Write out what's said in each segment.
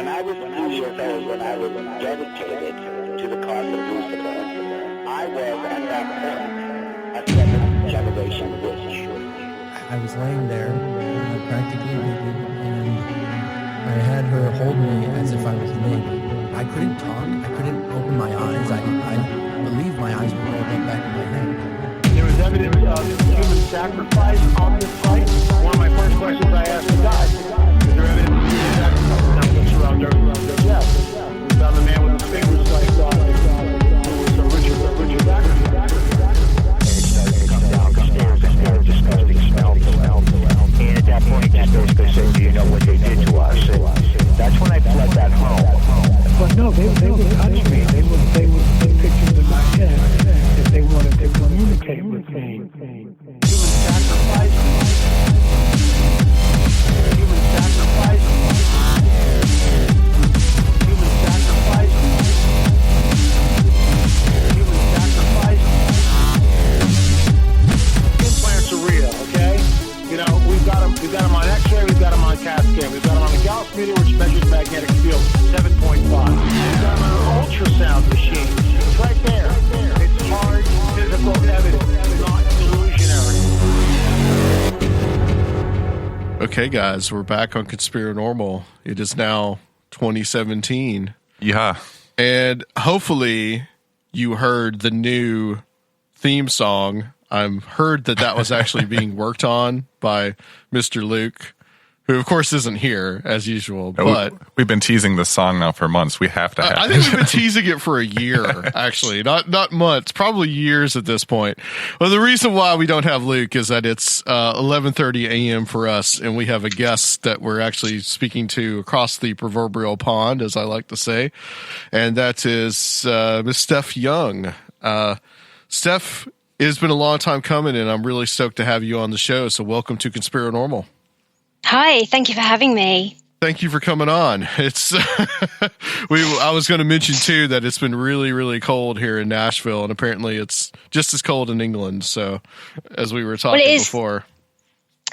When I was 2 years old, when I was dedicated to the cause of Lucifer, I was at that point a seventh generation witch. I was laying there, practically naked, and I had her hold me as if I was a baby. I couldn't talk. I couldn't open my eyes. I believe my eyes were rolled up back in my head. There was evidence of human sacrifice on this site. One of my first questions I asked the guy, is there evidence of human sacrifice? Now looks around there, yes. We found the man with his fingers like who was Richard Backer. And it started to come down the stairs and there was disgusting smell. And at that point, just basically said, do you know what they did to us? And that's when I fled that home. But no, they would touch me. They would put pictures in my head if they wanted to communicate with me. Human sacrifice. Human sacrifice. Human sacrifice. Human sacrifice. Implants are real, okay? You know, we've got them on X-ray, we've got them on CAT scan, we've got them on the Gauss meter, which measures magnetic field, 7.5. We've got them on an ultrasound machine. It's right there. It's hard, physical evidence, not delusionary. Okay, guys, we're back on Conspirinormal. It is now 2017. Yeah. And hopefully you heard the new theme song. I've heard that was actually being worked on by Mr. Luke, who of course isn't here as usual, but we've been teasing this song now for months. We have to have I think we've been teasing it for a year, actually, not months, probably years at this point. Well, the reason why we don't have Luke is that it's 11:30 a.m. for us, and we have a guest that we're actually speaking to across the proverbial pond, as I like to say, and that is Miss Steph Young. Steph, it's been a long time coming, and I'm really stoked to have you on the show. So welcome to Conspirinormal. Hi, thank you for having me. Thank you for coming on. It's I was going to mention too that it's been really, really cold here in Nashville, and apparently it's just as cold in England. So, as we were talking before,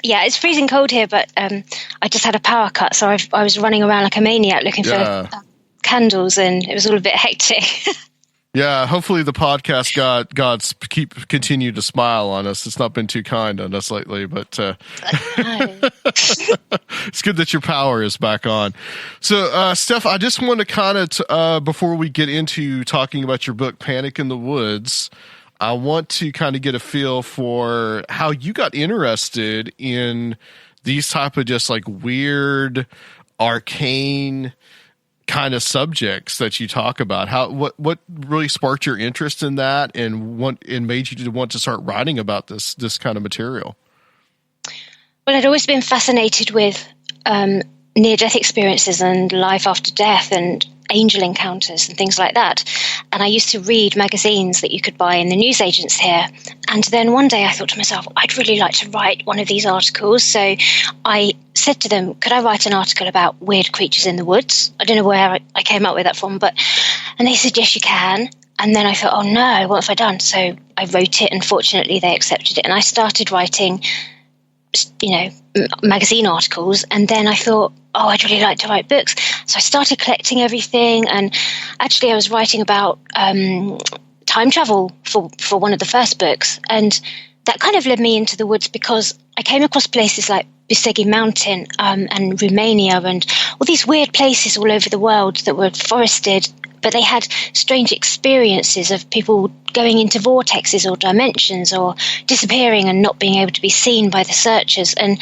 yeah, it's freezing cold here. But I just had a power cut, so I was running around like a maniac looking for candles, and it was all a bit hectic. Yeah, hopefully the podcast God's continue to smile on us. It's not been too kind on us lately, but it's good that your power is back on. So, Steph, I just want to kind of, before we get into talking about your book, Panic in the Woods, I want to kind of get a feel for how you got interested in these type of just like weird, arcane kind of subjects that you talk about. What really sparked your interest in that, and made you to want to start writing about this kind of material? Well, I'd always been fascinated with near-death experiences and life after death and angel encounters and things like that. And I used to read magazines that you could buy in the newsagents here. And then one day I thought to myself, I'd really like to write one of these articles. So I said to them, could I write an article about weird creatures in the woods? I don't know where I came up with that from, and they said, yes, you can. And then I thought, oh no, what have I done? So I wrote it, and fortunately they accepted it. And I started writing, magazine articles. And then I thought, oh, I'd really like to write books. So I started collecting everything. And actually I was writing about time travel for one of the first books. And that kind of led me into the woods because I came across places like Bisegi Mountain and Romania and all these weird places all over the world that were forested, but they had strange experiences of people going into vortexes or dimensions or disappearing and not being able to be seen by the searchers. And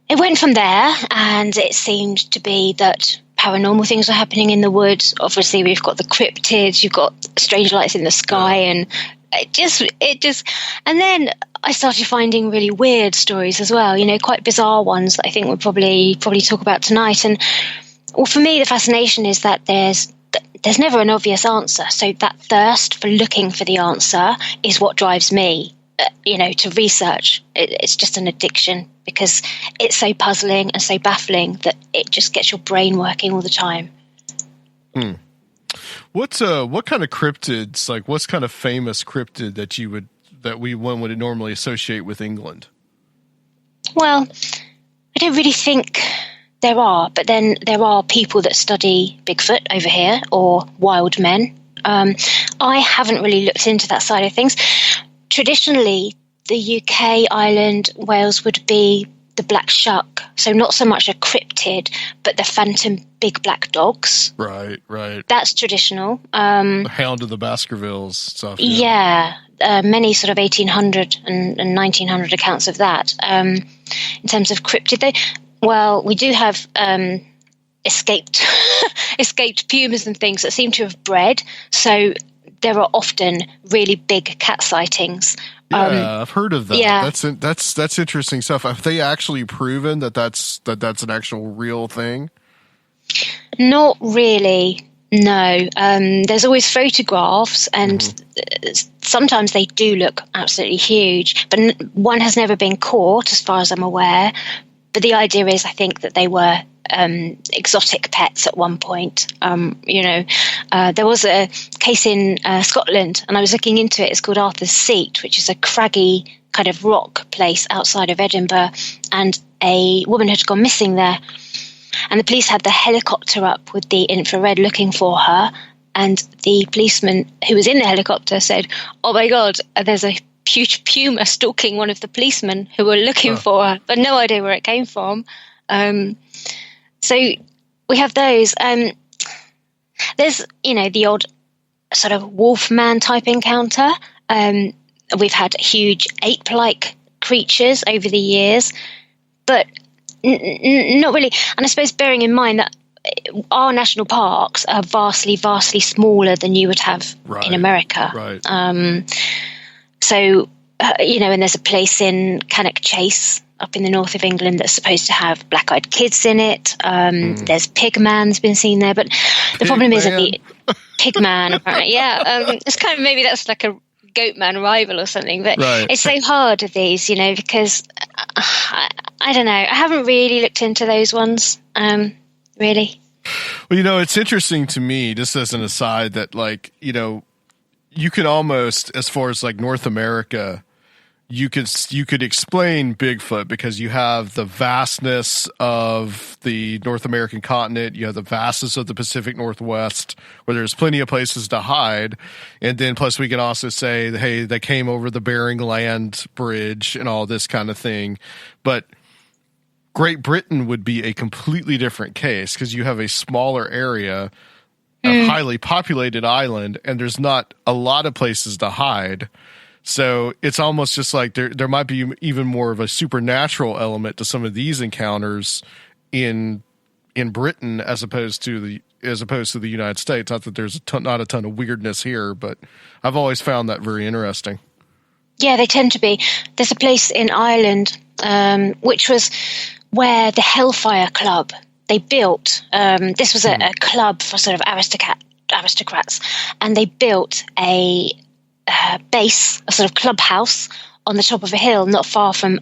it went from there, and it seemed to be that paranormal things were happening in the woods. Obviously, we've got the cryptids, you've got strange lights in the sky, and it just, and then I started finding really weird stories as well, quite bizarre ones that I think we'll probably talk about tonight. And well, for me, the fascination is that there's never an obvious answer. So that thirst for looking for the answer is what drives me, to research. It's just an addiction because it's so puzzling and so baffling that it just gets your brain working all the time. What kind of cryptids, like what's kind of famous cryptid that one would normally associate with England? Well, I don't really think there are, but then there are people that study Bigfoot over here or wild men. I haven't really looked into that side of things. Traditionally, the UK, Ireland, Wales would be the black shuck, so not so much a cryptid, but the phantom big black dogs. Right. That's traditional. The Hound of the Baskervilles stuff. Yeah, many sort of 1800 and 1900 accounts of that. In terms of cryptid, we do have escaped pumas and things that seem to have bred, so there are often really big cat sightings. Yeah, I've heard of that. Yeah. That's interesting stuff. Have they actually proven that's an actual real thing? Not really. No. There's always photographs, and sometimes they do look absolutely huge, but one has never been caught, as far as I'm aware. But the idea is, I think, that they were exotic pets at one point. There was a case in Scotland, and I was looking into it. It's called Arthur's Seat, which is a craggy kind of rock place outside of Edinburgh, and a woman had gone missing there. And the police had the helicopter up with the infrared looking for her, and the policeman who was in the helicopter said, "Oh my God, there's a huge puma stalking one of the policemen who were looking for her," but no idea where it came from. So we have those. There's, the odd sort of wolfman type encounter. We've had huge ape-like creatures over the years, but not really. And I suppose bearing in mind that our national parks are vastly, vastly smaller than you would have in America. Right. So, and there's a place in Cannock Chase up in the north of England that's supposed to have black-eyed kids in it. There's Pigman's been seen there, but the problem is that the Pigman, apparently, it's kind of, maybe that's like a Goatman rival or something, but it's so hard with these, because I don't know. I haven't really looked into those ones, really. Well, it's interesting to me, just as an aside, that you could almost, as far as like North America, you could explain Bigfoot because you have the vastness of the North American continent, you have the vastness of the Pacific Northwest, where there's plenty of places to hide, and then plus we can also say, hey, they came over the Bering Land Bridge and all this kind of thing. But Great Britain would be a completely different case because you have a smaller area, a highly populated island, and there's not a lot of places to hide. So it's almost just like there might be even more of a supernatural element to some of these encounters in Britain as opposed to the United States. Not that there's not a ton of weirdness here, but I've always found that very interesting. Yeah, they tend to be. There's a place in Ireland, which was where the Hellfire Club they built. This was a club for sort of aristocrats, and they built a base, a sort of clubhouse on the top of a hill not far from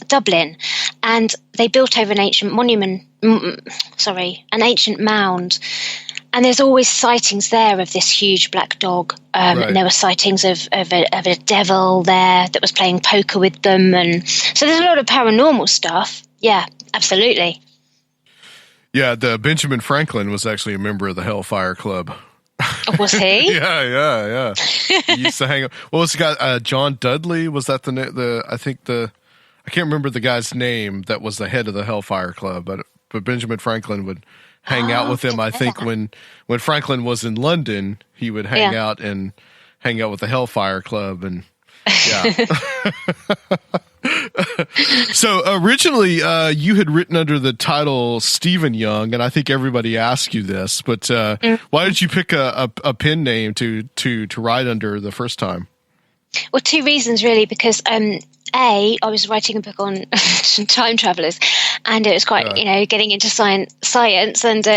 Dublin, and they built over an ancient an ancient mound, and there's always sightings there of this huge black dog, and there were sightings of a devil there that was playing poker with them, and so there's a lot of paranormal stuff. Yeah, absolutely. Yeah, the Benjamin Franklin was actually a member of the Hellfire Club. Oh, was he? Yeah. He used to hang out. What was the guy? John Dudley? Was that I can't remember the guy's name that was the head of the Hellfire Club, but Benjamin Franklin would hang out with him. I think when Franklin was in London, he would hang out with the Hellfire Club, and So originally, you had written under the title Stephen Young, and I think everybody asked you this, but why did you pick a pen name to write under the first time? Well, two reasons really, because I was writing a book on time travelers, and it was quite getting into science, and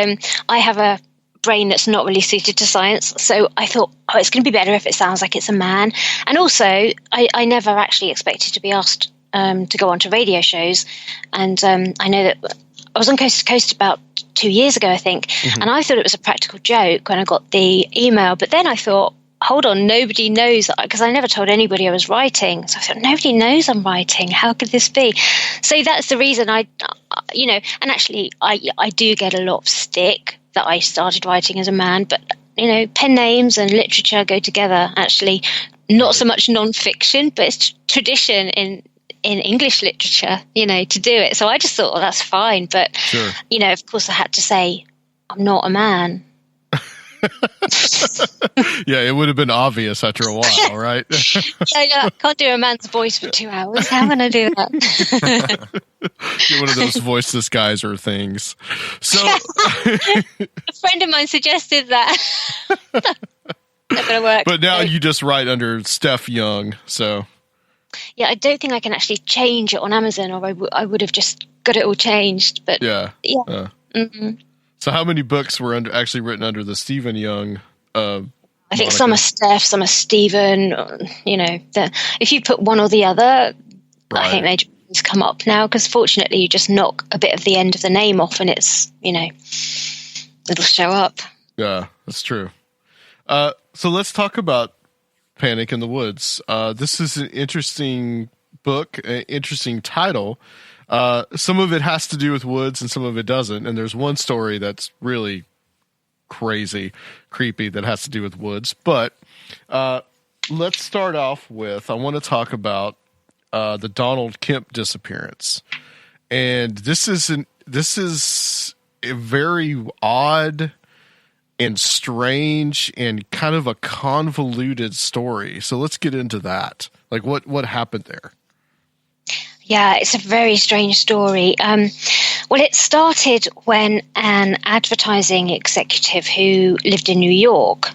I have a brain that's not really suited to science, so I thought, it's going to be better if it sounds like it's a man. And also, I never actually expected to be asked to go on to radio shows, and I know that I was on Coast to Coast about 2 years ago, I think, and I thought it was a practical joke when I got the email, but then I thought, hold on, nobody knows, because I never told anybody I was writing. So I thought, nobody knows I'm writing. How could this be? So that's the reason and actually I do get a lot of stick that I started writing as a man, but, pen names and literature go together, actually. Not so much non-fiction, but it's tradition in English literature, to do it. So I just thought, well, that's fine. But, sure. Of course I had to say, I'm not a man. Yeah, it would have been obvious after a while, right? I can't do a man's voice for 2 hours. How can I do that? Get one of those voice disguiser things. So, a friend of mine suggested that. Not going to work. But now you just write under Steph Young, so. Yeah, I don't think I can actually change it on Amazon, or I would have just got it all changed. But yeah. Mm-hmm. So how many books were actually written under the Stephen Young? I think some are Steph, some are Stephen. If you put one or the other, right. I think they just come up now, because fortunately you just knock a bit of the end of the name off and it's, it'll show up. Yeah, that's true. So let's talk about Panic in the Woods. This is an interesting book, an interesting title. Some of it has to do with woods and some of it doesn't. And there's one story that's really crazy, creepy, that has to do with woods. But let's start off with, I want to talk about the Donald Kemp disappearance. And this is a very odd and strange and kind of a convoluted story. So let's get into that. Like what happened there? Yeah, it's a very strange story. Well, it started when an advertising executive who lived in New York,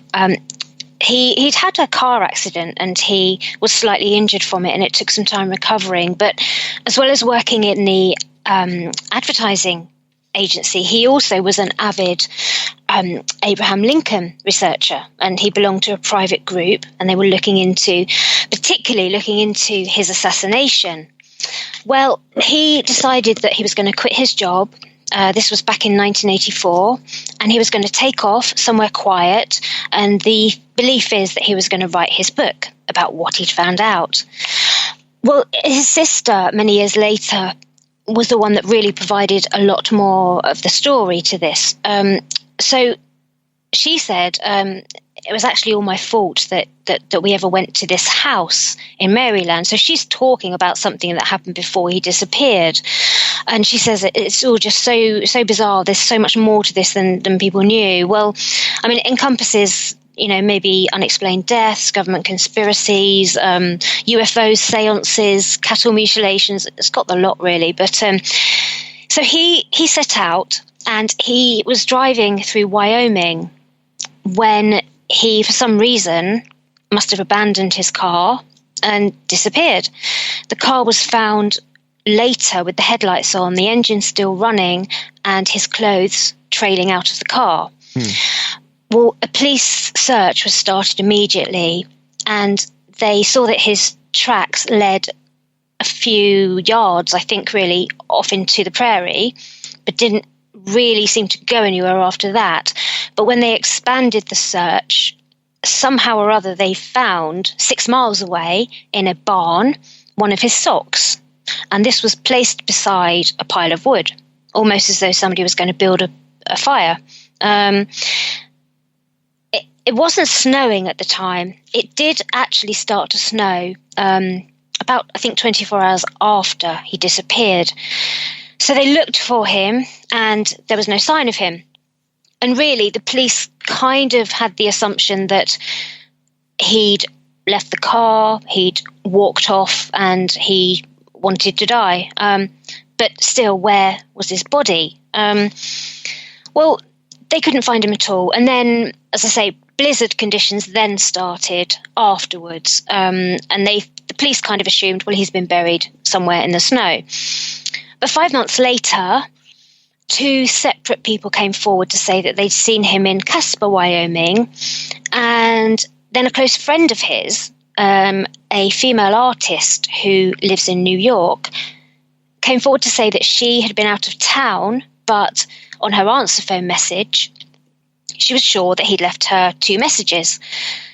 he'd had a car accident and he was slightly injured from it, and it took some time recovering. But as well as working in the advertising agency, he also was an avid Abraham Lincoln researcher, and he belonged to a private group, and they were particularly looking into his assassination. Well, he decided that he was going to quit his job. This was back in 1984, and he was going to take off somewhere quiet, and the belief is that he was going to write his book about what he'd found out. Well, his sister, many years later, was the one that really provided a lot more of the story to this. So she said, it was actually all my fault that we ever went to this house in Maryland. So she's talking about something that happened before he disappeared. And she says it's all just so bizarre. There's so much more to this than people knew. Well, I mean, it encompasses, maybe unexplained deaths, government conspiracies, UFOs, seances, cattle mutilations. It's got the lot, really. But so he set out, and he was driving through Wyoming when he, for some reason, must have abandoned his car and disappeared. The car was found later with the headlights on, the engine still running, and his clothes trailing out of the car. Well, a police search was started immediately, and they saw that his tracks led a few yards, I think, really off into the prairie, but didn't really seem to go anywhere after that. But when they expanded the search, somehow or other they found 6 miles away in a barn one of his socks, and this was placed beside a pile of wood, almost as though somebody was going to build a fire. It wasn't snowing at the time. It did actually start to snow about, I think, 24 hours after he disappeared. So they looked for him, and there was no sign of him. And really, the police kind of had the assumption that he'd left the car, he'd walked off, and he wanted to die. But still, where was his body? Well, they couldn't find him at all. And then, as I say, blizzard conditions then started afterwards. And the police kind of assumed, well, he's been buried somewhere in the snow. But 5 months later, 2 separate people came forward to say that they'd seen him in Casper, Wyoming. And then a close friend of his, a female artist who lives in New York, came forward to say that she had been out of town, but on her answer phone message, She was sure that he'd left her 2 messages.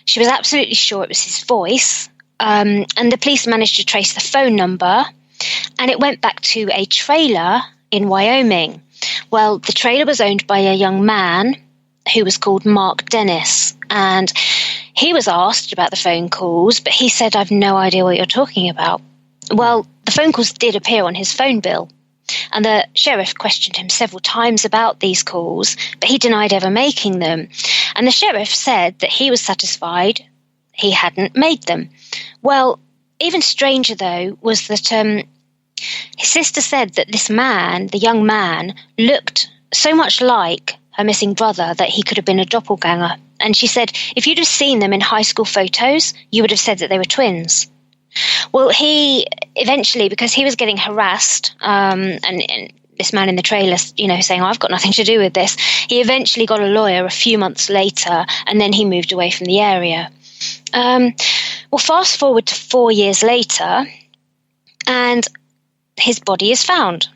She was absolutely sure it was his voice, and the police managed to trace the phone number, and it went back to a trailer in Wyoming. Well, the trailer was owned by a young man who was called Mark Dennis, and he was asked about the phone calls, but he said, "I've no idea what you're talking about." Well, the phone calls did appear on his phone bill, and the sheriff questioned him several times about these calls, but he denied ever making them. And the sheriff said that he was satisfied he hadn't made them. Well, even stranger, though, was that his sister said that this man, the young man, looked so much like her missing brother that he could have been a doppelganger. And she said, if you'd have seen them in high school photos, you would have said that they were twins. Well, he eventually, because he was getting harassed, and this man in the trailer, saying, "I've got nothing to do with this," he eventually got a lawyer a few months later, and then he moved away from the area. Well, fast forward to 4 years later, and his body is found.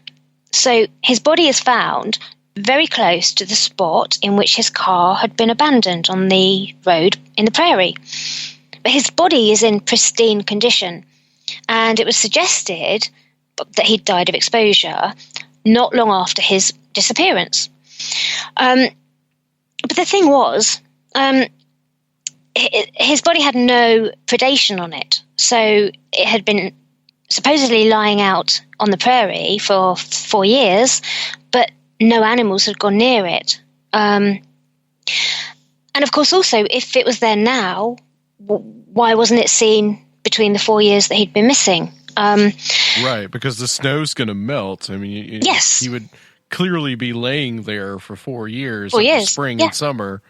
So his body is found very close to the spot in which his car had been abandoned on the road in the prairie. But his body is in pristine condition, and it was suggested that he'd died of exposure not long after his disappearance. But the thing was, his body had no predation on it, so it had been supposedly lying out on the prairie for 4 years, but no animals had gone near it. And of course, also, if it was there now, why wasn't it seen between the 4 years that he'd been missing? Right, because the snow's going to melt. I mean, yes, he would clearly be laying there for 4 years, 4 years, spring and summer,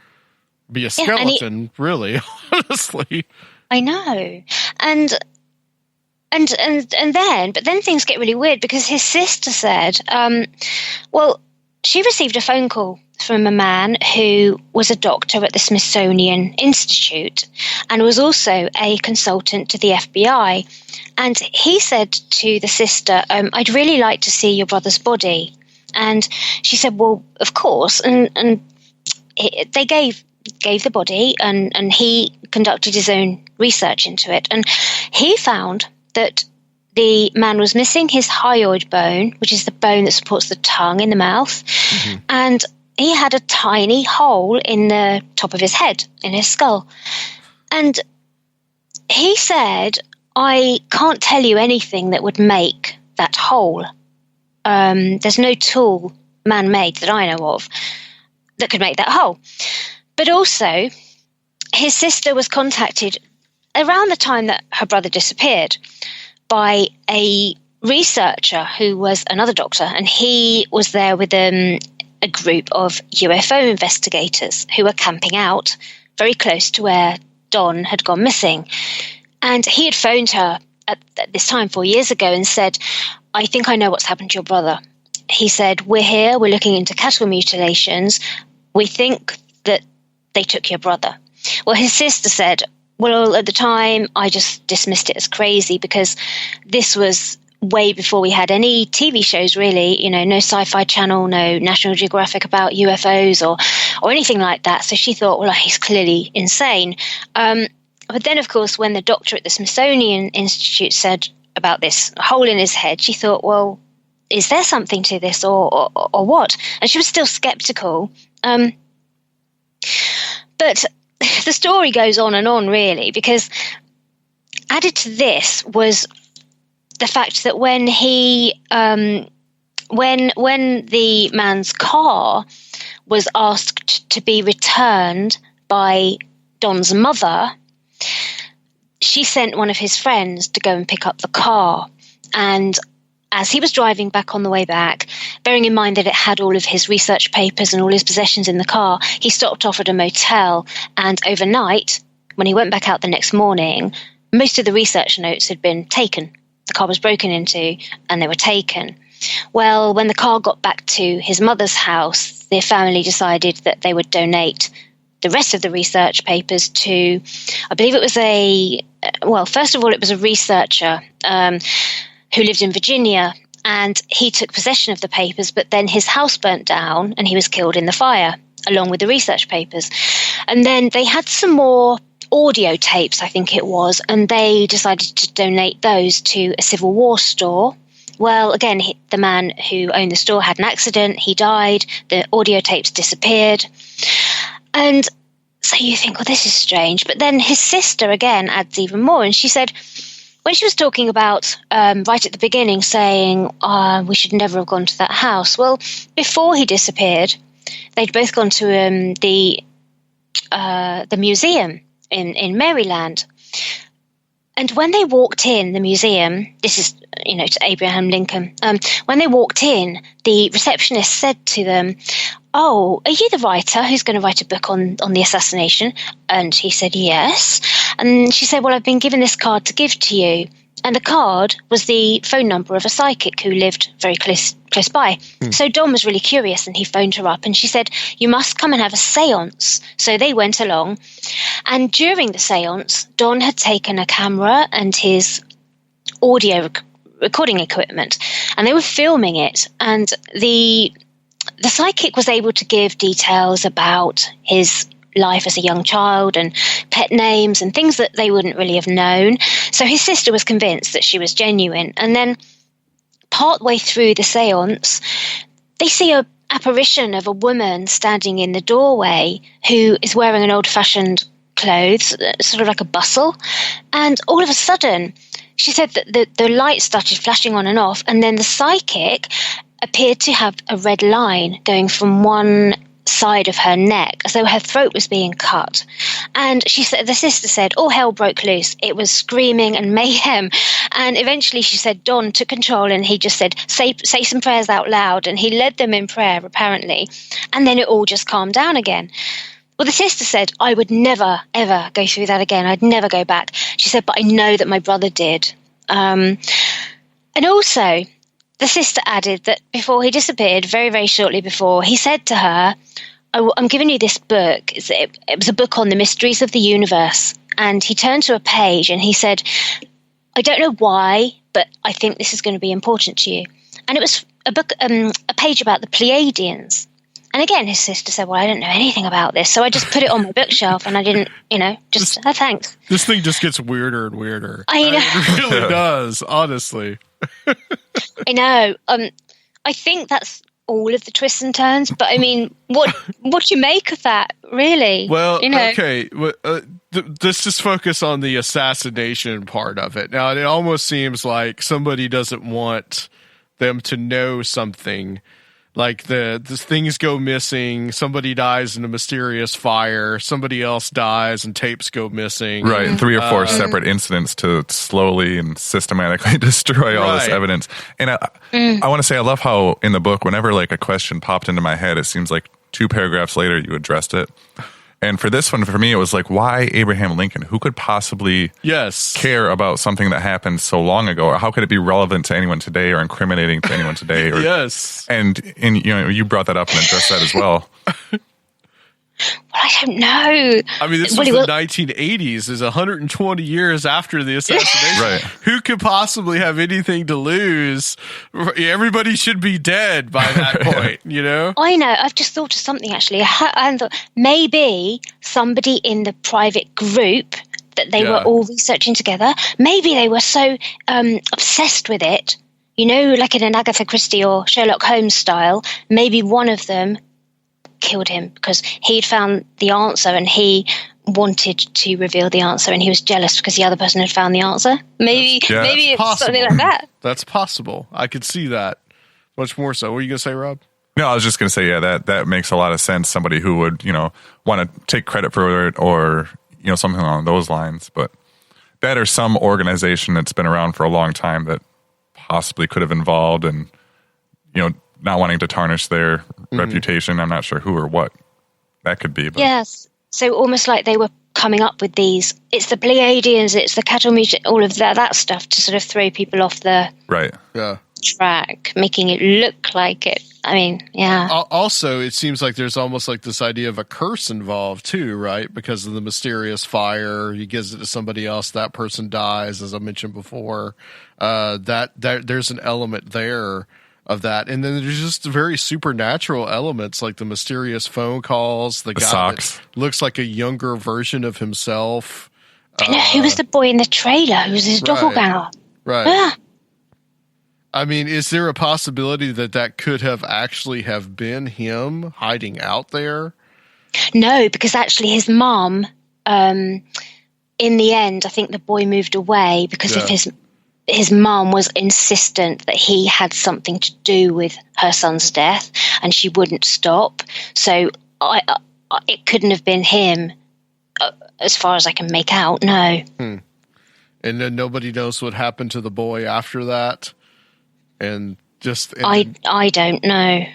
be a skeleton, really, honestly. I know, and then things get really weird, because his sister said, well, she received a phone call from a man who was a doctor at the Smithsonian Institute and was also a consultant to the FBI. And he said to the sister, "I'd really like to see your brother's body." And she said, "Well, of course." And they gave the body, and he conducted his own research into it. And he found that the man was missing his hyoid bone, which is the bone that supports the tongue in the mouth, and he had a tiny hole in the top of his head, in his skull. And he said, "I can't tell you anything that would make that hole. There's no tool man-made that I know of that could make that hole." But also, his sister was contacted around the time that her brother disappeared by a researcher who was another doctor, and he was there with a group of UFO investigators who were camping out very close to where Don had gone missing. And he had phoned her at this time 4 years ago and said, "I think I know what's happened to your brother." He said, "We're here, we're looking into cattle mutilations. We think that they took your brother." Well, his sister said, "Well, at the time, I just dismissed it as crazy, because this was way before we had any TV shows, really, no Sci-Fi Channel, no National Geographic about UFOs or anything like that." So she thought, well, he's clearly insane. But then, of course, when the doctor at the Smithsonian Institute said about this hole in his head, she thought, well, is there something to this or what? And she was still skeptical. But the story goes on and on, really, because added to this was the fact that when the man's car was asked to be returned by Don's mother, she sent one of his friends to go and pick up the car. And as he was driving back on the way back, bearing in mind that it had all of his research papers and all his possessions in the car, he stopped off at a motel. And overnight, when he went back out the next morning, most of the research notes had been taken. The car was broken into and they were taken. Well, when the car got back to his mother's house, their family decided that they would donate the rest of the research papers to, I believe it was first of all, it was a researcher who lived in Virginia, and he took possession of the papers, but then his house burnt down and he was killed in the fire. along with the research papers. And then they had some more audio tapes, I think it was, and they decided to donate those to a Civil War store. Well, again, the man who owned the store had an accident. He died. The audio tapes disappeared. And so you think, well, this is strange. But then his sister, again, adds even more. And she said, when she was talking about, right at the beginning, saying, we should never have gone to that house. Well, before he disappeared, they'd both gone to the museum in Maryland. And when they walked in the museum, this is, to Abraham Lincoln, when they walked in, the receptionist said to them, "Oh, are you the writer who's going to write a book on the assassination?" And he said, "Yes." And she said, "Well, I've been given this card to give to you." And the card was the phone number of a psychic who lived very close by. So Don was really curious, and he phoned her up, and she said, "You must come and have a seance." So they went along. And during the seance, Don had taken a camera and his audio recording equipment, and they were filming it. And the psychic was able to give details about his life as a young child and pet names and things that they wouldn't really have known. So his sister was convinced that she was genuine. And then partway through the seance, they see a apparition of a woman standing in the doorway who is wearing an old-fashioned clothes, sort of like a bustle. And all of a sudden, she said that the light started flashing on and off, and then the psychic appeared to have a red line going from one side of her neck, as though her throat was being cut. And she said, the sister said, all hell broke loose. It was screaming and mayhem. And eventually, she said, Don took control, and he just said, say some prayers out loud. And he led them in prayer, apparently. And then it all just calmed down again. Well, the sister said, I would never, ever go through that again. I'd never go back. She said, but I know that my brother did. And also, the sister added that before he disappeared, very, very shortly before, he said to her, I'm giving you this book. It was a book on the mysteries of the universe. And he turned to a page and he said, I don't know why, but I think this is going to be important to you. And it was a book, a page about the Pleiadians. And again, his sister said, well, I don't know anything about this. So I just put it on my bookshelf and I didn't, thanks. This thing just gets weirder and weirder. I know. It really does, honestly. I know. I think that's all of the twists and turns. But I mean, what do you make of that, really? Well, okay. Let's just focus on the assassination part of it. Now, it almost seems like somebody doesn't want them to know something. Like the things go missing, somebody dies in a mysterious fire, somebody else dies and tapes go missing. Right, 3 or 4 separate incidents to slowly and systematically destroy all this evidence. And I want to say I love how in the book, whenever like a question popped into my head, it seems like 2 paragraphs later you addressed it. And for this one, for me, it was like, why Abraham Lincoln? Who could possibly care about something that happened so long ago? Or how could it be relevant to anyone today or incriminating to anyone today? Or, And you brought that up and addressed that as well. Well, I don't know. I mean, this was the 1980s. Is 120 years after the assassination. Right. Who could possibly have anything to lose? Everybody should be dead by that point, you know? I know. I've just thought of something, actually. I thought maybe somebody in the private group that they were all researching together, maybe they were so obsessed with it, like in an Agatha Christie or Sherlock Holmes style, maybe one of them killed him because he'd found the answer and he wanted to reveal the answer and he was jealous because the other person had found the answer. Maybe it's possible. something like that. That's possible. I could see that much more so. What were you going to say, Rob? No, I was just going to say, that makes a lot of sense. Somebody who would, want to take credit for it or, something along those lines. But that or some organization that's been around for a long time that possibly could have involved and, not wanting to tarnish their reputation. I'm not sure who or what that could be. But. Yes. So almost like they were coming up with these. It's the Pleiadians, it's the cattle music, all of that stuff to sort of throw people off the track, making it look like it. I mean, yeah. Also, it seems like there's almost like this idea of a curse involved too, right? Because of the mysterious fire, he gives it to somebody else, that person dies, as I mentioned before. That there's an element there of that. And then there's just very supernatural elements like the mysterious phone calls, the guy socks. that looks like a younger version of himself. I know, who was the boy in the trailer? Who was his doppelganger? Right. Yeah. I mean, is there a possibility that could have actually have been him hiding out there? No, because actually his mom, in the end, I think the boy moved away because of his mom was insistent that he had something to do with her son's death, and she wouldn't stop. So it couldn't have been him, as far as I can make out. No. And then nobody knows what happened to the boy after that, and I don't know.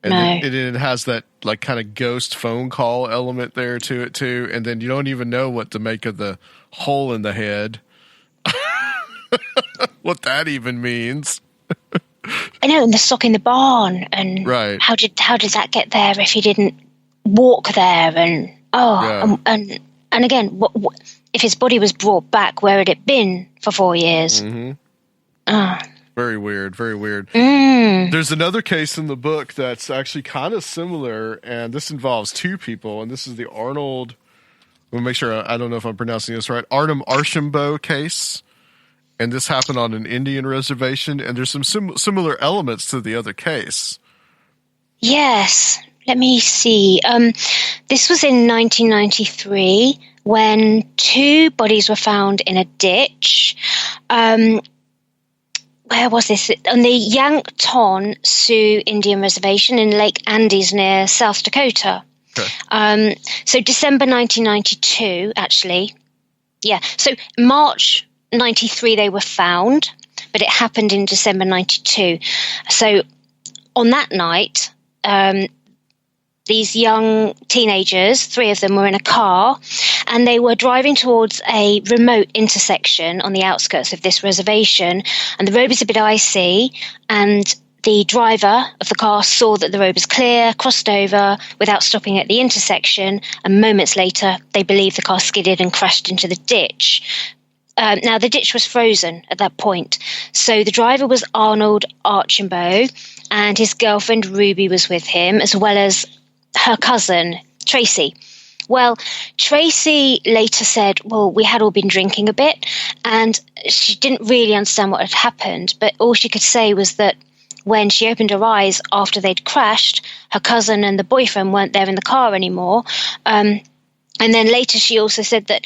And it has that like kind of ghost phone call element there to it too. And then you don't even know what to make of the hole in the head. What that even means. I know, and the sock in the barn, and how did that get there if he didn't walk there? And and again, what if his body was brought back? Where had it been for 4 years? Very weird, very weird. There's another case in the book that's actually kind of similar, and this involves two people, and this is the Arnold, we'll make sure, I don't know if I'm pronouncing this right, Archambault case, and this happened on an Indian reservation, and there's some similar elements to the other case. Yes, let me see. This was in 1993 when 2 bodies were found in a ditch. Where was this? On the Yankton Sioux Indian Reservation in Lake Andes near South Dakota. Okay. So December 1992, actually. Yeah. So March 93 they were found, but it happened in December 92. So on that night, these young teenagers, 3 of them were in a car, and they were driving towards a remote intersection on the outskirts of this reservation. And the road was a bit icy, and the driver of the car saw that the road was clear, crossed over without stopping at the intersection, and moments later, they believe the car skidded and crashed into the ditch. Now, the ditch was frozen at that point. So the driver was Arnold Archambault, and his girlfriend Ruby was with him, as well as her cousin, Tracy. Well, Tracy later said, well, we had all been drinking a bit, and she didn't really understand what had happened, but all she could say was that when she opened her eyes after they'd crashed, her cousin and the boyfriend weren't there in the car anymore. And then later she also said that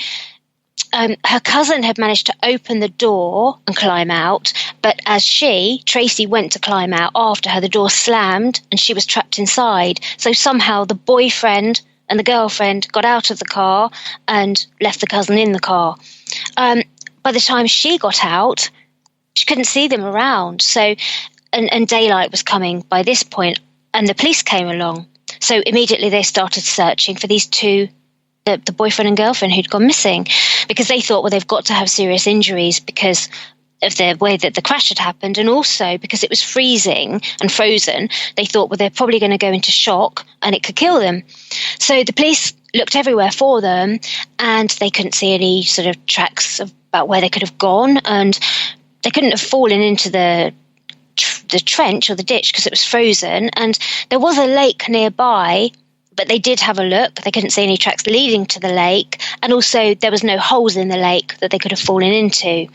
her cousin had managed to open the door and climb out, but as Tracy, went to climb out after her, the door slammed and she was trapped inside. So somehow the boyfriend and the girlfriend got out of the car and left the cousin in the car. By the time she got out, she couldn't see them around. So, and daylight was coming by this point, and the police came along. So immediately they started searching for these 2, the boyfriend and girlfriend who'd gone missing, because they thought, well, they've got to have serious injuries because of the way that the crash had happened, and also because it was freezing and frozen. They thought, well, they're probably going to go into shock and it could kill them. So the police looked everywhere for them, and they couldn't see any sort of tracks about where they could have gone, and they couldn't have fallen into the trench or the ditch because it was frozen. And there was a lake nearby, but they did have a look. They couldn't see any tracks leading to the lake, and also there was no holes in the lake that they could have fallen into.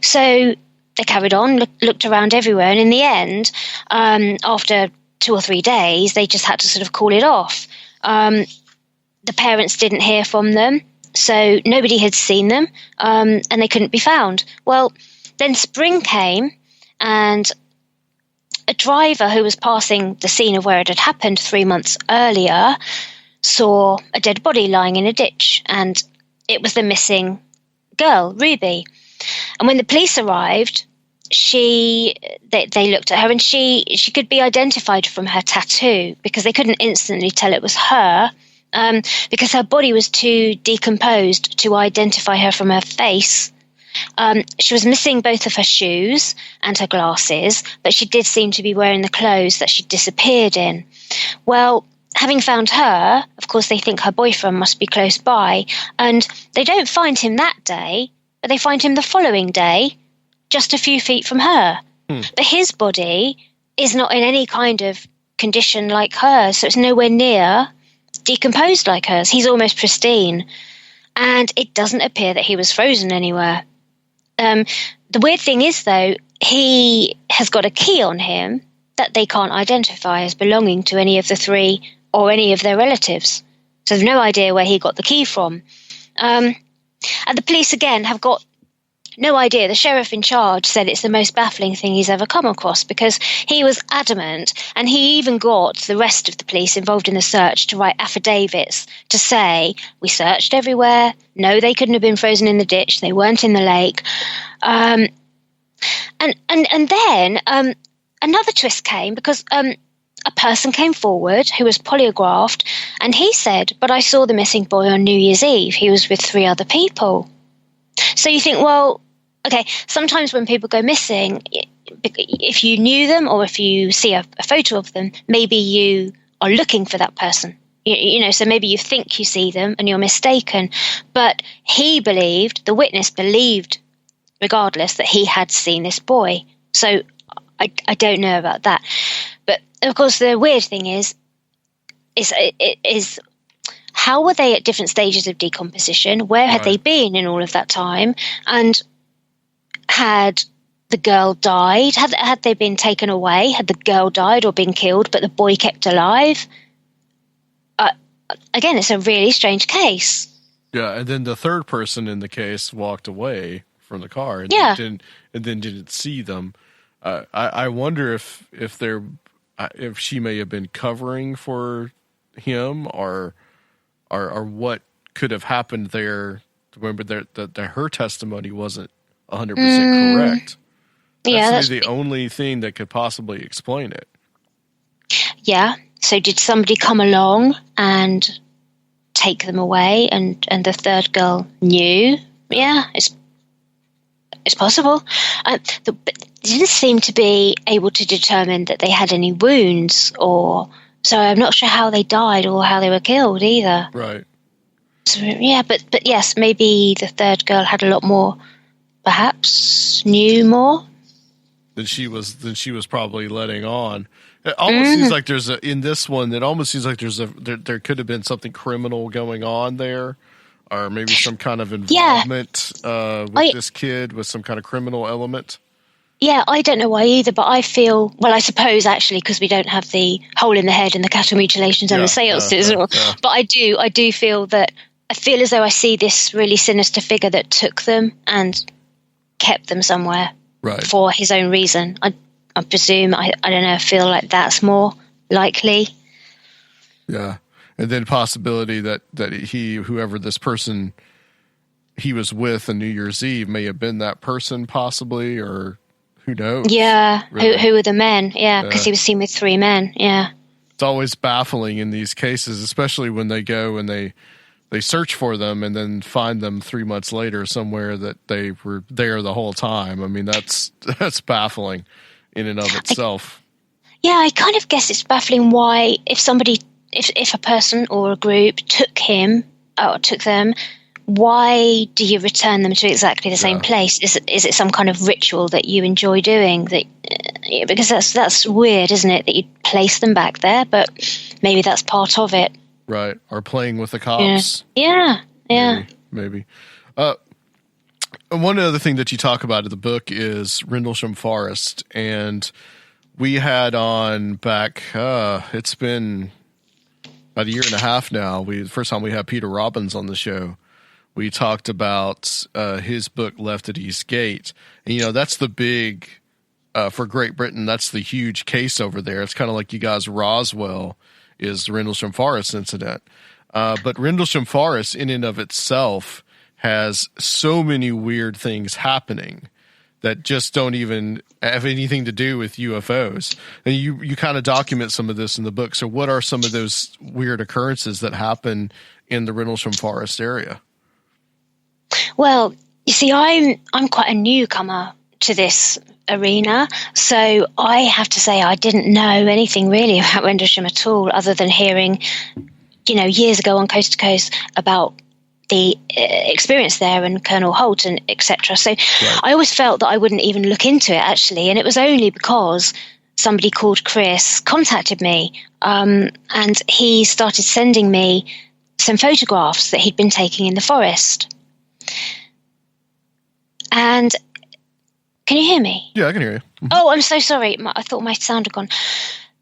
So they carried on, looked around everywhere, and in the end, after 2 or 3 days, they just had to sort of call it off. The parents didn't hear from them, so nobody had seen them, and they couldn't be found. Well, then spring came, and a driver who was passing the scene of where it had happened 3 months earlier saw a dead body lying in a ditch, and it was the missing girl, Ruby. And when the police arrived, they looked at her, and she could be identified from her tattoo, because they couldn't instantly tell it was her, because her body was too decomposed to identify her from her face. She was missing both of her shoes and her glasses, but she did seem to be wearing the clothes that she disappeared in. Well, having found her, of course, they think her boyfriend must be close by, and they don't find him that day, but they find him the following day, just a few feet from her. But his body is not in any kind of condition like hers. So it's nowhere near decomposed like hers. He's almost pristine. And it doesn't appear that he was frozen anywhere. The weird thing is, though, he has got a key on him that they can't identify as belonging to any of the three or any of their relatives. So they've no idea where he got the key from. And the police, again, have got no idea. The sheriff in charge said it's the most baffling thing he's ever come across, because he was adamant, and he even got the rest of the police involved in the search to write affidavits to say, we searched everywhere. No, they couldn't have been frozen in the ditch. They weren't in the lake. And then another twist came, because a person came forward who was polygraphed, and he said, but I saw the missing boy on New Year's Eve. He was with 3 other people. So you think, well, okay, sometimes when people go missing, if you knew them or if you see a photo of them, maybe you are looking for that person. You know, so maybe you think you see them and you're mistaken. But he believed, the witness believed, regardless, that he had seen this boy. So I don't know about that. But of course, the weird thing is how were they at different stages of decomposition? Where had they been in all of that time? And had the girl died? Had they been taken away? Had the girl died or been killed, but the boy kept alive? Again, it's a really strange case. Yeah, and then the third person in the case walked away from the car and didn't see them. I wonder if she may have been covering for him, or what could have happened there. Remember that her testimony wasn't 100% correct. That's the only thing that could possibly explain it. Yeah. So did somebody come along and take them away, and the third girl knew? Yeah, it's possible. But they didn't seem to be able to determine that they had any wounds, so I'm not sure how they died or how they were killed either. Right. So, yeah, but yes, maybe the third girl had a lot more, perhaps knew more than she was probably letting on. It almost seems like in this one, it almost seems like there could have been something criminal going on there, or maybe some kind of involvement with this kid with some kind of criminal element. Yeah, I don't know why either, but I feel, well, I suppose actually because we don't have the hole in the head and the cattle mutilations and the seances, but I do feel that, I feel as though I see this really sinister figure that took them and kept them somewhere for his own reason. I presume, I don't know, I feel like that's more likely. Yeah. And then possibility that whoever this person he was with on New Year's Eve may have been that person possibly, or who knows? Yeah. Really. Who were the men? Yeah. Because he was seen with 3 men. Yeah. It's always baffling in these cases, especially when they go and they search for them and then find them 3 months later somewhere that they were there the whole time. I mean, that's baffling in and of itself. I kind of guess it's baffling why if a person or a group took him or took them, why do you return them to exactly the same place? Is it some kind of ritual that you enjoy doing? Because that's weird, isn't it? That you place them back there, but maybe that's part of it. Right, or playing with the cops. Yeah. Maybe. One other thing that you talk about in the book is Rendlesham Forest, and we had on back, it's been about a year and a half now. The first time we had Peter Robbins on the show, we talked about his book Left at East Gate. And, that's the big, for Great Britain, that's the huge case over there. It's kind of like you guys, Roswell is the Rendlesham Forest incident. But Rendlesham Forest in and of itself has so many weird things happening that just don't even have anything to do with UFOs. And you kind of document some of this in the book. So what are some of those weird occurrences that happen in the Rendlesham Forest area? Well, you see, I'm quite a newcomer to this arena, so I have to say I didn't know anything really about Rendlesham at all, other than hearing, years ago on Coast to Coast about the experience there and Colonel Holt and etc. So I always felt that I wouldn't even look into it actually, and it was only because somebody called Chris contacted me, and he started sending me some photographs that he'd been taking in the forest. And can you hear me? Yeah, I can hear you. Mm-hmm. Oh, I'm so sorry. I thought my sound had gone.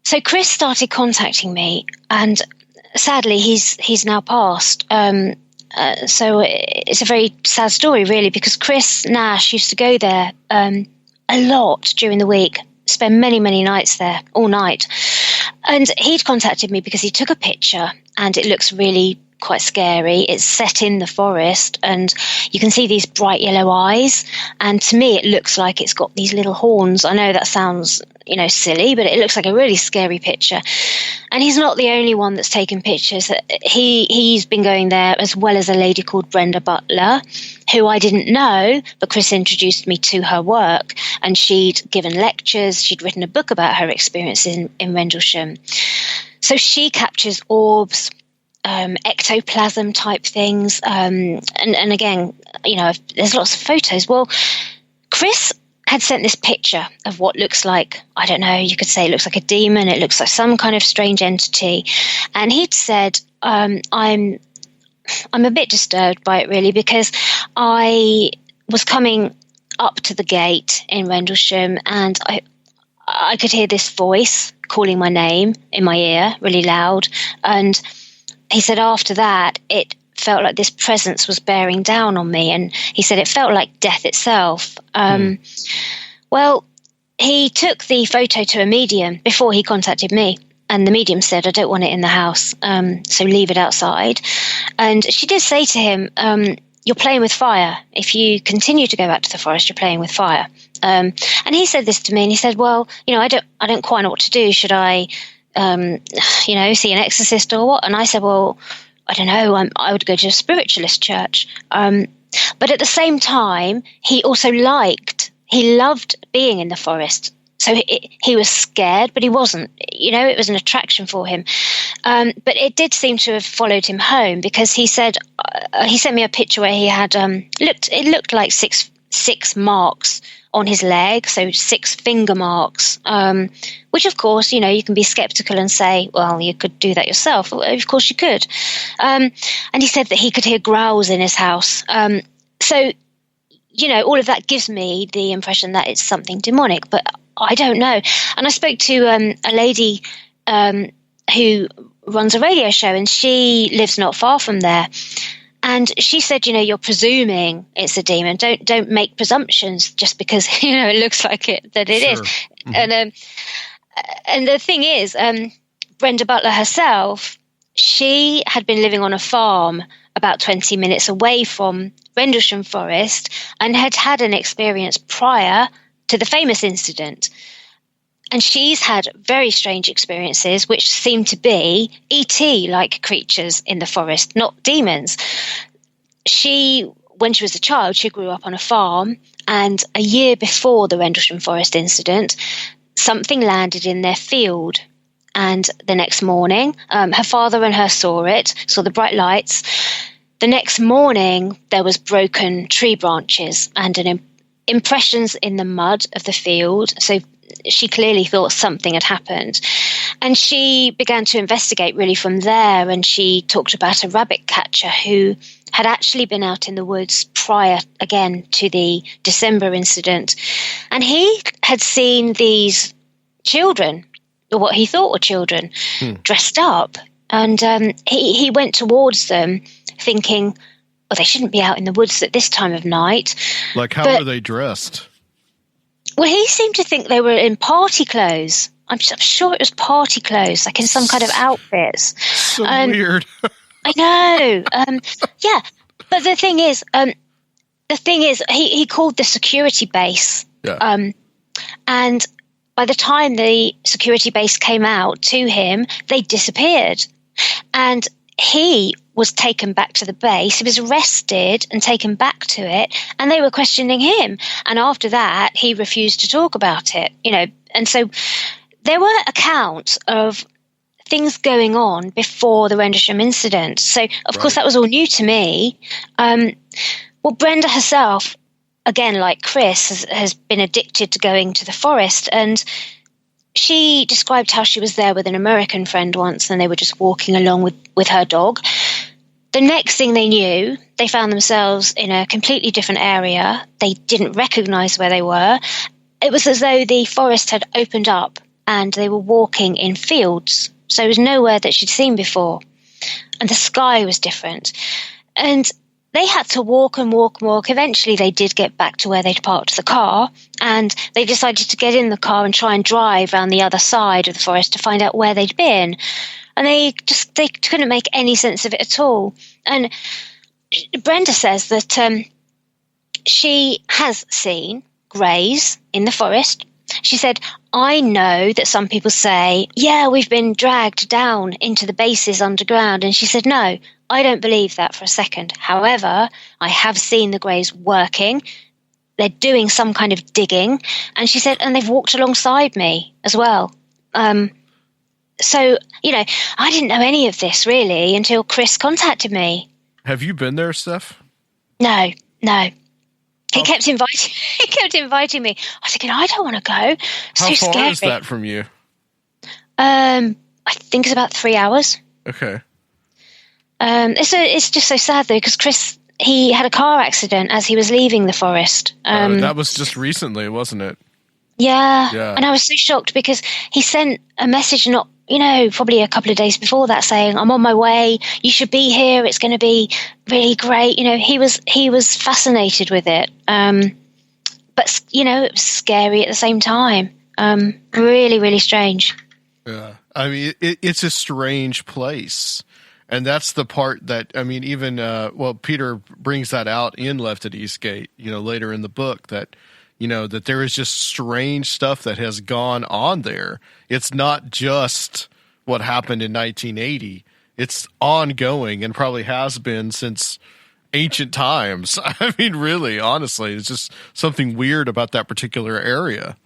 So Chris started contacting me, and sadly, he's now passed. So it's a very sad story, really, because Chris Nash used to go there a lot during the week, spend many, many nights there, all night. And he'd contacted me because he took a picture, and it looks really quite scary. It's set in the forest, and you can see these bright yellow eyes. And to me, it looks like it's got these little horns. I know that sounds, silly, but it looks like a really scary picture. And he's not the only one that's taken pictures. He's been going there, as well as a lady called Brenda Butler, who I didn't know, but Chris introduced me to her work, and she'd given lectures. She'd written a book about her experiences in Rendlesham. So she captures orbs, ectoplasm type things, and again, there's lots of photos. Well, Chris had sent this picture of what looks like, I don't know, you could say it looks like a demon, it looks like some kind of strange entity, and he'd said, I'm a bit disturbed by it, really, because I was coming up to the gate in Rendlesham, and I could hear this voice calling my name in my ear really loud. And he said after that, it felt like this presence was bearing down on me. And he said it felt like death itself. Well, he took the photo to a medium before he contacted me. And the medium said, I don't want it in the house, so leave it outside. And she did say to him, you're playing with fire. If you continue to go back to the forest, you're playing with fire. And he said this to me, and he said, well, I don't quite know what to do. Should I, see an exorcist or what? And I said, well, I don't know. I would go to a spiritualist church. But at the same time, he also loved being in the forest. So he was scared, but he wasn't. It was an attraction for him. But it did seem to have followed him home, because he said he sent me a picture where he had it looked like six marks on his leg, so 6 finger marks. Which, of course, you can be skeptical and say, well, you could do that yourself. Of course, you could. And he said that he could hear growls in his house. So, all of that gives me the impression that it's something demonic, but I don't know. And I spoke to a lady who runs a radio show, and she lives not far from there. And she said, you're presuming it's a demon. Don't make presumptions just because, it looks like it, that it is. Mm-hmm. And the thing is, Brenda Butler herself, she had been living on a farm about 20 minutes away from Rendlesham Forest, and had had an experience prior to the famous incident. And she's had very strange experiences, which seem to be ET-like creatures in the forest, not demons. When she was a child, she grew up on a farm, and a year before the Rendlesham Forest incident, something landed in their field. And the next morning, her father and her saw the bright lights. The next morning, there was broken tree branches and impressions in the mud of the field. So she clearly thought something had happened. And she began to investigate really from there. And she talked about a rabbit catcher who had actually been out in the woods prior, again, to the December incident. And he had seen these children, or what he thought were children, dressed up. And he went towards them thinking, well, they shouldn't be out in the woods at this time of night. Like, how are they dressed? Well, he seemed to think they were in party clothes. I'm sure it was party clothes, like in some kind of outfits. So weird. I know. Yeah. But the thing is, he called the security base. Yeah. And by the time the security base came out to him, they disappeared. And he was taken back to the base. He was arrested and taken back to it, and they were questioning him. And after that, he refused to talk about it, And so there were accounts of things going on before the Rendlesham incident. So, of course, that was all new to me. Well, Brenda herself, again, like Chris, has been addicted to going to the forest, and she described how she was there with an American friend once, and they were just walking along with her dog. The next thing they knew, they found themselves in a completely different area. They didn't recognize where they were. It was as though the forest had opened up and they were walking in fields. So it was nowhere that she'd seen before. And the sky was different. And they had to walk and walk and walk. Eventually they did get back to where they'd parked the car, and they decided to get in the car and try and drive around the other side of the forest to find out where they'd been. And they couldn't make any sense of it at all. And Brenda says that she has seen greys in the forest. She said, I know that some people say, yeah, we've been dragged down into the bases underground. And she said, no, I don't believe that for a second. However, I have seen the greys working. They're doing some kind of digging. And she said, and they've walked alongside me as well. So, I didn't know any of this really until Chris contacted me. Have you been there, Steph? No. He kept inviting me. I was thinking, I don't want to go. How so far scary. is that from you? I think it's about 3 hours. Okay. It's just so sad though, because Chris, he had a car accident as he was leaving the forest. That was just recently, wasn't it? Yeah. And I was so shocked because he sent a message probably a couple of days before that saying, I'm on my way, you should be here, it's going to be really great. He was fascinated with it. But, it was scary at the same time. Really, really strange. Yeah. I mean, it's a strange place. And that's the part that, even, Peter brings that out in Left at Eastgate, later in the book that, that there is just strange stuff that has gone on there. It's not just what happened in 1980. It's ongoing and probably has been since ancient times. Really, honestly, it's just something weird about that particular area.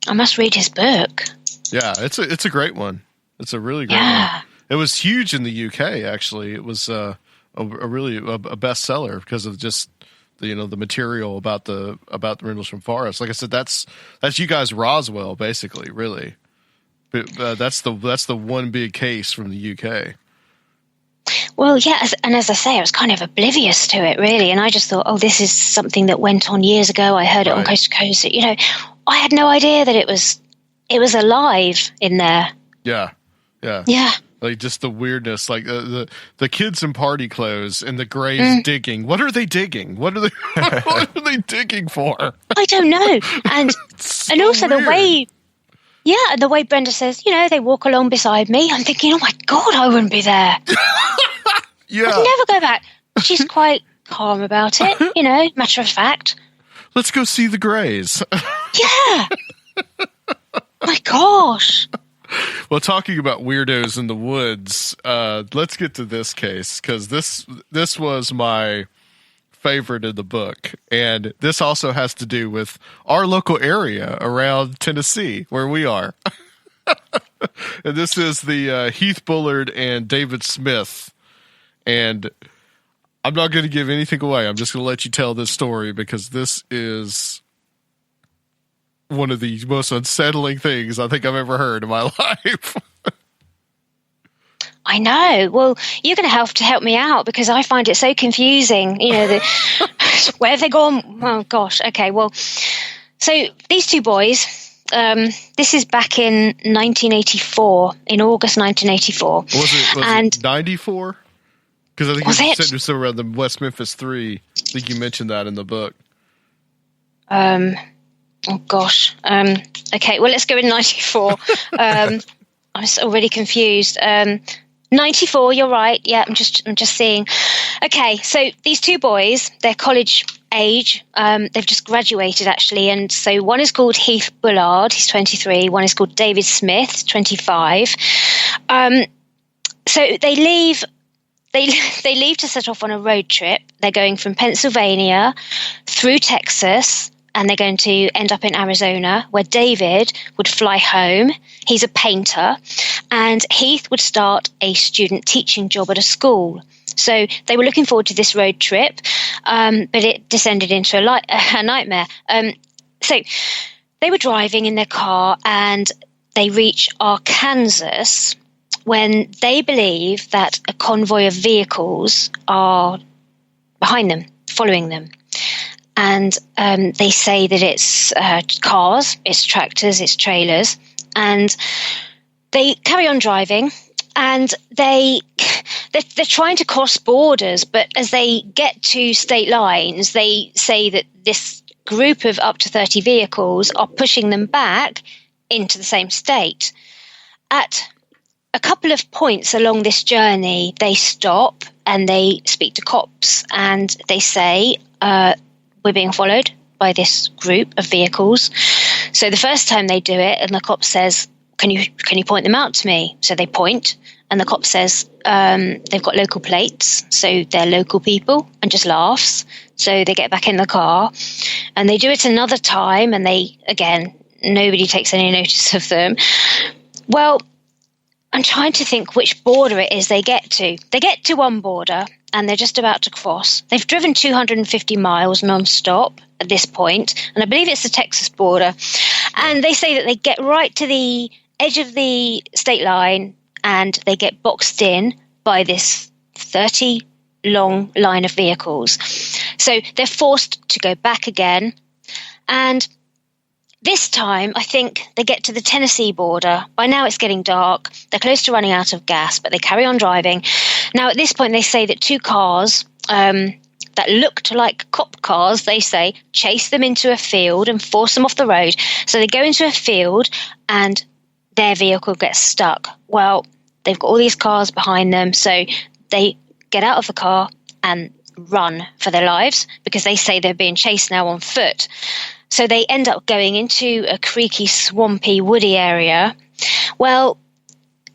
I must read his book. Yeah, it's a great one. It's a really great one. It was huge in the UK, actually. It was a bestseller because of just the material about the Rendlesham Forest. Like I said, that's you guys Roswell, basically, really. But that's the one big case from the UK. Well, yeah, as I say, I was kind of oblivious to it, really, and I just thought, oh, this is something that went on years ago. I heard it on Coast to Coast. I had no idea that it was alive in there. Yeah. Like just the weirdness, like the kids in party clothes and the greys digging. What are they digging? What are they digging for? I don't know. And also weird. The way Brenda says, they walk along beside me. I'm thinking, oh my God, I wouldn't be there. Yeah. I'd never go back. She's quite calm about it, matter of fact. Let's go see the greys. Yeah. My gosh. Well, talking about weirdos in the woods, let's get to this case because this was my favorite in the book, and this also has to do with our local area around Tennessee where we are. And this is the Heath Bullard and David Smith, and I'm not going to give anything away. I'm just going to let you tell this story because this is one of the most unsettling things I think I've ever heard in my life. I know. Well, you're going to have to help me out because I find it so confusing. Where have they gone? Oh, gosh. Okay, well, so these two boys, this is back in 1984, in August 1984. Was it 94? Because I think you said it was around the West Memphis 3. I think you mentioned that in the book. Oh gosh. Okay. Well, let's go with 94. I'm already confused. 94. You're right. Yeah. I'm just seeing. Okay. So these two boys, they're college age. They've just graduated actually, and so one is called Heath Bullard. He's 23. One is called David Smith, 25. So they leave. They leave to set off on a road trip. They're going from Pennsylvania through Texas. And they're going to end up in Arizona, where David would fly home. He's a painter. And Heath would start a student teaching job at a school. So they were looking forward to this road trip, but it descended into a nightmare. So they were driving in their car, and they reach Arkansas when they believe that a convoy of vehicles are behind them, following them. And they say that it's cars, it's tractors, it's trailers. And they carry on driving, and they're trying to cross borders. But as they get to state lines, they say that this group of up to 30 vehicles are pushing them back into the same state. At a couple of points along this journey, they stop and they speak to cops, and they say, we're being followed by this group of vehicles. So the first time they do it, and the cop says, can you point them out to me? So they point, and the cop says, they've got local plates, so they're local people, and just laughs. So they get back in the car, and they do it another time, and nobody takes any notice of them. Well, I'm trying to think which border it is they get to. They get to one border, and they're just about to cross. They've driven 250 miles non-stop at this point, and I believe it's the Texas border. And they say that they get right to the edge of the state line, and they get boxed in by this 30-long line of vehicles. So they're forced to go back again, and this time, I think they get to the Tennessee border. By now, it's getting dark. They're close to running out of gas, but they carry on driving. Now, at this point, they say that two cars that looked like cop cars, they say, chase them into a field and force them off the road. So they go into a field, and their vehicle gets stuck. Well, they've got all these cars behind them, so they get out of the car and run for their lives because they say they're being chased now on foot. So they end up going into a creaky, swampy, woody area. Well,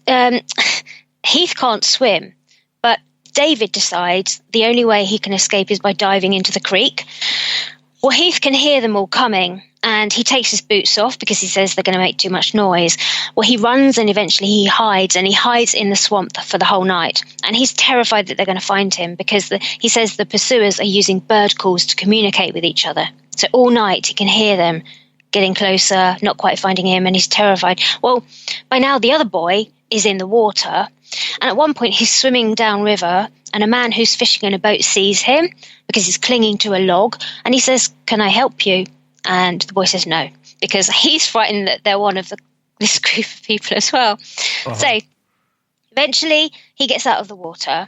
Heath can't swim, but David decides the only way he can escape is by diving into the creek. Well, Heath can hear them all coming, and he takes his boots off because he says they're going to make too much noise. Well, he runs, and eventually he hides in the swamp for the whole night. And he's terrified that they're going to find him because he says the pursuers are using bird calls to communicate with each other. So all night he can hear them getting closer, not quite finding him, and he's terrified. Well, by now the other boy is in the water, and at one point he's swimming downriver, and a man who's fishing in a boat sees him because he's clinging to a log, and he says, "Can I help you?" And the boy says no, because he's frightened that they're one of this group of people as well. Uh-huh. So eventually he gets out of the water,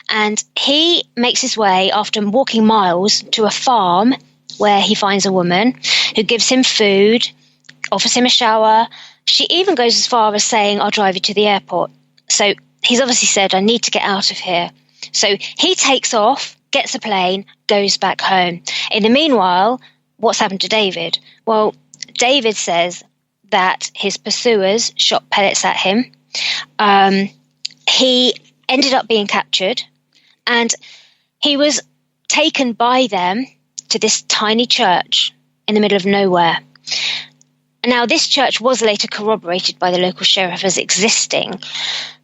and he makes his way, after walking miles, to a farm where he finds a woman who gives him food, offers him a shower. She even goes as far as saying, "I'll drive you to the airport." So he's obviously said, "I need to get out of here." So he takes off, gets a plane, goes back home. In the meanwhile, what's happened to David? Well, David says that his pursuers shot pellets at him. He ended up being captured, and he was taken by them to this tiny church in the middle of nowhere. Now, this church was later corroborated by the local sheriff as existing,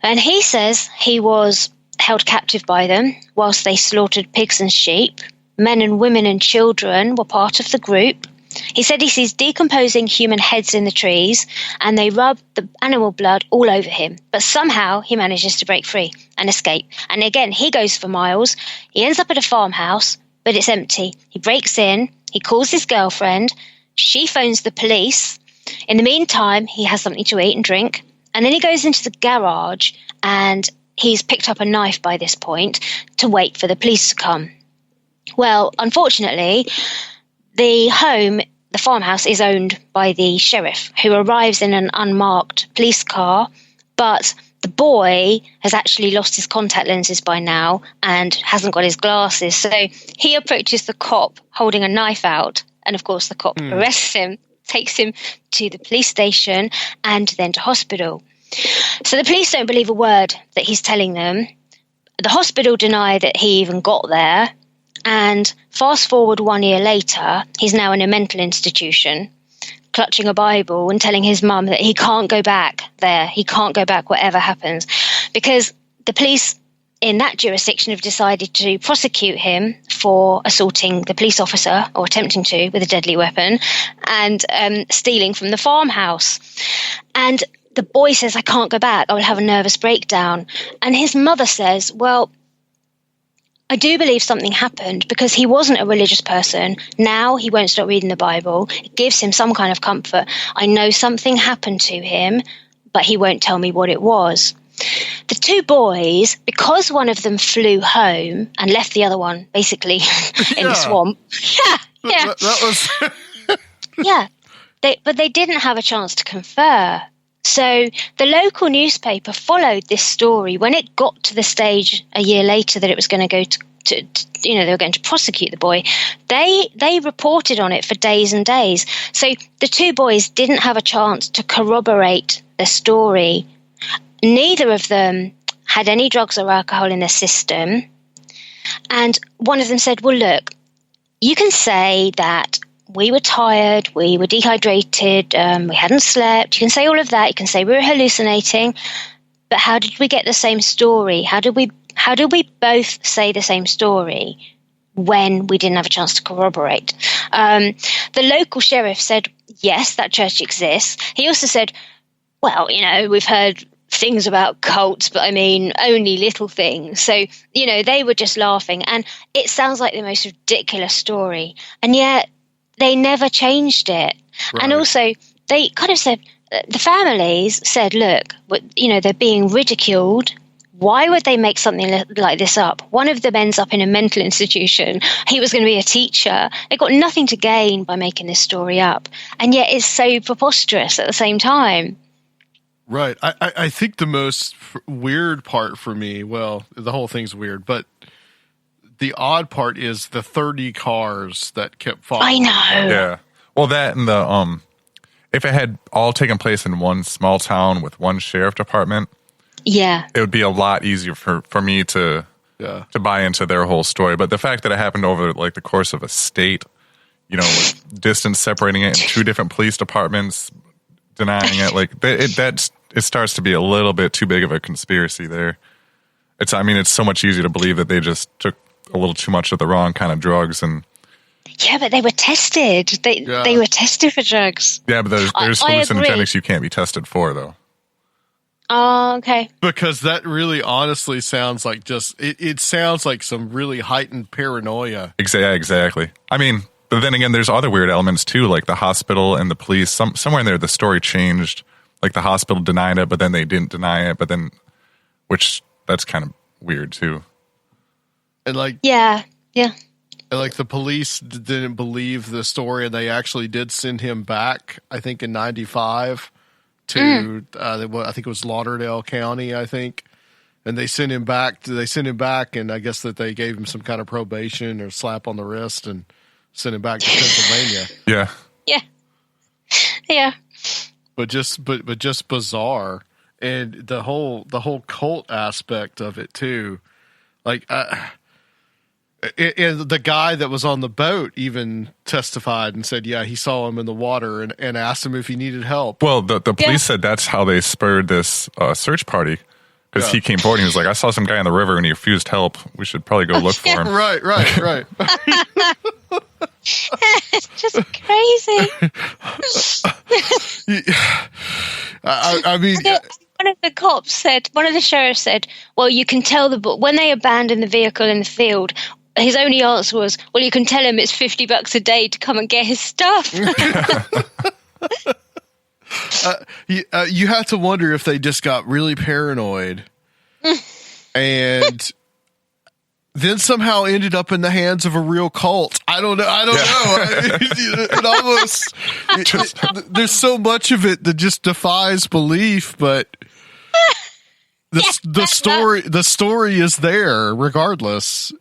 and he says he was held captive by them whilst they slaughtered pigs and sheep. Men and women and children were part of the group. He said he sees decomposing human heads in the trees, and they rub the animal blood all over him. But somehow he manages to break free and escape. And again, he goes for miles. He ends up at a farmhouse, but it's empty. He breaks in. He calls his girlfriend. She phones the police. In the meantime, he has something to eat and drink. And then he goes into the garage, and he's picked up a knife by this point to wait for the police to come. Well, unfortunately, the farmhouse is owned by the sheriff, who arrives in an unmarked police car, but the boy has actually lost his contact lenses by now and hasn't got his glasses. So he approaches the cop holding a knife out, and of course the cop arrests him, takes him to the police station and then to hospital. So the police don't believe a word that he's telling them. The hospital deny that he even got there. And fast forward 1 year later, he's now in a mental institution, clutching a Bible and telling his mum that he can't go back there. He can't go back whatever happens, because the police in that jurisdiction have decided to prosecute him for assaulting the police officer, or attempting to, with a deadly weapon, and stealing from the farmhouse. And the boy says, I can't go back, I will have a nervous breakdown. And his mother says, well, I do believe something happened, because he wasn't a religious person. Now he won't stop reading the Bible. It gives him some kind of comfort. I know something happened to him, but he won't tell me what it was. The two boys, because one of them flew home and left the other one basically in the swamp. Yeah. That was... Yeah. But they didn't have a chance to confer. So the local newspaper followed this story when it got to the stage a year later that it was going to go to they were going to prosecute the boy. They reported on it for days and days. So the two boys didn't have a chance to corroborate the story. Neither of them had any drugs or alcohol in their system. And one of them said, well, look, you can say that we were tired, we were dehydrated, we hadn't slept. You can say all of that. You can say we were hallucinating. But how did we get the same story? How did we both say the same story when we didn't have a chance to corroborate? The local sheriff said, yes, that church exists. He also said, well, we've heard things about cults, but I mean, only little things. So, they were just laughing. And it sounds like the most ridiculous story. And yet they never changed it. Right. And also they kind of said, the families said, look, they're being ridiculed. Why would they make something like this up? One of them ends up in a mental institution. He was going to be a teacher. They got nothing to gain by making this story up. And yet it's so preposterous at the same time. Right. I think the most weird part for me, well, the whole thing's weird, but the odd part is the 30 cars that kept following. I know. Yeah. Well, that and the, if it had all taken place in one small town with one sheriff department, yeah, it would be a lot easier for me to buy into their whole story. But the fact that it happened over like the course of a state, with distance separating it in two different police departments, denying it, like it starts to be a little bit too big of a conspiracy there. It's so much easier to believe that they just took a little too much of the wrong kind of drugs. And yeah, but they were tested. They were tested for drugs. Yeah, but there's hallucinogenics you can't be tested for, though. Oh, okay. Because that really honestly sounds like it sounds like some really heightened paranoia. Exactly. But then again, there's other weird elements too, like the hospital and the police. Somewhere in there, the story changed. Like the hospital denied it, but then they didn't deny it. But then, that's kind of weird too. And yeah. And the police didn't believe the story, and they actually did send him back. I think in '95 to I think it was Lauderdale County. I think, and they sent him back. And I guess that they gave him some kind of probation or slap on the wrist and sent him back to Pennsylvania. Yeah. But just bizarre, and the whole cult aspect of it too, and the guy that was on the boat even testified and said, yeah, he saw him in the water and asked him if he needed help. Well, the police said that's how they spurred this search party, because he came forward and he was like, I saw some guy in the river and he refused help. We should probably go look for him. Right. It's just crazy. One of the cops said, one of the sheriffs said, well, you can tell when they abandoned the vehicle in the field, his only answer was, well, you can tell him it's $50 a day to come and get his stuff. You have to wonder if they just got really paranoid and then somehow ended up in the hands of a real cult. I don't know. It almost there's so much of it that just defies belief, but the story is there regardless.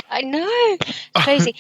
I know, crazy.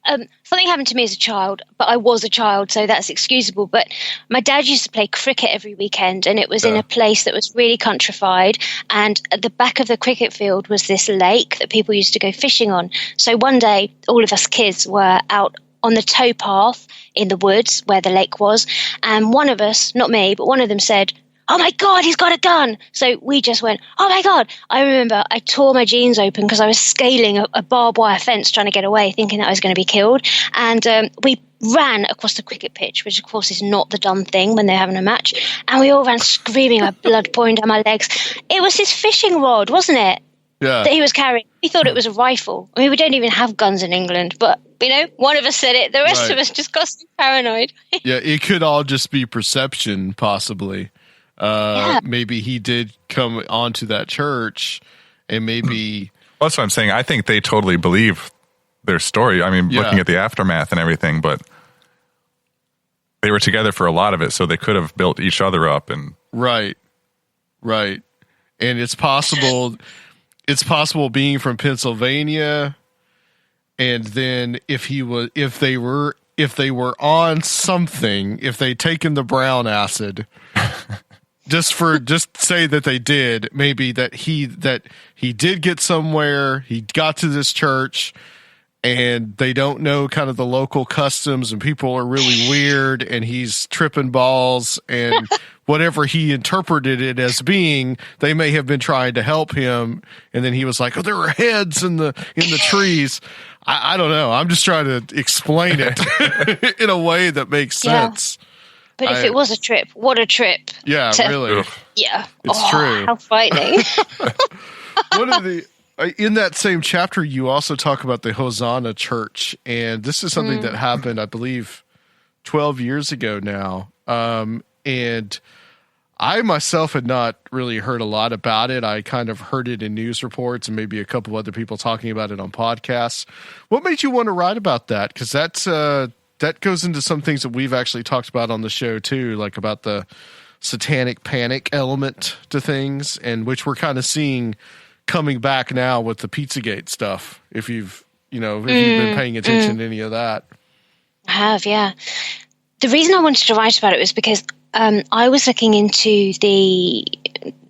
Something happened to me as a child, but I was a child, so that's excusable. But my dad used to play cricket every weekend, and it was in a place that was really countrified. And at the back of the cricket field was this lake that people used to go fishing on. So one day, all of us kids were out on the towpath in the woods where the lake was. And one of us, not me, but one of them said, oh my God, he's got a gun. So we just went, oh my God. I remember I tore my jeans open because I was scaling a barbed wire fence trying to get away, thinking that I was going to be killed. And we ran across the cricket pitch, which of course is not the done thing when they're having a match. And we all ran screaming, with blood pouring down my legs. It was his fishing rod, wasn't it? Yeah. That he was carrying. We thought it was a rifle. I mean, we don't even have guns in England, but, one of us said it. The rest of us just got so paranoid. Yeah, it could all just be perception, possibly. Maybe he did come onto that church, and maybe... Well, that's what I'm saying. I think they totally believe their story. I mean, looking at the aftermath and everything, but they were together for a lot of it, so they could have built each other up. And Right. And it's possible... It's possible being from Pennsylvania, and then if they were on something, if they'd taken the brown acid, just say that they did, maybe that he did get somewhere, he got to this church, and they don't know kind of the local customs, and people are really weird, and he's tripping balls, and whatever he interpreted it as being, they may have been trying to help him, and then he was like, oh, there were heads in the trees. I don't know. I'm just trying to explain it in a way that makes sense. But if it was a trip, what a trip. Yeah, really. Yeah. It's true. How frightening. One of the... In that same chapter, you also talk about the Hosanna Church, and this is something that happened, I believe, 12 years ago now. And I myself had not really heard a lot about it. I kind of heard it in news reports and maybe a couple other people talking about it on podcasts. What made you want to write about that? Because that goes into some things that we've actually talked about on the show too, like about the satanic panic element to things, and which we're kind of seeing coming back now with the Pizzagate stuff. If you've been paying attention to any of that. I have, yeah. The reason I wanted to write about it was because I was looking into a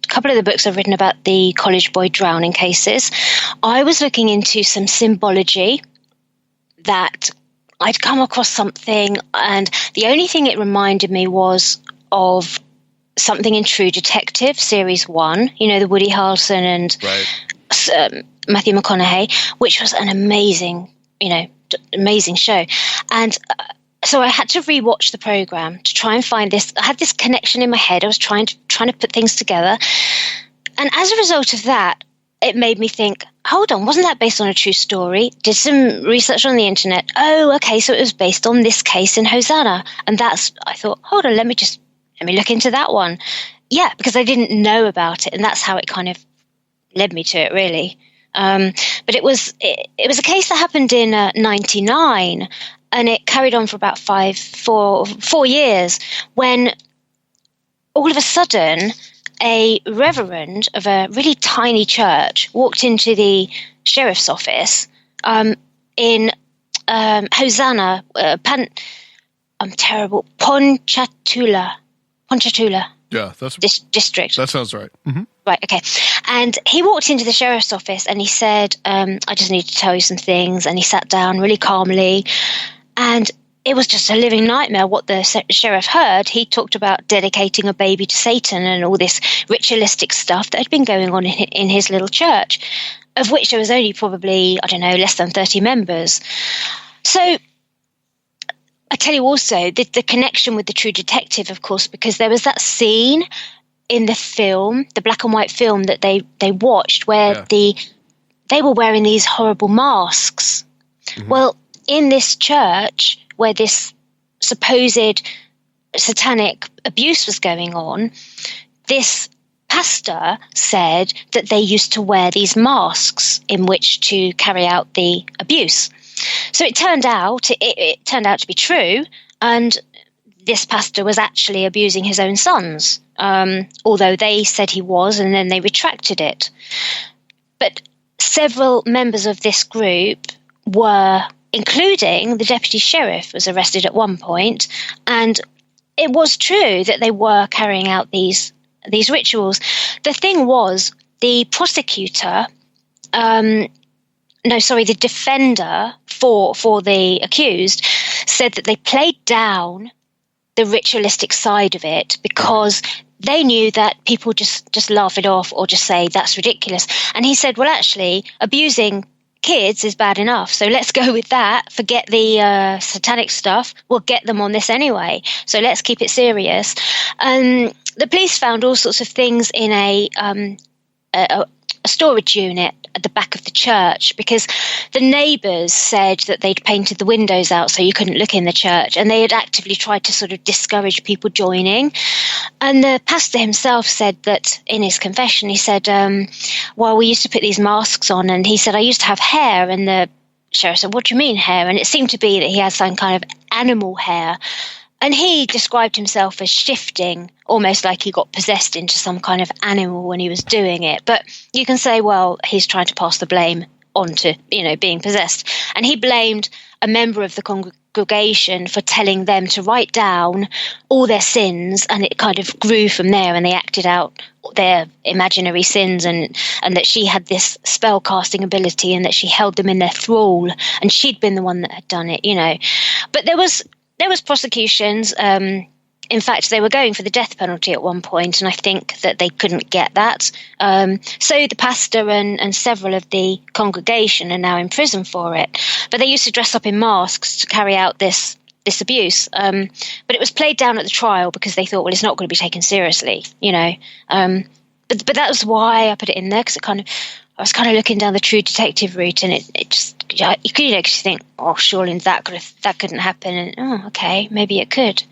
couple of the books I've written about the college boy drowning cases. I was looking into some symbology that I'd come across something, and the only thing it reminded me was of something in True Detective Series 1, the Woody Harrelson and Matthew McConaughey, which was an amazing show. And so I had to rewatch the program to try and find this. I had this connection in my head. I was trying to put things together. And as a result of that, it made me think, hold on, wasn't that based on a true story? Did some research on the internet. Oh, okay, so it was based on this case in Hosanna. And I thought, hold on, let me look into that one. Yeah, because I didn't know about it. And that's how it kind of led me to it, really. But it was a case that happened in 99, and it carried on for about 4 years, when all of a sudden a reverend of a really tiny church walked into the sheriff's office in Hosanna, I'm terrible, Ponchatoula. Yeah, that's district. That sounds right. Mm-hmm. Right, okay. And he walked into the sheriff's office and he said, I just need to tell you some things. And he sat down really calmly. And it was just a living nightmare what the sheriff heard. He talked about dedicating a baby to Satan and all this ritualistic stuff that had been going on in his little church, of which there was only probably, less than 30 members. So I tell you also the connection with the True Detective, of course, because there was that scene in the film, the black and white film that they watched, where they were wearing these horrible masks. Mm-hmm. Well, in this church where this supposed satanic abuse was going on, this pastor said that they used to wear these masks in which to carry out the abuse. So it turned out to be true, and this pastor was actually abusing his own sons, although they said he was, and then they retracted it. But several members of this group were, including the deputy sheriff, was arrested at one point, and it was true that they were carrying out these rituals. The thing was, the prosecutor, the defender for the accused said that they played down the ritualistic side of it because they knew that people just laugh it off or just say that's ridiculous. And he said, well, actually, abusing kids is bad enough, so let's go with that. Forget the satanic stuff. We'll get them on this anyway, so let's keep it serious. The police found all sorts of things in a storage unit at the back of the church, because the neighbours said that they'd painted the windows out so you couldn't look in the church, and they had actively tried to sort of discourage people joining. And the pastor himself said that in his confession, he said, well, we used to put these masks on, and he said, I used to have hair. And the sheriff said, what do you mean hair? And it seemed to be that he had some kind of animal hair. And he described himself as shifting, almost like he got possessed into some kind of animal when he was doing it. But you can say, well, he's trying to pass the blame onto, being possessed. And he blamed a member of the congregation for telling them to write down all their sins, and it kind of grew from there, and they acted out their imaginary sins, and that she had this spell casting ability, and that she held them in their thrall, and she'd been the one that had done it, But there was prosecutions. In fact, they were going for the death penalty at one point, and I think that they couldn't get that. So the pastor and several of the congregation are now in prison for it. But they used to dress up in masks to carry out this abuse. But it was played down at the trial because they thought, well, it's not going to be taken seriously, But that was why I put it in there, because I was kind of looking down the true detective route, and it just, you could actually think, oh, surely that couldn't happen, and oh, okay, maybe it could.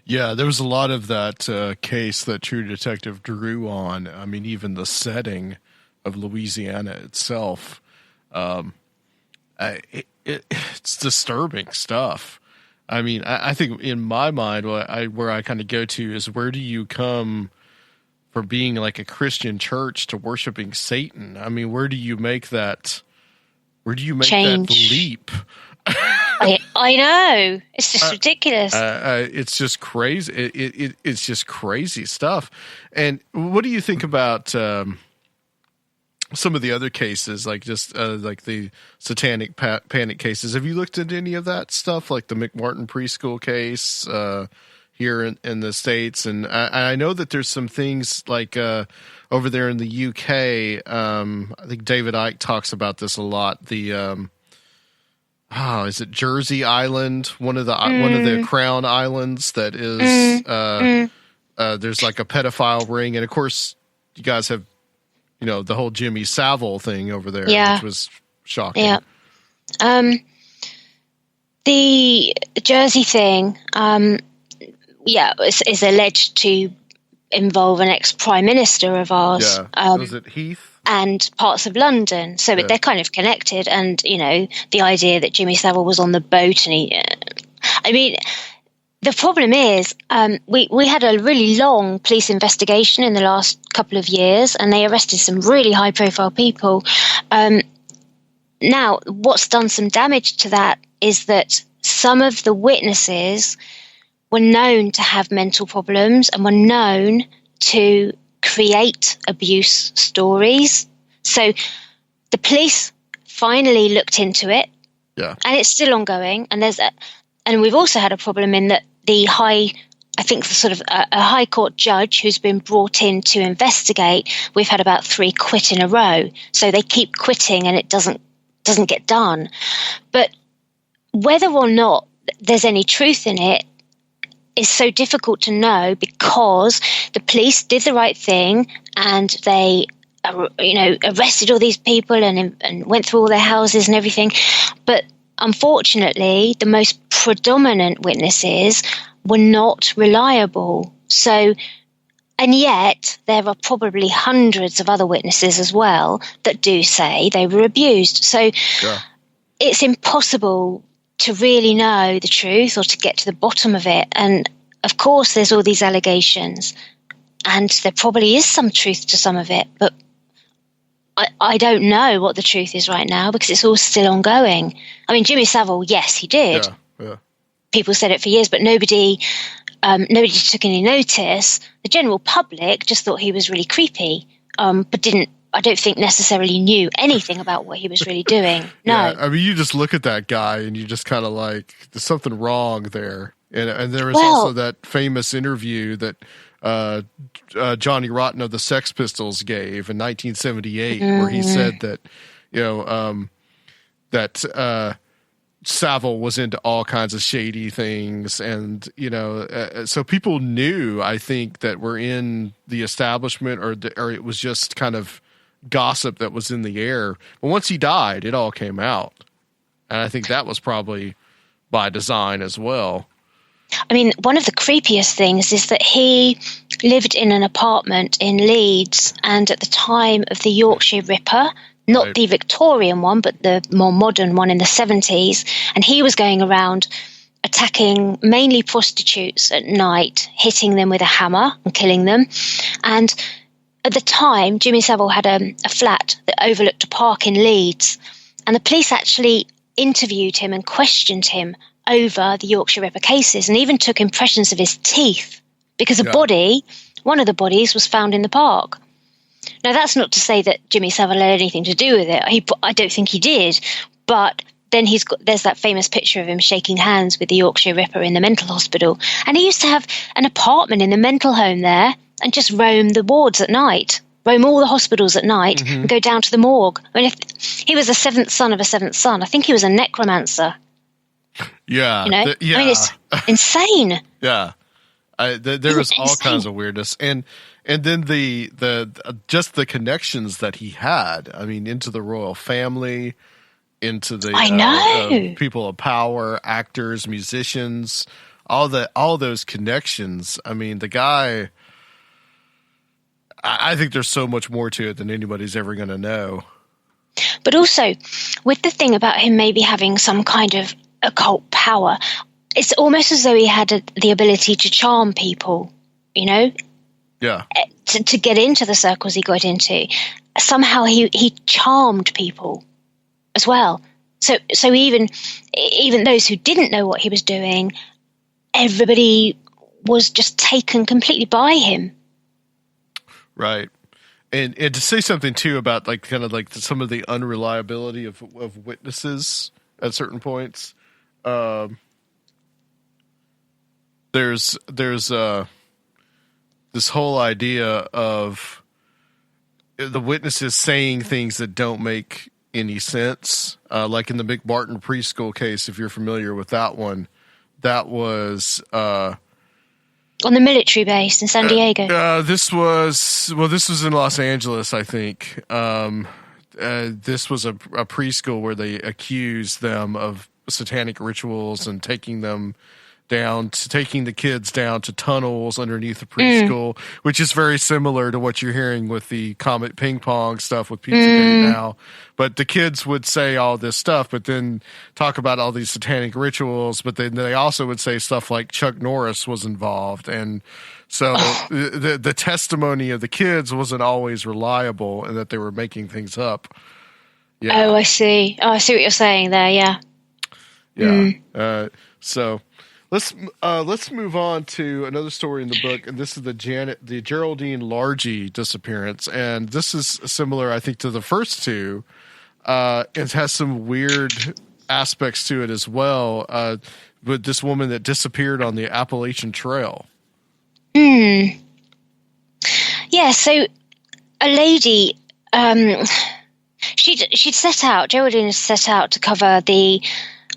Yeah, there was a lot of that case that True Detective drew on. I mean, even the setting of Louisiana itself, it's disturbing stuff. I mean, I think in my mind, where I kind of go to is, where do you come from being like a Christian church to worshiping Satan? I mean, where do you make that? Where do you make Change. That leap? I know, it's just ridiculous. It's just crazy. It's just crazy stuff. And what do you think about some of the other cases, like just like the satanic panic cases? Have you looked at any of that stuff, like the McMartin preschool case here in the States? And I know that there's some things like over there in the UK. I think David Icke talks about this a lot. The is it Jersey Island? One of the Crown Islands that is there's like a pedophile ring, and of course you guys have the whole Jimmy Savile thing over there, which was shocking. Yeah. The Jersey thing, is alleged to involve an ex-prime minister of ours. Yeah. Was it Heath? And parts of London, so they're kind of connected. And the idea that Jimmy Savile was on the boat, and the problem is we had a really long police investigation in the last couple of years, and they arrested some really high-profile people. Now, what's done some damage to that is that some of the witnesses were known to have mental problems and were known to create abuse stories. So the police finally looked into it, and it's still ongoing. And and we've also had a problem in that a high court judge who's been brought in to investigate, we've had about 3 quit in a row. So they keep quitting, and it doesn't get done. But whether or not there's any truth in it is so difficult to know, because the police did the right thing, and they arrested all these people and went through all their houses and everything. But unfortunately, the most predominant witnesses were not reliable. So, and yet there are probably hundreds of other witnesses as well that do say they were abused. So it's impossible to really know the truth or to get to the bottom of it. And of course there's all these allegations, and there probably is some truth to some of it, but I don't know what the truth is right now, because it's all still ongoing. I mean, Jimmy Savile, yes, he did. Yeah. People said it for years, but nobody took any notice. The general public just thought he was really creepy, but I don't think necessarily knew anything about what he was really doing. No. Yeah, I mean, you just look at that guy and you just kind of like, there's something wrong there. And there was also that famous interview that Johnny Rotten of the Sex Pistols gave in 1978, where he said that, that Savile was into all kinds of shady things. And, so people knew, I think, that we're in the establishment or it was just kind of gossip that was in the air. But once he died, it all came out. And I think that was probably by design as well. I mean, one of the creepiest things is that he lived in an apartment in Leeds, and at the time of the Yorkshire Ripper, not the Victorian one, but the more modern one in the 70s, and he was going around attacking mainly prostitutes at night, hitting them with a hammer and killing them. And at the time, Jimmy Savile had a flat that overlooked a park in Leeds, and the police actually interviewed him and questioned him over the Yorkshire Ripper cases, and even took impressions of his teeth, because one of the bodies was found in the park. Now, that's not to say that Jimmy Savile had anything to do with it. I don't think he did. But then there's that famous picture of him shaking hands with the Yorkshire Ripper in the mental hospital. And he used to have an apartment in the mental home there and just roam the wards at night, roam all the hospitals at night, and go down to the morgue. I mean, if he was the seventh son of a seventh son, I think he was a necromancer. Yeah. I mean, it's insane. Yeah. There was all kinds of weirdness. And then the just the connections that he had, I mean, into the royal family, into the people of power, actors, musicians, all those connections. I mean, the guy, I think there's so much more to it than anybody's ever going to know. But also, with the thing about him maybe having some kind of occult power, it's almost as though he had the ability to charm people, Yeah. To get into the circles he got into. Somehow he charmed people as well. So even those who didn't know what he was doing, everybody was just taken completely by him. Right. And to say something too about some of the unreliability of witnesses at certain points. There's this whole idea of the witnesses saying things that don't make any sense. Like in the McMartin preschool case, if you're familiar with that one, that was on the military base in San Diego. This was in Los Angeles, I think. This was a preschool where they accused them of satanic rituals and taking the kids down to tunnels underneath the preschool, which is very similar to what you're hearing with the Comet Ping Pong stuff with Pizzagate now. But the kids would say all this stuff, but then talk about all these satanic rituals, but then they also would say stuff like Chuck Norris was involved. And so the testimony of the kids wasn't always reliable and that they were making things up. Yeah. Oh, I see. I see what you're saying there. Yeah. Yeah. So let's move on to another story in the book, and this is the Geraldine Largey disappearance, and this is similar, I think, to the first two. It has some weird aspects to it as well. With this woman that disappeared on the Appalachian Trail. Yeah. So a lady, she'd set out. Geraldine had set out to cover the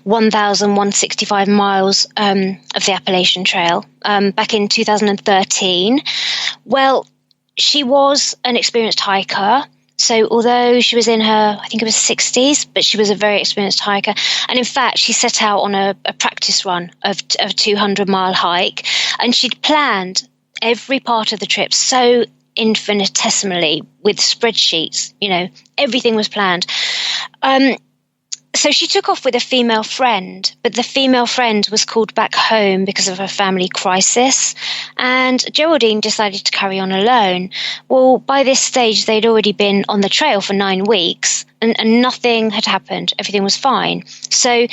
1,165 miles of the Appalachian Trail back in 2013. Well, she was an experienced hiker. So although she was in her, I think it was 60s, but she was a very experienced hiker. And in fact, she set out on a practice run of a 200-mile hike. And she'd planned every part of the trip so infinitesimally with spreadsheets. Everything was planned. So she took off with a female friend, but the female friend was called back home because of a family crisis, and Geraldine decided to carry on alone. Well, by this stage, they'd already been on the trail for 9 weeks, and nothing had happened. Everything was fine. So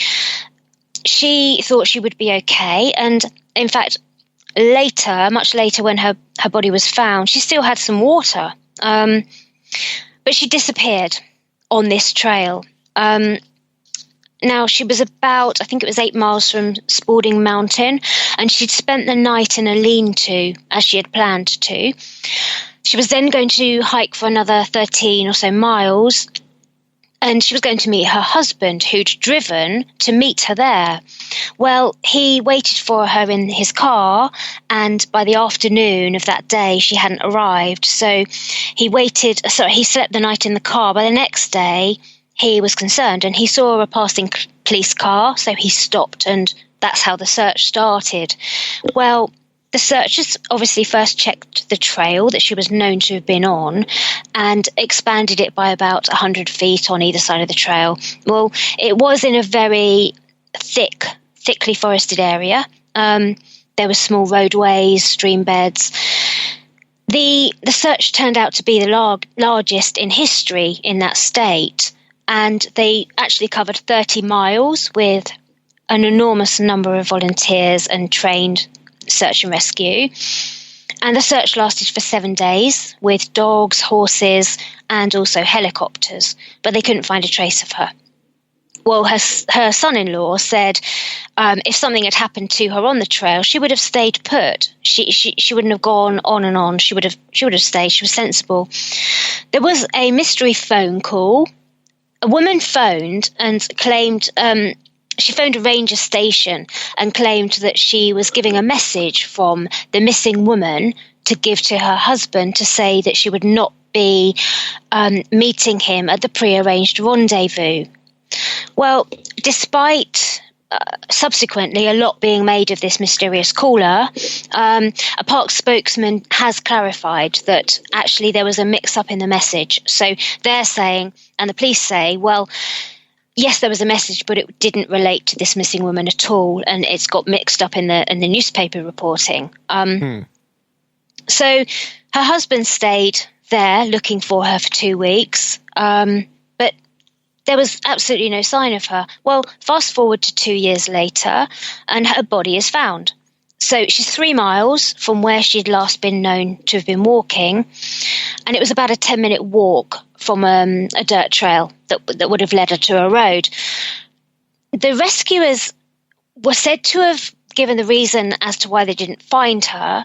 she thought she would be okay, and in fact, much later, when her body was found, she still had some water, but she disappeared on this trail. Now, she was about, I think it was 8 miles from Spalding Mountain, and she'd spent the night in a lean-to, as she had planned to. She was then going to hike for another 13 or so miles, and she was going to meet her husband, who'd driven to meet her there. Well, he waited for her in his car, and by the afternoon of that day, she hadn't arrived. So he slept the night in the car. By the next day, he was concerned, and he saw a passing police car, so he stopped, and that's how the search started. Well, the searchers obviously first checked the trail that she was known to have been on and expanded it by about 100 feet on either side of the trail. Well, it was in a very thickly forested area. There were small roadways, stream beds. The search turned out to be the largest in history in that state, and they actually covered 30 miles with an enormous number of volunteers and trained search and rescue. And the search lasted for 7 days with dogs, horses, and also helicopters, but they couldn't find a trace of her. Well, her son-in-law said if something had happened to her on the trail, she would have stayed put. She wouldn't have gone on and on. She would have stayed. She was sensible. There was a mystery phone call. A woman phoned and claimed she phoned a ranger station and claimed that she was giving a message from the missing woman to give to her husband to say that she would not be meeting him at the prearranged rendezvous. Well, despite subsequently a lot being made of this mysterious caller, a park spokesman has clarified that actually there was a mix-up in the message. So they're saying, and the police say, well, yes, there was a message, but it didn't relate to this missing woman at all, and it's got mixed up in the newspaper reporting. So her husband stayed there looking for her for 2 weeks, but there was absolutely no sign of her. Well, fast forward to 2 years later, and her body is found. So she's 3 miles from where she'd last been known to have been walking, and it was about a 10-minute walk from a dirt trail that would have led her to a road. The rescuers were said to have given the reason as to why they didn't find her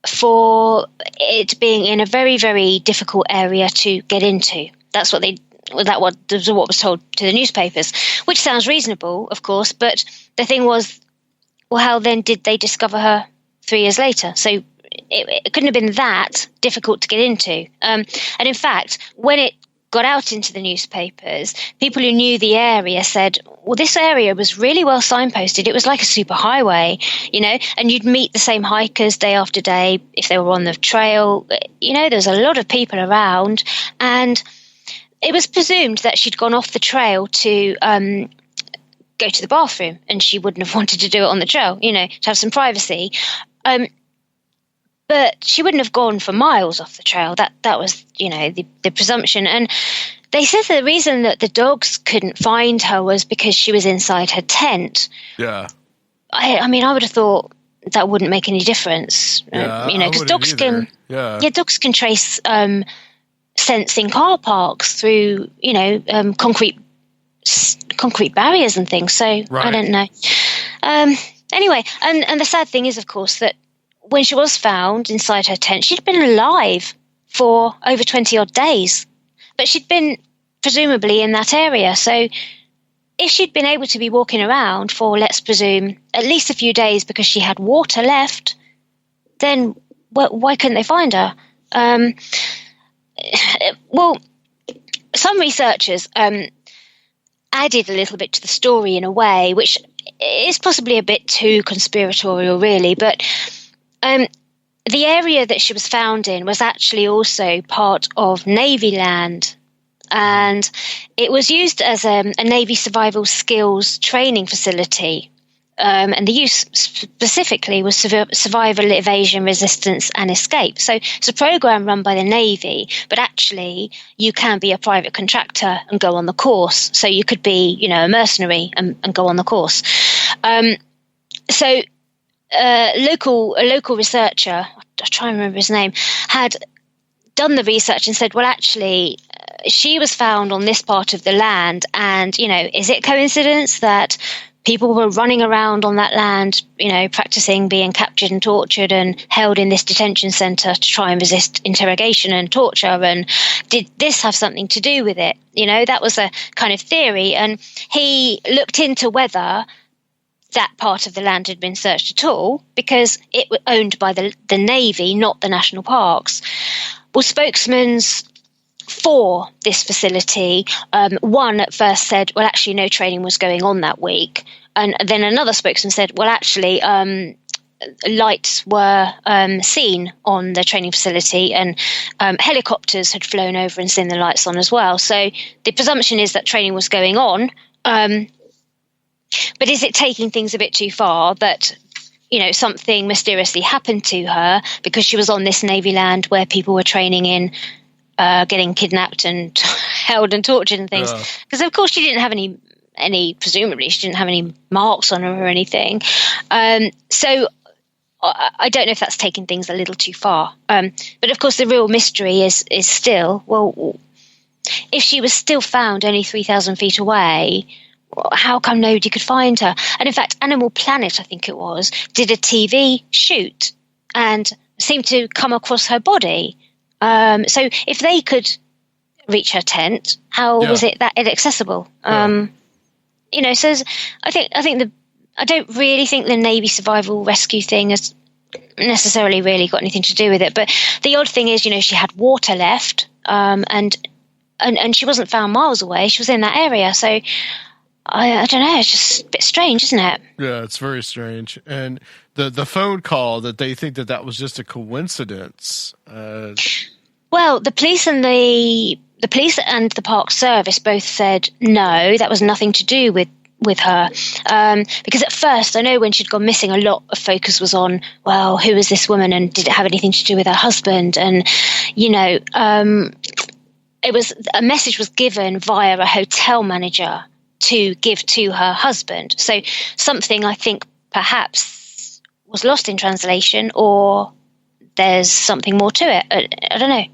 for it being in a very, very difficult area to get into. That's what what was told to the newspapers, which sounds reasonable, of course, but the thing was, well, how then did they discover her 3 years later? So it couldn't have been that difficult to get into. And in fact, when it got out into the newspapers, people who knew the area said, well, this area was really well signposted. It was like a super highway, and you'd meet the same hikers day after day if they were on the trail. There's a lot of people around, and it was presumed that she'd gone off the trail to go to the bathroom, and she wouldn't have wanted to do it on the trail, to have some privacy. But she wouldn't have gone for miles off the trail. That was, the presumption. And they said the reason that the dogs couldn't find her was because she was inside her tent. Yeah. I mean, I would have thought that wouldn't make any difference. Yeah, because dogs can, dogs can trace scents in car parks through, concrete barriers and things. So right. I don't know. Anyway, and the sad thing is, of course, that when she was found inside her tent, she'd been alive for over 20 odd days, but she'd been presumably in that area. So if she'd been able to be walking around for, let's presume, at least a few days because she had water left, then why couldn't they find her? Well, some researchers added a little bit to the story in a way, which is possibly a bit too conspiratorial, really, but the area that she was found in was actually also part of Navy land, and it was used as a Navy survival skills training facility. And the use specifically was survival, evasion, resistance, and escape. So it's a program run by the Navy, but actually you can be a private contractor and go on the course. So you could be, a mercenary and go on the course. So a local researcher, I'll try and remember his name, had done the research and said, well, actually, she was found on this part of the land, and, is it coincidence that people were running around on that land, practicing being captured and tortured and held in this detention centre to try and resist interrogation and torture? And did this have something to do with it? That was a kind of theory. And he looked into whether that part of the land had been searched at all, because it was owned by the Navy, not the national parks. Well, spokesmen for this facility, one at first said, well, actually, no training was going on that week. And then another spokesman said, well, actually, lights were seen on the training facility, and helicopters had flown over and seen the lights on as well. So the presumption is that training was going on. But is it taking things a bit too far that, something mysteriously happened to her because she was on this Navy land where people were training in getting kidnapped and held and tortured and things? Because, of course, she didn't have presumably she didn't have any marks on her or anything. So I don't know if that's taking things a little too far. But, of course, the real mystery is still, well, if she was still found only 3,000 feet away, how come nobody could find her? And in fact, Animal Planet, I think it was, did a TV shoot and seemed to come across her body. So if they could reach her tent, how was it that inaccessible? So I don't really think the Navy survival rescue thing has necessarily really got anything to do with it. But the odd thing is, she had water left, and she wasn't found miles away. She was in that area. So I don't know. It's just a bit strange, isn't it? Yeah, it's very strange. And the phone call that they think that was just a coincidence. Well, the police and the Park Service both said no, that was nothing to do with her. Because at first, I know when she'd gone missing, a lot of focus was on, well, who is this woman and did it have anything to do with her husband? And, it was a message was given via a hotel manager to give to her husband. So something I think perhaps was lost in translation, or there's something more to it. I don't know.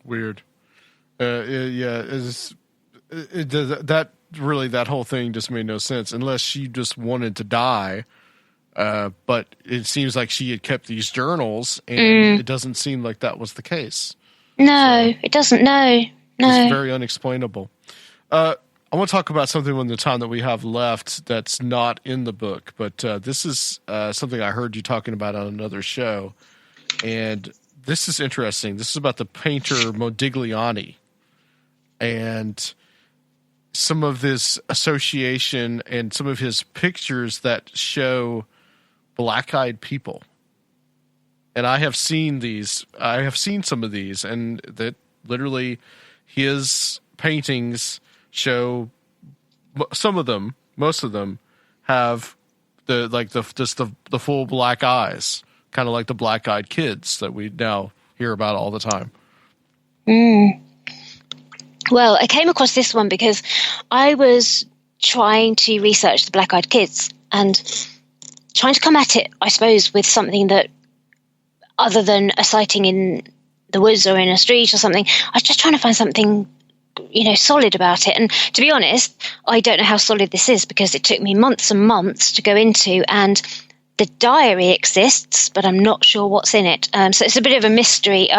Weird. That whole thing just made no sense unless she just wanted to die. But it seems like she had kept these journals, and it doesn't seem like that was the case. No, it doesn't. No. It's very unexplainable. I want to talk about something in the time that we have left that's not in the book, but this is something I heard you talking about on another show, and this is interesting. This is about the painter Modigliani and some of this association and some of his pictures that show black-eyed people. And I have seen these. I have seen some of these, and that literally his paintings show some of them, most of them have the full black eyes, kind of like the black-eyed kids that we now hear about all the time. Well, I came across this one because I was trying to research the black-eyed kids and trying to come at it, I suppose, with something that, other than a sighting in the woods or in a street or something, I was just trying to find something, solid about it. And to be honest, I don't know how solid this is because it took me months and months to go into, and the diary exists, but I'm not sure what's in it. So it's a bit of a mystery.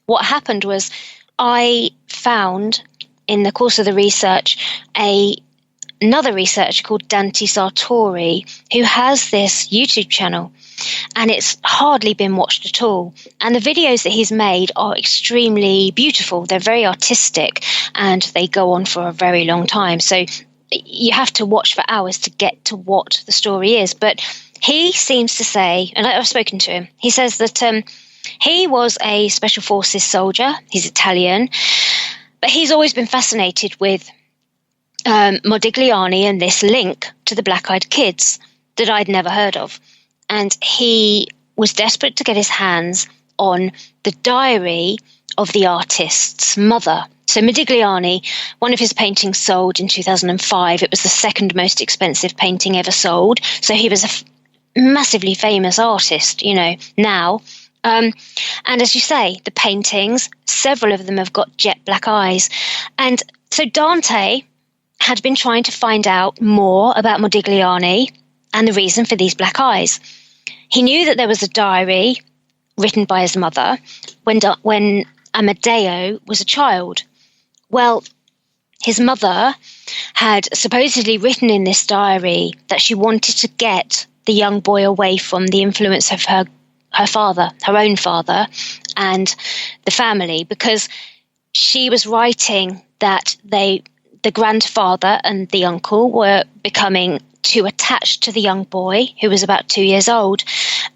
What happened was I found in the course of the research another researcher called Dante Sartori, who has this YouTube channel, and it's hardly been watched at all. And the videos that he's made are extremely beautiful. They're very artistic, and they go on for a very long time. So you have to watch for hours to get to what the story is. But he seems to say, and I've spoken to him, he says that he was a Special Forces soldier. He's Italian, but he's always been fascinated with Modigliani and this link to the black-eyed kids that I'd never heard of. And he was desperate to get his hands on the diary of the artist's mother. So Modigliani, one of his paintings sold in 2005. It was the second most expensive painting ever sold. So he was a massively famous artist, now. And as you say, the paintings, several of them have got jet black eyes. And so Dante had been trying to find out more about Modigliani and the reason for these black eyes. He knew that there was a diary written by his mother when Amadeo was a child. Well, his mother had supposedly written in this diary that she wanted to get the young boy away from the influence of her father, her own father, and the family, because she was writing that the grandfather and the uncle were becoming too attached to the young boy, who was about 2 years old,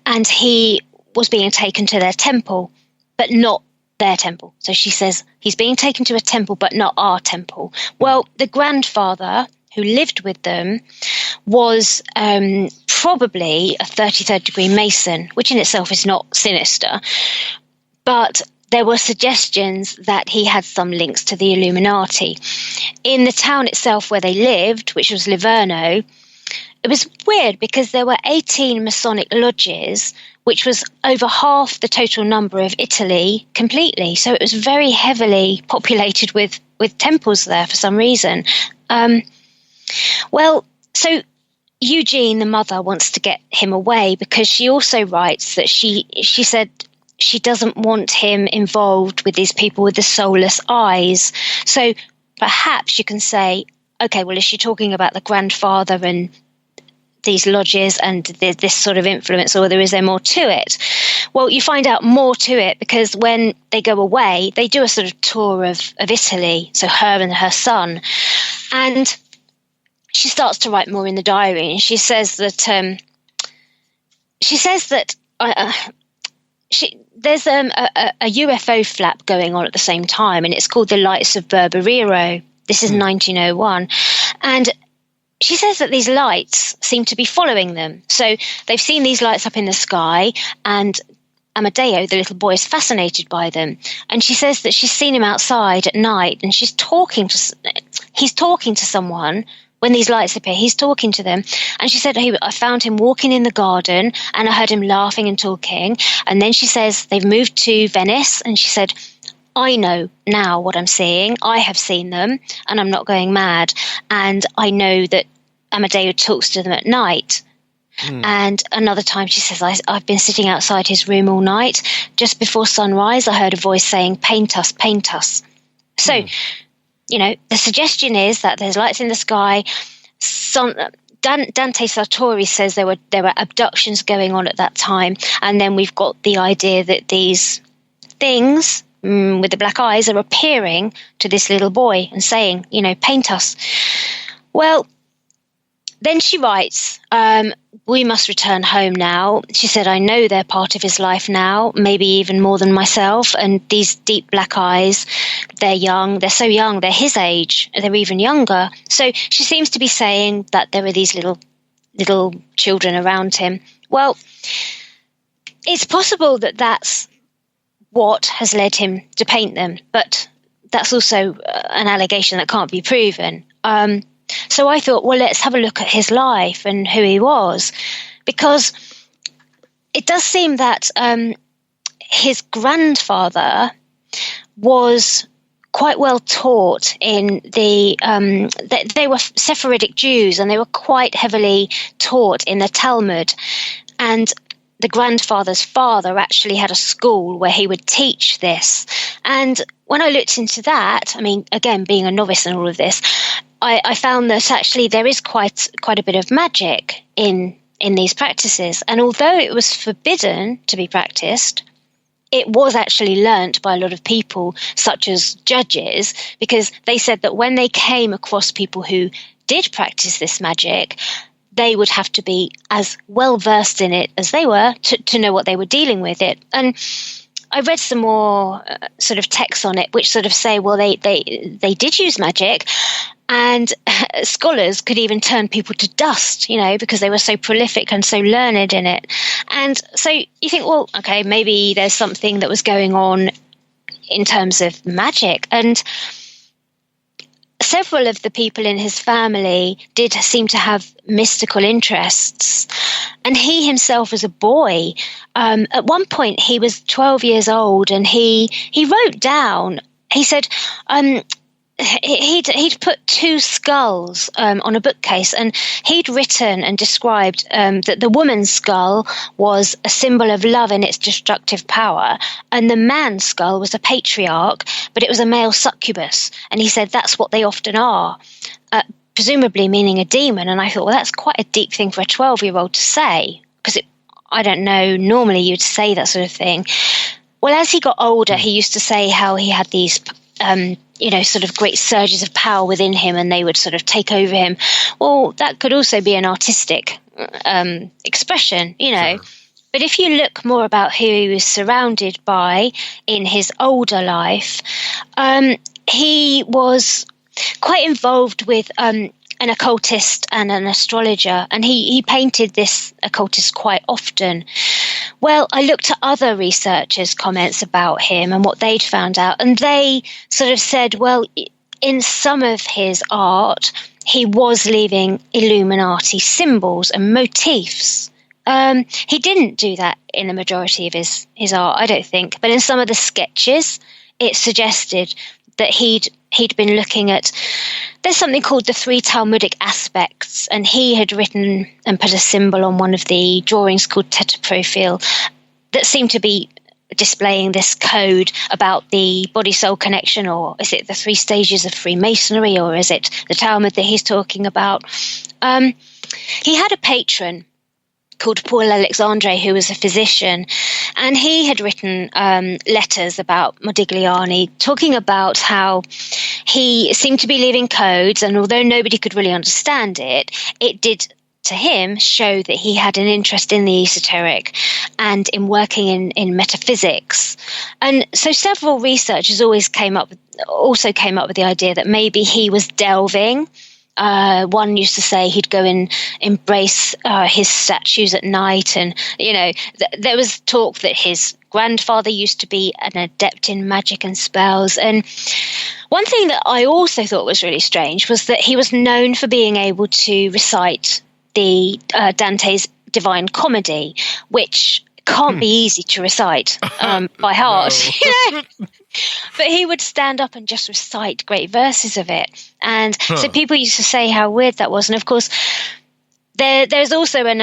and he was being taken to their temple, but not their temple. So she says, he's being taken to a temple, but not our temple. Well, the grandfather who lived with them was probably a 33rd degree Mason, which in itself is not sinister, but there were suggestions that he had some links to the Illuminati. In the town itself where they lived, which was Livorno, it was weird because there were 18 Masonic lodges, which was over half the total number of Italy completely. So it was very heavily populated with temples there for some reason. Well, so Eugene, the mother, wants to get him away because she also writes that she said she doesn't want him involved with these people with the soulless eyes. So perhaps you can say, okay, well, is she talking about the grandfather and these lodges and this sort of influence, or is there more to it? Well, you find out more to it because when they go away, they do a sort of tour of Italy, so her and her son. And she starts to write more in the diary, and she says that there's a UFO flap going on at the same time, and it's called the Lights of Berberiro. This is 1901. And she says that these lights seem to be following them. So they've seen these lights up in the sky, and Amadeo, the little boy, is fascinated by them. And she says that she's seen him outside at night, and he's talking to someone. When these lights appear, he's talking to them. And she said, I found him walking in the garden and I heard him laughing and talking. And then she says they've moved to Venice. And she said, I know now what I'm seeing. I have seen them and I'm not going mad. And I know that Amadeo talks to them at night. And another time she says, I've been sitting outside his room all night. Just before sunrise, I heard a voice saying, paint us, paint us. So, you know, the suggestion is that there's lights in the sky. Dante Sartori says there were abductions going on at that time. And then we've got the idea that these things with the black eyes are appearing to this little boy and saying, you know, paint us. Well, then she writes, we must return home now. She said, I know they're part of his life now, maybe even more than myself. And these deep black eyes, they're young. They're so young. They're his age. They're even younger. So she seems to be saying that there are these little children around him. Well, it's possible that that's what has led him to paint them, but that's also an allegation that can't be proven. So I thought, well, let's have a look at his life and who he was, because it does seem that his grandfather was quite well taught in they were Sephardic Jews, and they were quite heavily taught in the Talmud. And the grandfather's father actually had a school where he would teach this. And when I looked into that, I mean, again, being a novice in all of this, I found that actually there is quite a bit of magic in these practices. And although it was forbidden to be practiced, it was actually learnt by a lot of people, such as judges, because they said that when they came across people who did practice this magic, they would have to be as well versed in it as they were to know what they were dealing with it. And I read some more sort of texts on it, which sort of say, well, they did use magic, and scholars could even turn people to dust, you know, because they were so prolific and so learned in it. And so you think, well, okay, maybe there's something that was going on in terms of magic. And several of the people in his family did seem to have mystical interests. And he himself was a boy. At one point, he was 12 years old, and he wrote down, he said, he'd put two skulls on a bookcase, and he'd written and described that the woman's skull was a symbol of love and its destructive power, and the man's skull was a patriarch, but it was a male succubus. And he said that's what they often are, presumably meaning a demon. And I thought, well, that's quite a deep thing for a 12-year-old to say, because I don't know, normally you'd say that sort of thing. Well, as he got older, he used to say how he had these sort of great surges of power within him, and they would sort of take over him. Well, that could also be an artistic expression, Sure. But if you look more about who he was surrounded by in his older life, he was quite involved with an occultist and an astrologer, and he painted this occultist quite often. Well, I looked at other researchers' comments about him and what they'd found out, and they sort of said, well, in some of his art, he was leaving Illuminati symbols and motifs. He didn't do that in the majority of his art, I don't think, but in some of the sketches, it suggested that he'd been looking at, there's something called the 3 Talmudic aspects, and he had written and put a symbol on one of the drawings called tetraprofil that seemed to be displaying this code about the body-soul connection, or is it the 3 stages of Freemasonry, or is it the Talmud that he's talking about? He had a patron called Paul Alexandre, who was a physician, and he had written letters about Modigliani, talking about how he seemed to be leaving codes, and although nobody could really understand it, it did, to him, show that he had an interest in the esoteric and in working in metaphysics. And so several researchers also came up with the idea that maybe he was delving. One used to say he'd go and embrace his statues at night, and there was talk that his grandfather used to be an adept in magic and spells. And one thing that I also thought was really strange was that he was known for being able to recite the Dante's Divine Comedy, which can't be easy to recite by heart. But he would stand up and just recite great verses of it. And so people used to say how weird that was. And of course, there's also an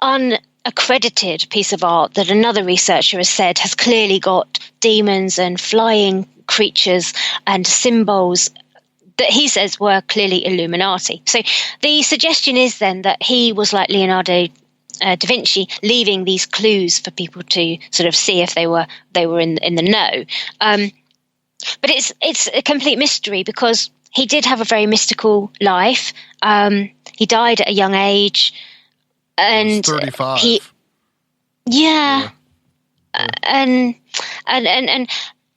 unaccredited piece of art that another researcher has said has clearly got demons and flying creatures and symbols that he says were clearly Illuminati. So the suggestion is then that he was like Leonardo da Vinci, leaving these clues for people to sort of see if they were in the know. But it's a complete mystery, because he did have a very mystical life. He died at a young age, and 35. And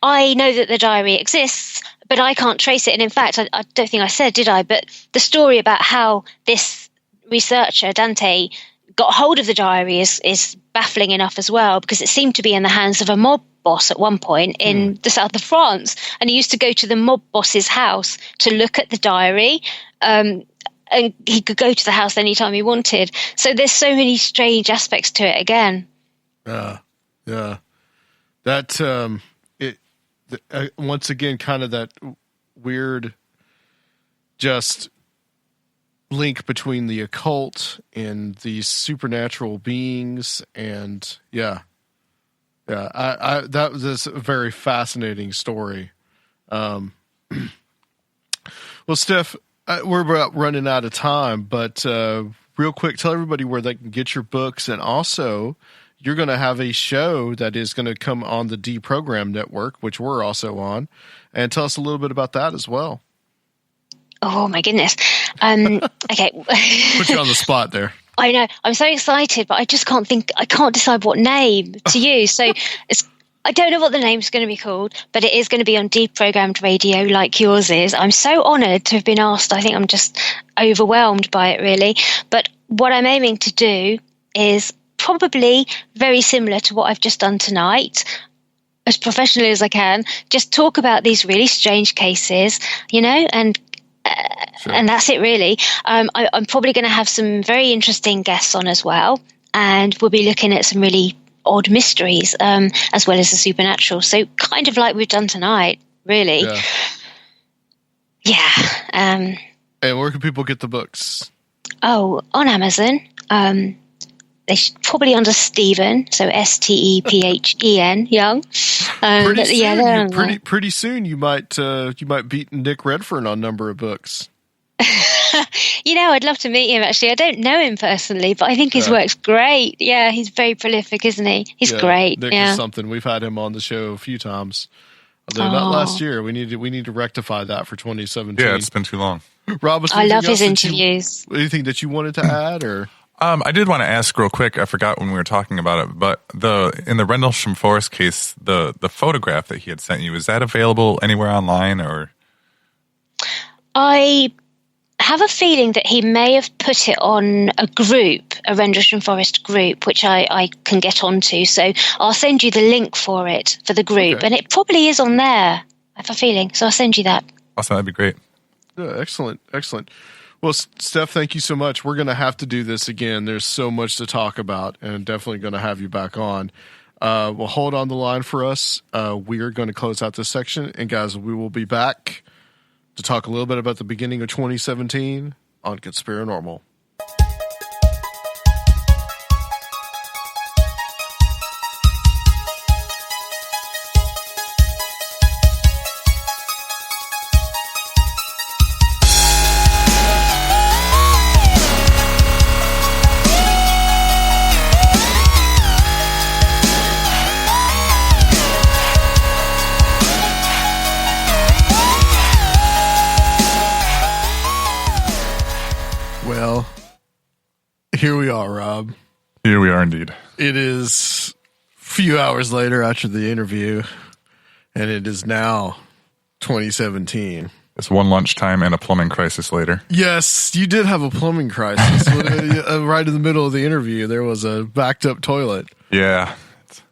I know that the diary exists, but I can't trace it. And in fact, I don't think I said, did I? But the story about how this researcher, Dante, got hold of the diary is baffling enough as well, because it seemed to be in the hands of a mob boss at one point in the south of France. And he used to go to the mob boss's house to look at the diary, and he could go to the house anytime he wanted. So there's so many strange aspects to it again. Yeah. That, once again, kind of that weird just link between the occult and these supernatural beings, and that was a very fascinating story. Well, Steph, we're about running out of time, but real quick, tell everybody where they can get your books, and also you're going to have a show that is going to come on the Deprogram Network, which we're also on, and tell us a little bit about that as well. Oh my goodness. Okay. Put you on the spot there. I know. I'm so excited, but I just can't decide what name to use. So I don't know what the name's going to be called, but it is going to be on Deprogrammed Radio like yours is. I'm so honored to have been asked. I think I'm just overwhelmed by it, really. But what I'm aiming to do is probably very similar to what I've just done tonight, as professionally as I can, just talk about these really strange cases, and And that's it, really. I'm probably going to have some very interesting guests on as well, and we'll be looking at some really odd mysteries, as well as the supernatural. So kind of like we've done tonight, really. Yeah. And where can people get the books? Oh, on Amazon. They should probably under Stephen, so Stephen Young. Pretty soon you might beat Nick Redfern on number of books. I'd love to meet him. Actually, I don't know him personally, but I think his work's great. Yeah, he's very prolific, isn't he? He's great. Nick is something. We've had him on the show a few times. Although not last year. We need to rectify that for 2017. Yeah, it's been too long. Rob, I love his interviews. Anything that you wanted to add, or? I did want to ask real quick. I forgot when we were talking about it, but in the Rendlesham Forest case, the photograph that he had sent you, is that available anywhere online, or? I have a feeling that he may have put it on a group, a Rendlesham Forest group, which I can get onto. So I'll send you the link for it, for the group, and it probably is on there. I have a feeling, so I'll send you that. Awesome, that'd be great. Yeah, excellent. Well, Steph, thank you so much. We're going to have to do this again. There's so much to talk about, and definitely going to have you back on. Well, hold on the line for us. We are going to close out this section, and guys, we will be back to talk a little bit about the beginning of 2017 on Conspirinormal. Here we are, Rob. Here we are indeed. It is a few hours later after the interview, and it is now 2017. It's one lunchtime and a plumbing crisis later. Yes, you did have a plumbing crisis. Right in the middle of the interview, there was a backed up toilet. Yeah, it's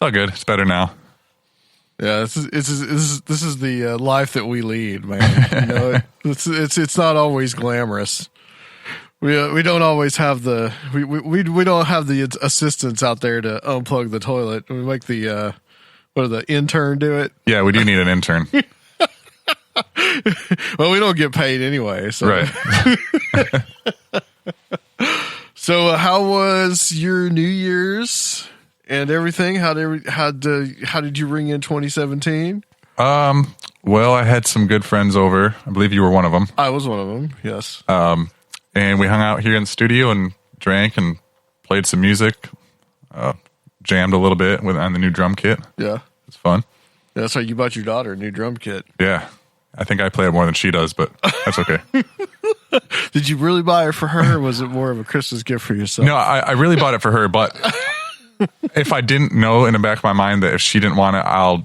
all good. It's better now. Yeah, this is the life that we lead, man. It's not always glamorous. We don't always have we don't have the assistants out there to unplug the toilet. We make the intern do it. Yeah, we do need an intern. Well, we don't get paid anyway. So. Right. So, how was your New Year's and everything? How did you ring in 2017? Well, I had some good friends over. I believe you were one of them. I was one of them. Yes. And we hung out here in the studio and drank and played some music, jammed a little bit on the new drum kit. Yeah. It's fun. Yeah, that's right. You bought your daughter a new drum kit. Yeah. I think I play it more than she does, but that's okay. Did you really buy it for her, or was it more of a Christmas gift for yourself? No, I really bought it for her, but if I didn't know in the back of my mind that if she didn't want it, I'll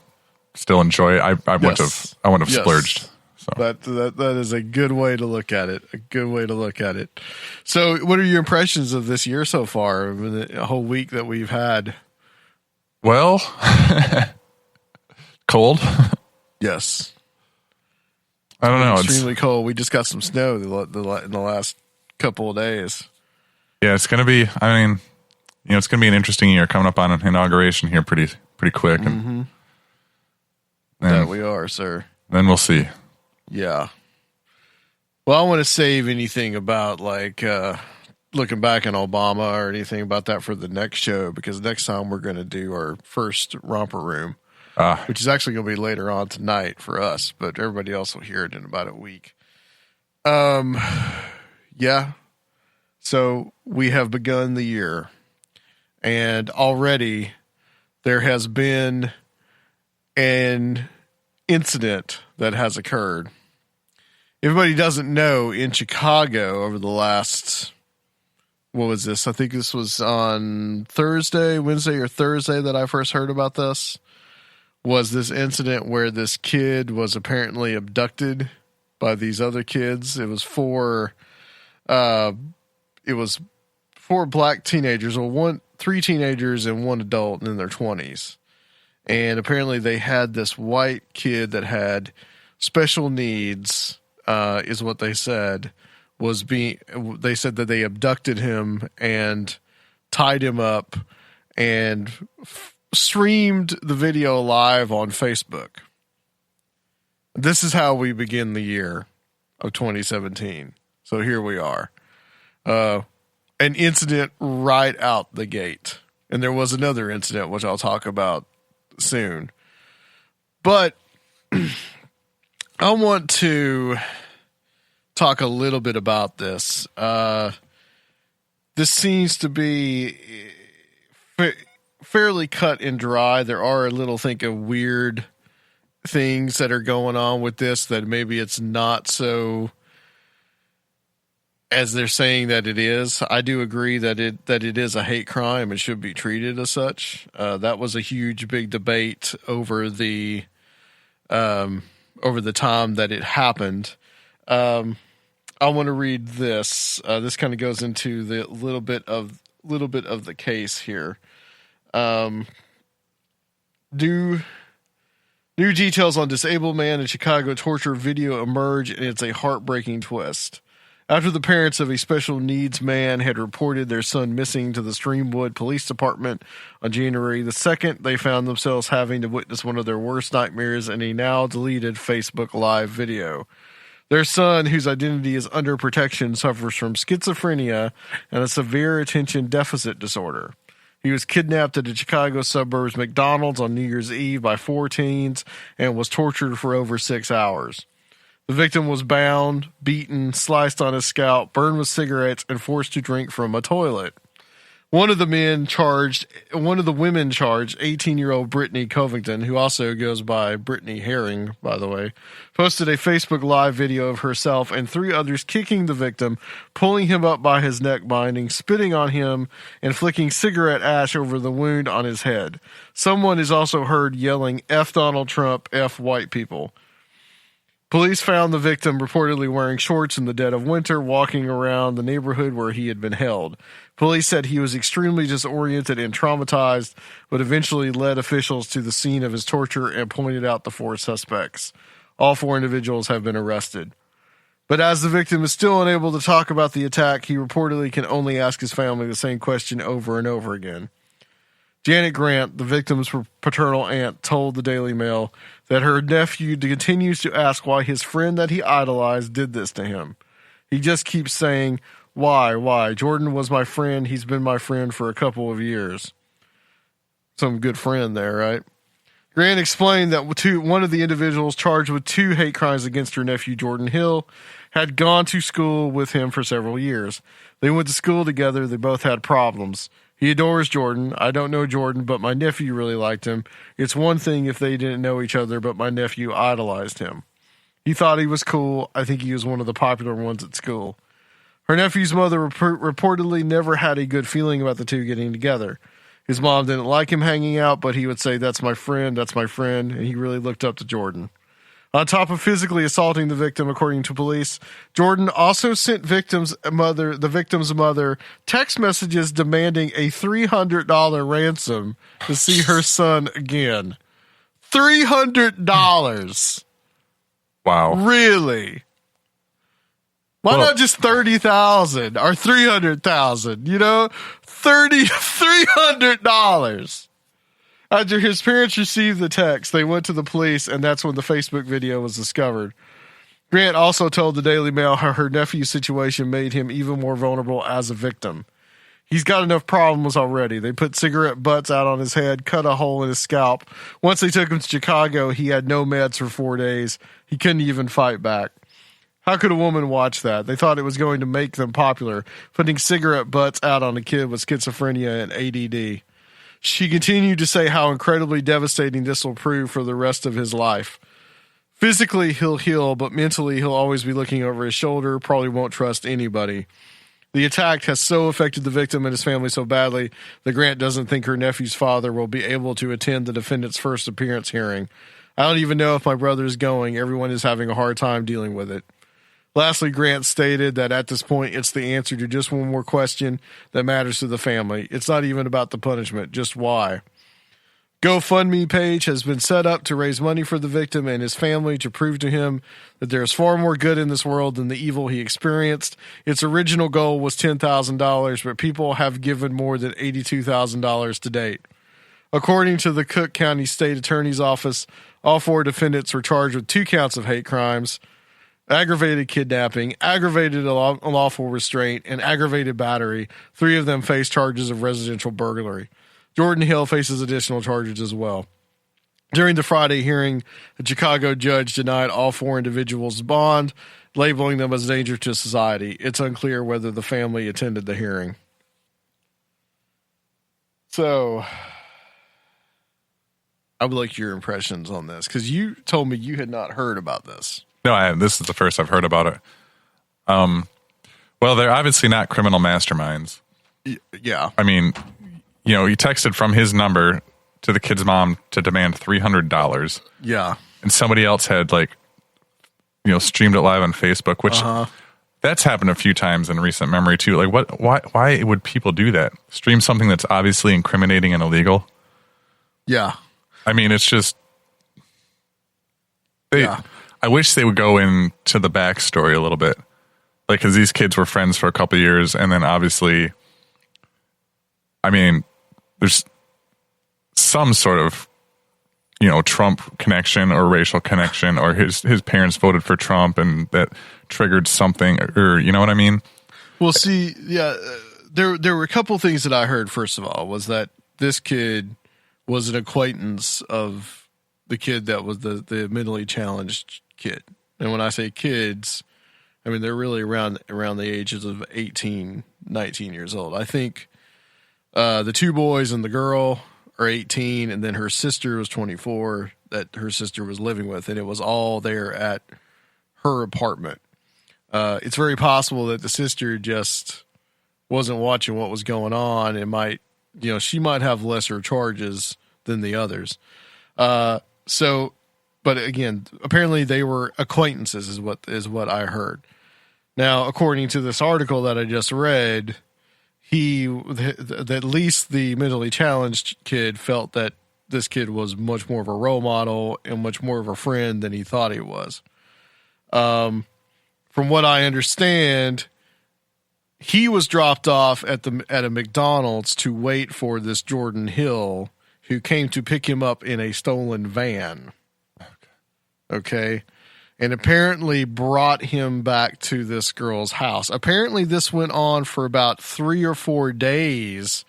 still enjoy it, I wouldn't have splurged. So. That is a good way to look at it. A good way to look at it. So, what are your impressions of this year so far? I mean, the whole week that we've had. Well, cold. Yes. I don't know. Extremely cold. We just got some snow in the last couple of days. Yeah, it's going to be. I mean, it's going to be an interesting year coming up on an inauguration here pretty quick. And That we are, sir. Then we'll see. Yeah. Well, I want to save anything about looking back on Obama or anything about that for the next show, because next time we're going to do our first romper room, which is actually going to be later on tonight for us, but everybody else will hear it in about a week. Yeah. So we have begun the year, and already there has been an incident that has occurred. Everybody doesn't know, in Chicago over the last, what was this? I think this was on Wednesday or Thursday that I first heard about this, was this incident where this kid was apparently abducted by these other kids. It was four black teenagers, or three teenagers and one adult in their 20s. And apparently they had this white kid that had special needs, is what they said, they said that they abducted him and tied him up and streamed the video live on Facebook. This is how we begin the year of 2017. So here we are. An incident right out the gate. And there was another incident, which I'll talk about soon. But I want to talk a little bit about this. This seems to be fairly cut and dry. There are a little, weird things that are going on with this that maybe it's not so as they're saying that it is. I do agree that it is a hate crime and should be treated as such. That was a huge, big debate over the time that it happened. I want to read this. This kind of goes into the little bit of the case here. New details on disabled man in Chicago torture video emerge, and it's a heartbreaking twist. After the parents of a special needs man had reported their son missing to the Streamwood Police Department on January the 2nd, they found themselves having to witness one of their worst nightmares in a now deleted Facebook Live video. Their son, whose identity is under protection, suffers from schizophrenia and a severe attention deficit disorder. He was kidnapped at the Chicago suburbs McDonald's on New Year's Eve by 4 teens and was tortured for over 6 hours. The victim was bound, beaten, sliced on his scalp, burned with cigarettes, and forced to drink from a toilet. One of the women charged, 18-year-old Brittany Covington, who also goes by Brittany Herring, by the way, posted a Facebook Live video of herself and 3 others kicking the victim, pulling him up by his neck binding, spitting on him, and flicking cigarette ash over the wound on his head. Someone is also heard yelling, "F Donald Trump, F white people." Police found the victim reportedly wearing shorts in the dead of winter, walking around the neighborhood where he had been held. Police said he was extremely disoriented and traumatized, but eventually led officials to the scene of his torture and pointed out the 4 suspects. All 4 individuals have been arrested. But as the victim is still unable to talk about the attack, he reportedly can only ask his family the same question over and over again. Janet Grant, the victim's paternal aunt, told the Daily Mail that her nephew continues to ask why his friend that he idolized did this to him. He just keeps saying, why? Jordan was my friend. He's been my friend for a couple of years. Some good friend there, right? Grant explained that one of the individuals charged with 2 hate crimes against her nephew, Jordan Hill, had gone to school with him for several years. They went to school together. They both had problems. He adores Jordan. I don't know Jordan, but my nephew really liked him. It's one thing if they didn't know each other, but my nephew idolized him. He thought he was cool. I think he was one of the popular ones at school. Her nephew's mother reportedly never had a good feeling about the 2 getting together. His mom didn't like him hanging out, but he would say, that's my friend, and he really looked up to Jordan. On top of physically assaulting the victim, according to police, Jordan also sent the victim's mother text messages demanding a $300 ransom to see her son again. $300. Wow. Really? Why not just 30,000 or 300,000? $300. After his parents received the text, they went to the police, and that's when the Facebook video was discovered. Grant also told the Daily Mail how her nephew's situation made him even more vulnerable as a victim. He's got enough problems already. They put cigarette butts out on his head, cut a hole in his scalp. Once they took him to Chicago, he had no meds for 4 days. He couldn't even fight back. How could a woman watch that? They thought it was going to make them popular, putting cigarette butts out on a kid with schizophrenia and ADD. She continued to say how incredibly devastating this will prove for the rest of his life. Physically, he'll heal, but mentally, he'll always be looking over his shoulder, probably won't trust anybody. The attack has so affected the victim and his family so badly that Grant doesn't think her nephew's father will be able to attend the defendant's first appearance hearing. I don't even know if my brother is going. Everyone is having a hard time dealing with it. Lastly, Grant stated that at this point, it's the answer to just one more question that matters to the family. It's not even about the punishment, just why. GoFundMe page has been set up to raise money for the victim and his family to prove to him that there is far more good in this world than the evil he experienced. Its original goal was $10,000, but people have given more than $82,000 to date. According to the Cook County State Attorney's Office, all 4 defendants were charged with 2 counts of hate crimes, aggravated kidnapping, aggravated unlawful restraint, and aggravated battery. 3 of them face charges of residential burglary. Jordan Hill faces additional charges as well. During the Friday hearing, a Chicago judge denied all 4 individuals bond, labeling them as a danger to society. It's unclear whether the family attended the hearing. So, I would like your impressions on this, because you told me you had not heard about this. No, this is the first I've heard about it. Well, they're obviously not criminal masterminds. Yeah. I mean, he texted from his number to the kid's mom to demand $300. Yeah. And somebody else had streamed it live on Facebook, which that's happened a few times in recent memory too. Like why would people do that? Stream something that's obviously incriminating and illegal? Yeah. I mean, it's just, I wish they would go into the backstory a little bit. Like, cause these kids were friends for a couple of years. And then obviously, I mean, there's some sort of, Trump connection or racial connection, or his parents voted for Trump and that triggered something, or you know what I mean? Well, see, yeah, there were a couple things that I heard. First of all, was that this kid was an acquaintance of the kid that was the mentally challenged kid. And when I say kids, I mean, they're really around the ages of 18, 19 years old. I think the 2 boys and the girl are 18, and then her sister was 24 that her sister was living with, and it was all there at her apartment. It's very possible that the sister just wasn't watching what was going on. It might, she might have lesser charges than the others. But again, apparently they were acquaintances is what I heard. Now, according to this article that I just read, at least the mentally challenged kid felt that this kid was much more of a role model and much more of a friend than he thought he was. From what I understand, he was dropped off at a McDonald's to wait for this Jordan Hill, who came to pick him up in a stolen van. Okay. And apparently brought him back to this girl's house. Apparently this went on for about 3 or 4 days.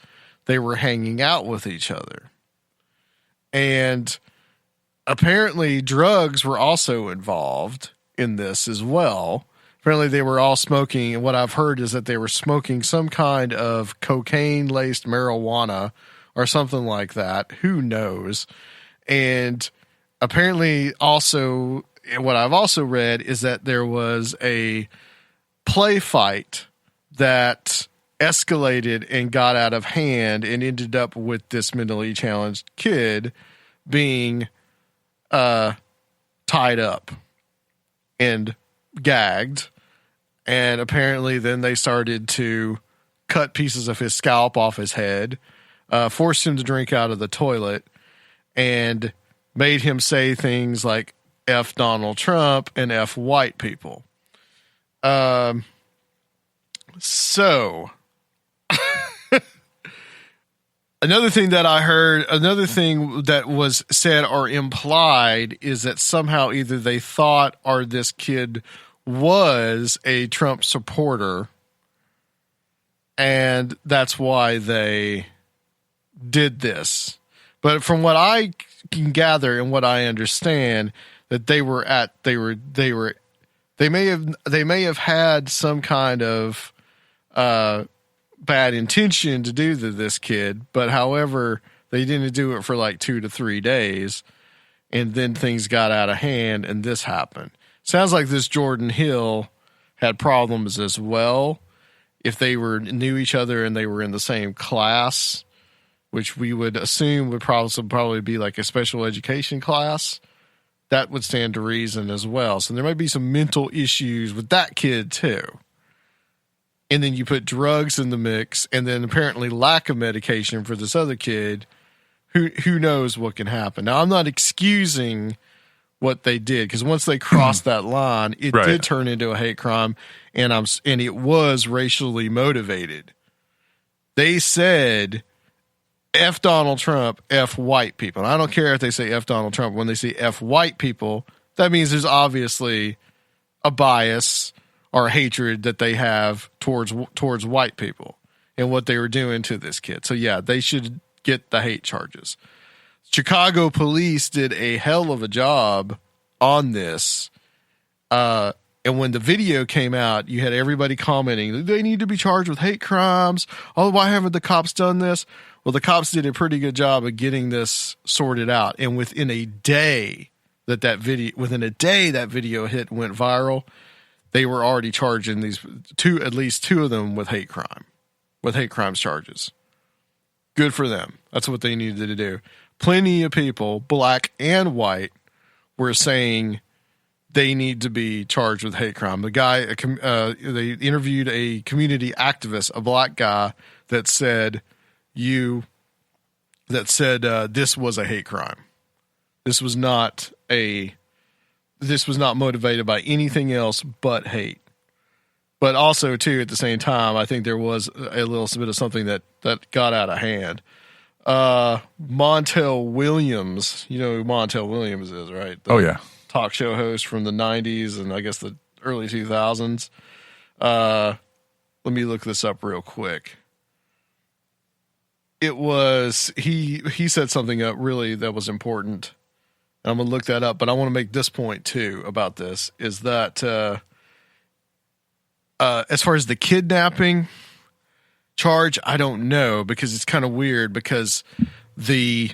They were hanging out with each other. And apparently drugs were also involved in this as well. Apparently they were all smoking, and what I've heard is that they were smoking some kind of cocaine-laced marijuana or something like that. Who knows? And apparently also, what I've also read is that there was a play fight that escalated and got out of hand and ended up with this mentally challenged kid being tied up and gagged. And apparently then they started to cut pieces of his scalp off his head, forced him to drink out of the toilet, and made him say things like F Donald Trump and F white people. So another thing that I heard, another thing that was said or implied is that somehow either they thought or this kid was a Trump supporter, and that's why they did this. But from what I can gather and what I understand, that they may have had some kind of bad intention to do to this kid, but however, they didn't do it for like 2 to 3 days, and then things got out of hand and this happened. Sounds like this Jordan Hill had problems as well. If they knew each other and they were in the same class, which we would assume would probably be like a special education class, that would stand to reason as well. So there might be some mental issues with that kid too. And then you put drugs in the mix, and then apparently lack of medication for this other kid who knows what can happen. Now, I'm not excusing what they did, because once they crossed that line, it did turn into a hate crime, and it was racially motivated. They said, F Donald Trump, F white people. And I don't care if they say F Donald Trump. When they say F white people, that means there's obviously a bias or hatred that they have towards white people and what they were doing to this kid. So yeah, they should get the hate charges. Chicago police did a hell of a job on this. And when the video came out, you had everybody commenting, they need to be charged with hate crimes. Oh, why haven't the cops done this? Well, the cops did a pretty good job of getting this sorted out. And within a day that video hit and went viral, they were already charging at least two of them with hate crimes charges. Good for them. That's what they needed to do. Plenty of people, black and white, were saying they need to be charged with hate crime. The guy, they interviewed a community activist, a black guy, that said this was a hate crime. This was not motivated by anything else but hate. But also, too, at the same time, I think there was a little bit of something that got out of hand. Montel Williams, you know who Montel Williams is, right? Yeah. Talk show host from the 90s and I guess the early 2000s. Let me look this up real quick. It was, he said something really that was important. I'm going to look that up, but I want to make this point too about this, is that as far as the kidnapping charge, I don't know, because it's kind of weird, because the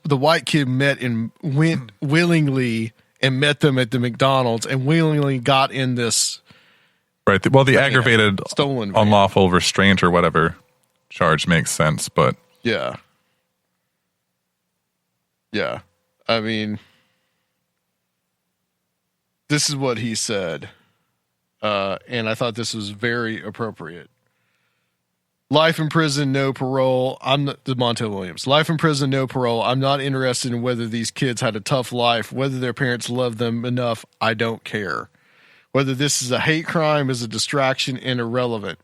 white kid went willingly and met them at the McDonald's and willingly got in this. Right. Well, the aggravated stolen unlawful restraint or whatever charge makes sense, but yeah. I mean, this is what he said. And I thought this was very appropriate. Life in prison, no parole. Montel Williams. Life in prison, no parole. I'm not interested in whether these kids had a tough life, whether their parents loved them enough. I don't care. Whether this is a hate crime is a distraction and irrelevant.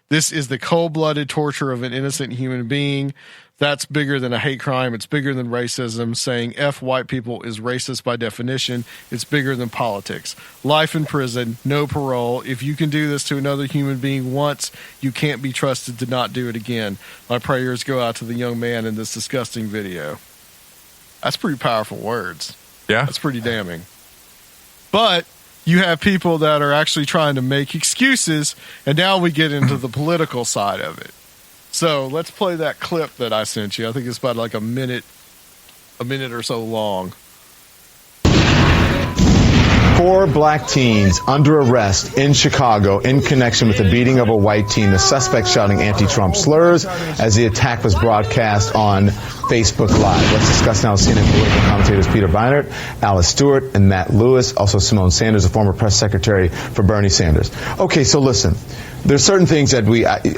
This is the cold-blooded torture of an innocent human being. That's bigger than a hate crime. It's bigger than racism. Saying F white people is racist by definition. It's bigger than politics. Life in prison, no parole. If you can do this to another human being once, you can't be trusted to not do it again. My prayers go out to the young man in this disgusting video. That's pretty powerful words. Yeah. That's pretty damning. But you have people that are actually trying to make excuses, and now we get into the political side of it. So let's play that clip that I sent you. I think it's about like a minute or so long. 4 black teens under arrest in Chicago in connection with the beating of a white teen. The suspect shouting anti-Trump slurs as the attack was broadcast on Facebook Live. Let's discuss now with CNN political commentators Peter Beinart, Alice Stewart, and Matt Lewis. Also Simone Sanders, a former press secretary for Bernie Sanders. Okay, so listen. There's certain things that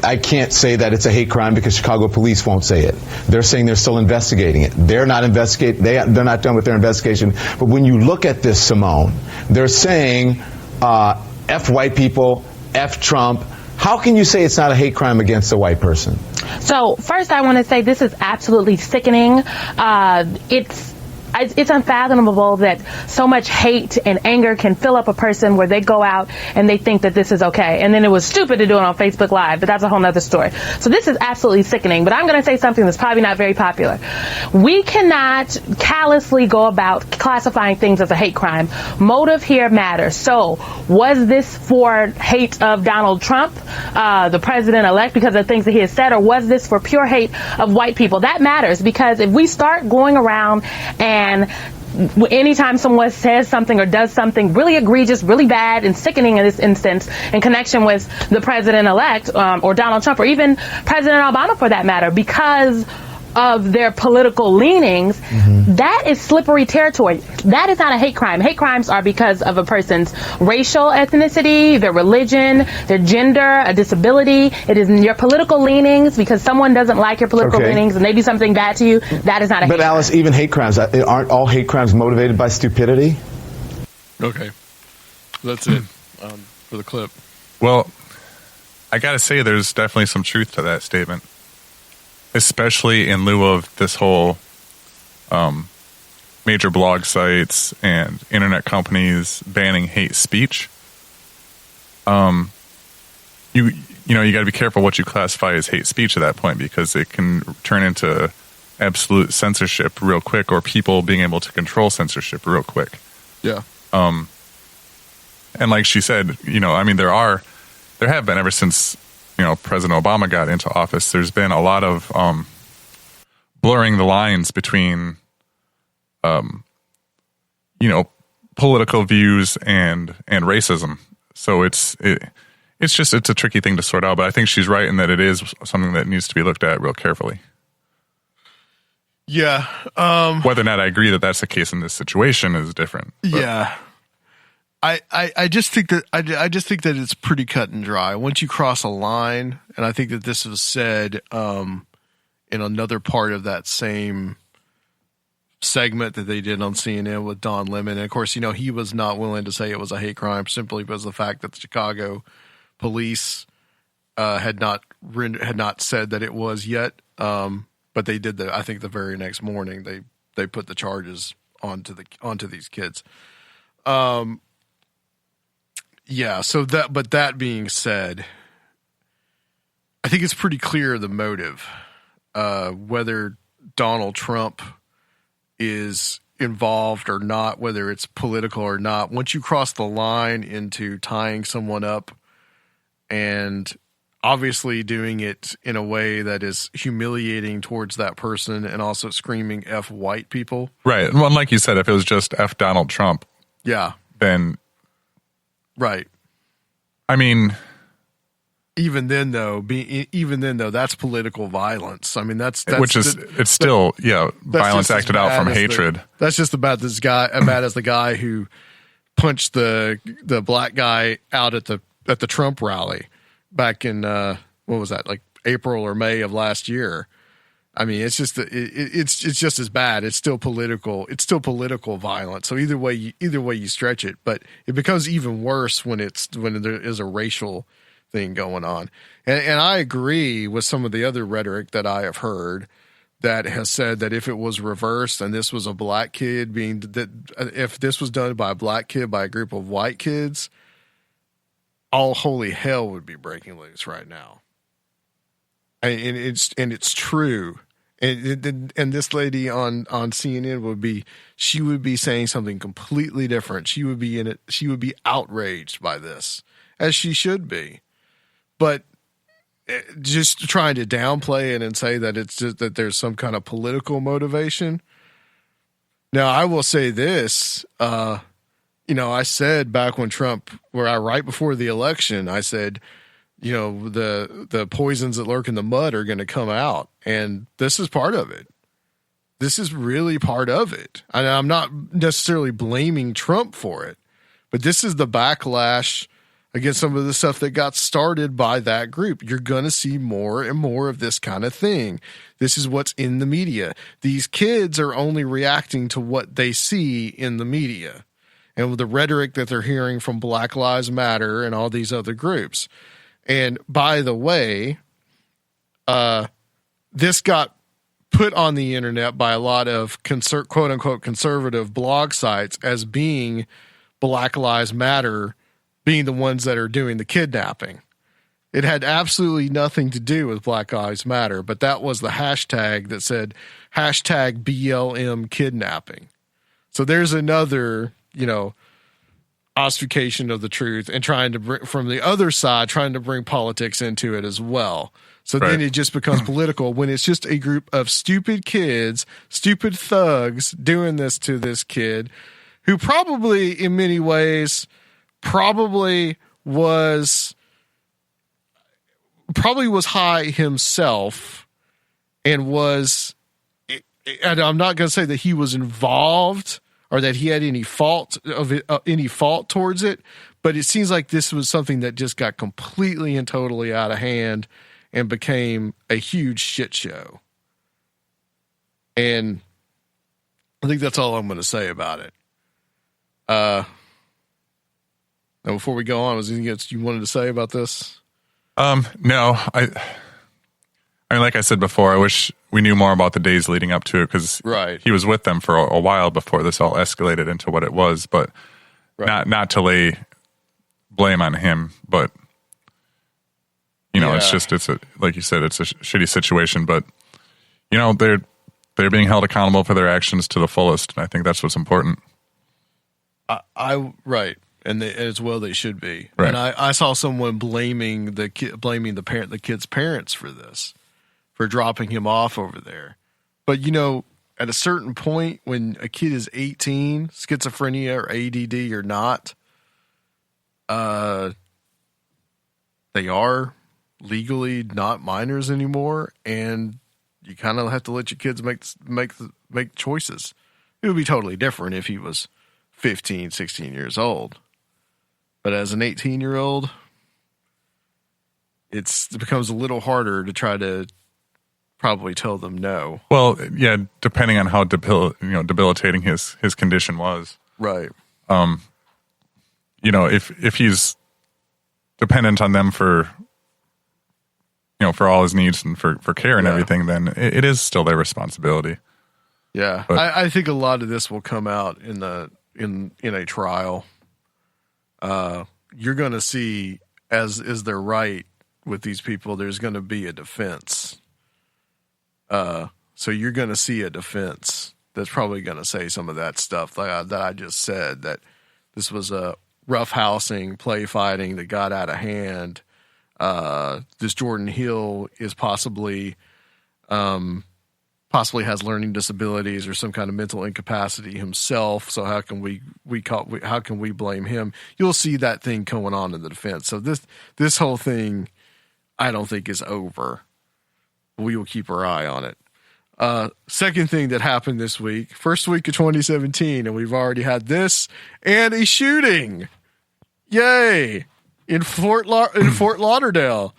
I can't say that it's a hate crime because Chicago police won't say it. They're saying they're still investigating it. They're not they're not done with their investigation. But when you look at this, Simone, they're saying F white people, F Trump. How can you say it's not a hate crime against a white person? So first I want to say this is absolutely sickening. It's unfathomable that so much hate and anger can fill up a person where they go out and they think that this is okay. And then it was stupid to do it on Facebook Live, but that's a whole nother story. So this is absolutely sickening, but I'm going to say something that's probably not very popular. We cannot callously go about classifying things as a hate crime. Motive here matters. So was this for hate of Donald Trump, the president-elect, because of things that he has said, or was this for pure hate of white people? That matters, because if we start going around and anytime someone says something or does something really egregious, really bad, and sickening in this instance in connection with the president-elect or Donald Trump or even President Obama for that matter, because of their political leanings, that is slippery territory. That is not a hate crime. Hate crimes are because of a person's racial ethnicity, their religion, their gender, a disability. It is your political leanings because someone doesn't like your political leanings and they do something bad to you. That is not a hate crime. But Alice, even hate crimes, aren't all hate crimes motivated by stupidity? Okay. That's it for the clip. Well, I got to say there's definitely some truth to that statement, especially in lieu of this whole major blog sites and internet companies banning hate speech. You got to be careful what you classify as hate speech at that point, because it can turn into absolute censorship real quick, or people being able to control censorship real quick. Yeah. And like she said, there have been ever since, President Obama got into office, there's been a lot of blurring the lines between, political views and racism. So it's a tricky thing to sort out, but I think she's right in that it is something that needs to be looked at real carefully. Yeah. Whether or not I agree that that's the case in this situation is different. But. Yeah. I just think that it's pretty cut and dry. Once you cross a line, and I think that this was said in another part of that same segment that they did on CNN with Don Lemon. And of course, he was not willing to say it was a hate crime simply because of the fact that the Chicago police had not said that it was yet. But they did I think the very next morning they put the charges onto these kids. Yeah, so that being said, I think it's pretty clear the motive, whether Donald Trump is involved or not, whether it's political or not. Once you cross the line into tying someone up and obviously doing it in a way that is humiliating towards that person and also screaming F white people. Right. Well, like you said, if it was just F Donald Trump, yeah, then... Right. I mean, even then though, that's political violence. I mean, that's it's still violence acted out from hatred. That's just about as bad as the guy who punched the black guy out at the Trump rally back in what was that, like April or May of last year. I mean, it's just as bad. It's still political. It's still political violence. So either way you stretch it, but it becomes even worse when there is a racial thing going on. And I agree with some of the other rhetoric that I have heard that has said that if it was reversed and this was a black kid if this was done by a black kid by a group of white kids, all holy hell would be breaking loose right now. And it's true. And this lady on CNN would be saying something completely different. She would be outraged by this, as she should be. But just trying to downplay it and say that it's just that there's some kind of political motivation. Now, I will say this, I said back when right before the election, I said, the poisons that lurk in the mud are going to come out. And this is part of it. This is really part of it. I'm not necessarily blaming Trump for it, but this is the backlash against some of the stuff that got started by that group. You're going to see more and more of this kind of thing. This is what's in the media. These kids are only reacting to what they see in the media and with the rhetoric that they're hearing from Black Lives Matter and all these other groups. And by the way, this got put on the internet by a lot of quote unquote conservative blog sites as being Black Lives Matter being the ones that are doing the kidnapping. It had absolutely nothing to do with Black Lives Matter, but that was the hashtag that said hashtag BLM kidnapping. So there's another, ossification of the truth and trying to bring from the other side, trying to bring politics into it as well. So then it just becomes political when it's just a group of stupid kids, stupid thugs doing this to this kid who probably in many ways was high himself and was and I'm not going to say that he was involved or that he had any fault towards it, but it seems like this was something that just got completely and totally out of hand and became a huge shit show. And I think that's all I'm going to say about it. Now before we go on, was there anything else you wanted to say about this? No, I mean, like I said before, I wish we knew more about the days leading up to it, because he was with them for a while before this all escalated into what it was. But not to lay blame on him, but it's like you said, it's a shitty situation. But they're being held accountable for their actions to the fullest, and I think that's what's important. And as well they should be. Right. And I saw someone blaming the kid's parents for this, for dropping him off over there. But at a certain point, when a kid is 18, schizophrenia or ADD or not, they are legally not minors anymore, and you kind of have to let your kids make choices. It would be totally different if he was 15, 16 years old. But as an 18-year-old, it becomes a little harder to try to probably tell them no. Well, yeah, depending on how debilitating his condition was. Right. If he's dependent on them for all his needs and for care and everything, then it is still their responsibility. Yeah. But I think a lot of this will come out in a trial. You're going to see, as is their right with these people, there's going to be a defense. So you're going to see a defense that's probably going to say some of that stuff that I just said, that this was a roughhousing, play fighting that got out of hand. This Jordan Hill is possibly has learning disabilities or some kind of mental incapacity himself. So how can we blame him? You'll see that thing going on in the defense. So this whole thing, I don't think is over. We will keep our eye on it. Second thing that happened this week, first week of 2017, and we've already had this and a shooting. Yay! In Fort Lauderdale,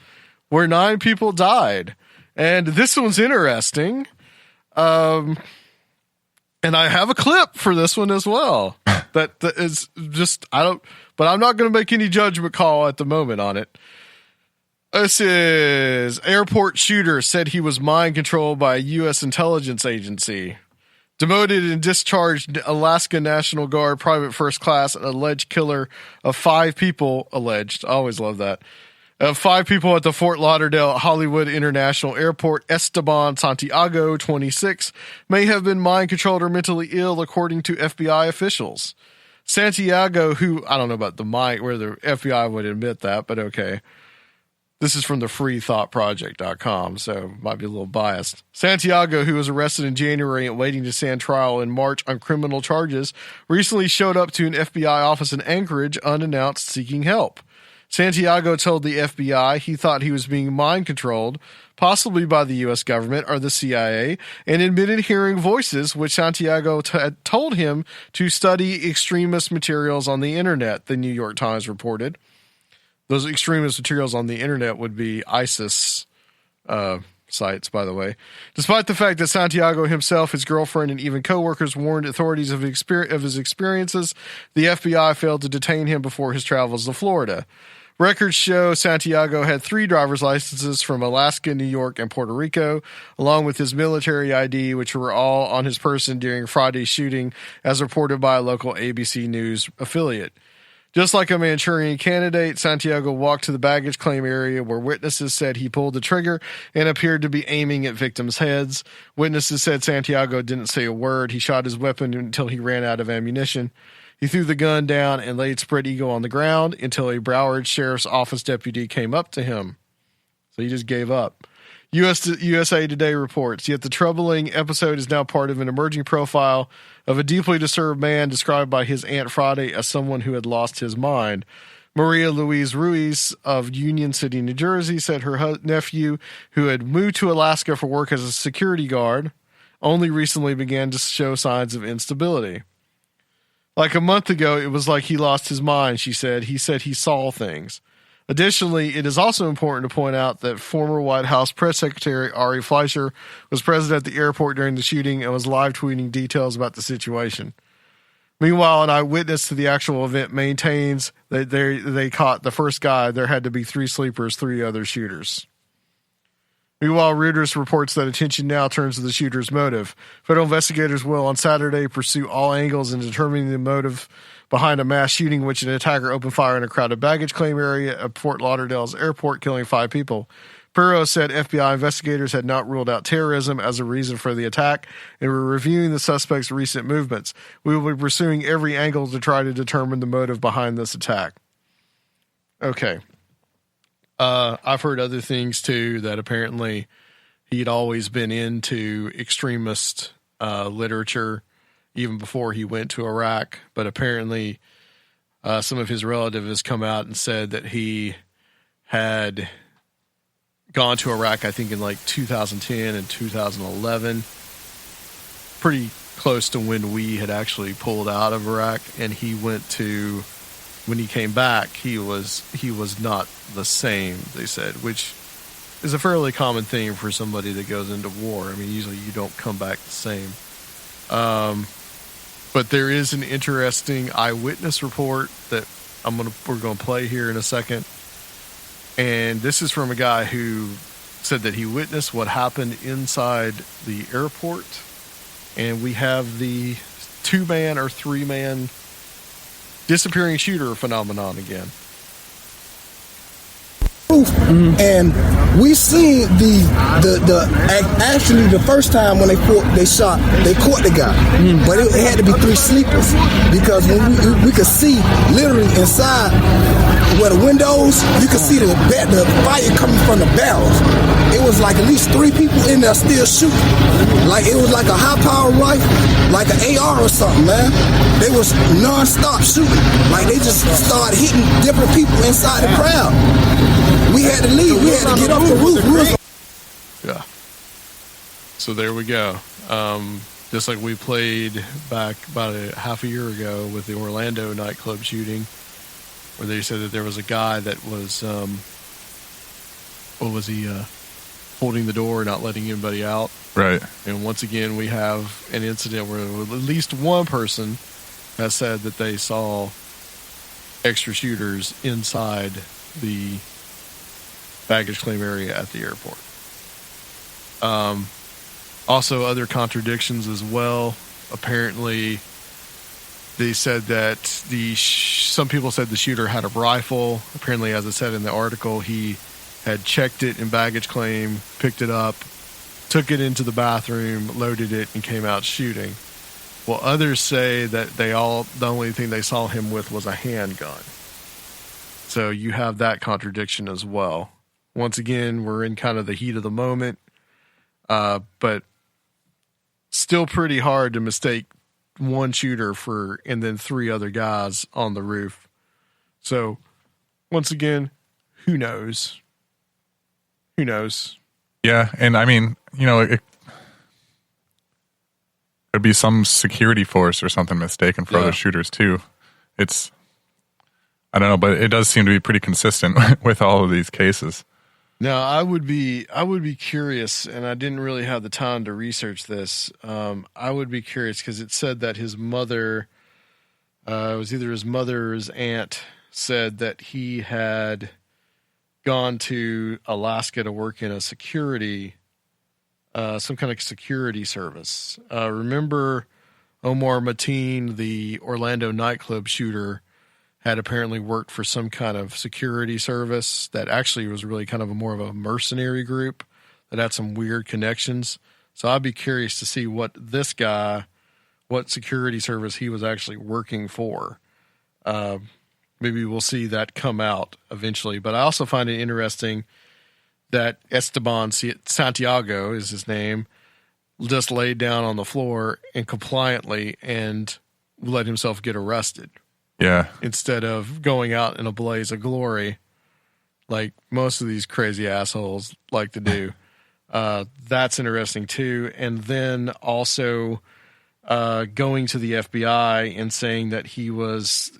where 9 people died. And this one's interesting. And I have a clip for this one as well. that is just, but I'm not going to make any judgment call at the moment on it. This is airport shooter said he was mind controlled by a U.S. intelligence agency. Demoted and discharged Alaska National Guard Private First Class, an alleged killer of 5 people, alleged, I always love that, of 5 people at the Fort Lauderdale Hollywood International Airport. Esteban Santiago, 26, may have been mind-controlled or mentally ill, according to FBI officials. Santiago, who, I don't know about the mind, where the FBI would admit that, but okay. This is from the freethoughtproject.com, so might be a little biased. Santiago, who was arrested in January and waiting to stand trial in March on criminal charges, recently showed up to an FBI office in Anchorage unannounced, seeking help. Santiago told the FBI he thought he was being mind-controlled, possibly by the U.S. government or the CIA, and admitted hearing voices which Santiago had told him to study extremist materials on the internet, the New York Times reported. Those extremist materials on the internet would be ISIS sites, by the way. Despite the fact that Santiago himself, his girlfriend, and even co-workers warned authorities of his experiences, the FBI failed to detain him before his travels to Florida. Records show Santiago had 3 driver's licenses from Alaska, New York, and Puerto Rico, along with his military ID, which were all on his person during Friday's shooting, as reported by a local ABC News affiliate. Just like a Manchurian Candidate, Santiago walked to the baggage claim area where witnesses said he pulled the trigger and appeared to be aiming at victims' heads. Witnesses said Santiago didn't say a word. He shot his weapon until he ran out of ammunition. He threw the gun down and laid spread eagle on the ground until a Broward Sheriff's Office deputy came up to him. So he just gave up. USA Today reports, yet the troubling episode is now part of an emerging profile of a deeply disturbed man described by his Aunt Friday as someone who had lost his mind. Maria Louise Ruiz of Union City, New Jersey, said her nephew, who had moved to Alaska for work as a security guard only recently began to show signs of instability. Like a month ago, it was like he lost his mind, she said. He said he saw things. Additionally, it is also important to point out that former White House Press Secretary Ari Fleischer was present at the airport during the shooting and was live tweeting details about the situation. Meanwhile, an eyewitness to the actual event maintains that they caught the first guy. There had to be 3 sleepers, 3 other shooters. Meanwhile, Reuters reports that attention now turns to the shooter's motive. Federal investigators will on Saturday pursue all angles in determining the motive behind a mass shooting in which an attacker opened fire in a crowded baggage claim area at Fort Lauderdale's airport, killing 5 people. Perot said FBI investigators had not ruled out terrorism as a reason for the attack and were reviewing the suspect's recent movements. We will be pursuing every angle to try to determine the motive behind this attack. Okay. I've heard other things too, that apparently he'd always been into extremist literature even before he went to Iraq, but apparently some of his relatives has come out and said that he had gone to Iraq, I think in like 2010 and 2011, pretty close to when we had actually pulled out of Iraq, and he went to, when he came back, he was not the same, they said, which is a fairly common thing for somebody that goes into war. I mean, usually you don't come back the same. But there is an interesting eyewitness report that we're going to play here in a second. And this is from a guy who said that he witnessed what happened inside the airport. And we have the 2-man or 3-man disappearing shooter phenomenon again. And we seen actually the first time when they caught the guy, but it had to be 3 sleepers, because when we could see literally inside where the windows, you could see the fire coming from the barrels. It was like at least 3 people in there still shooting, like it was like a high-powered rifle, like an AR or something, man. They was non-stop shooting, like they just started hitting different people inside the crowd. We had to leave. We had to get off the roof. Yeah. So there we go. Just like we played back about a half a year ago with the Orlando nightclub shooting, where they said that there was a guy that was, holding the door, not letting anybody out. Right. And once again, we have an incident where at least one person has said that they saw extra shooters inside the baggage claim area at the airport. Also, other contradictions as well. Apparently, they said that some people said the shooter had a rifle. Apparently, as it said in the article, he had checked it in baggage claim, picked it up, took it into the bathroom, loaded it, and came out shooting. Well, others say that the only thing they saw him with was a handgun. So you have that contradiction as well. Once again, we're in kind of the heat of the moment, but still pretty hard to mistake one shooter and then 3 other guys on the roof. So once again, who knows? Who knows? Yeah, and I mean, it could be some security force or something mistaken for other shooters too. I don't know, but it does seem to be pretty consistent with all of these cases. Now, I would be curious, and I didn't really have the time to research this. I would be curious because it said that his mother, it was either his mother or his aunt, said that he had gone to Alaska to work in a security, some kind of security service. Remember Omar Mateen, the Orlando nightclub shooter, had apparently worked for some kind of security service that actually was really kind of more of a mercenary group that had some weird connections. So I'd be curious to see what security service he was actually working for. Maybe we'll see that come out eventually. But I also find it interesting that Esteban Santiago is his name, just laid down on the floor and compliantly and let himself get arrested. Yeah. Instead of going out in a blaze of glory, like most of these crazy assholes like to do. That's interesting too. And then also going to the FBI and saying that he was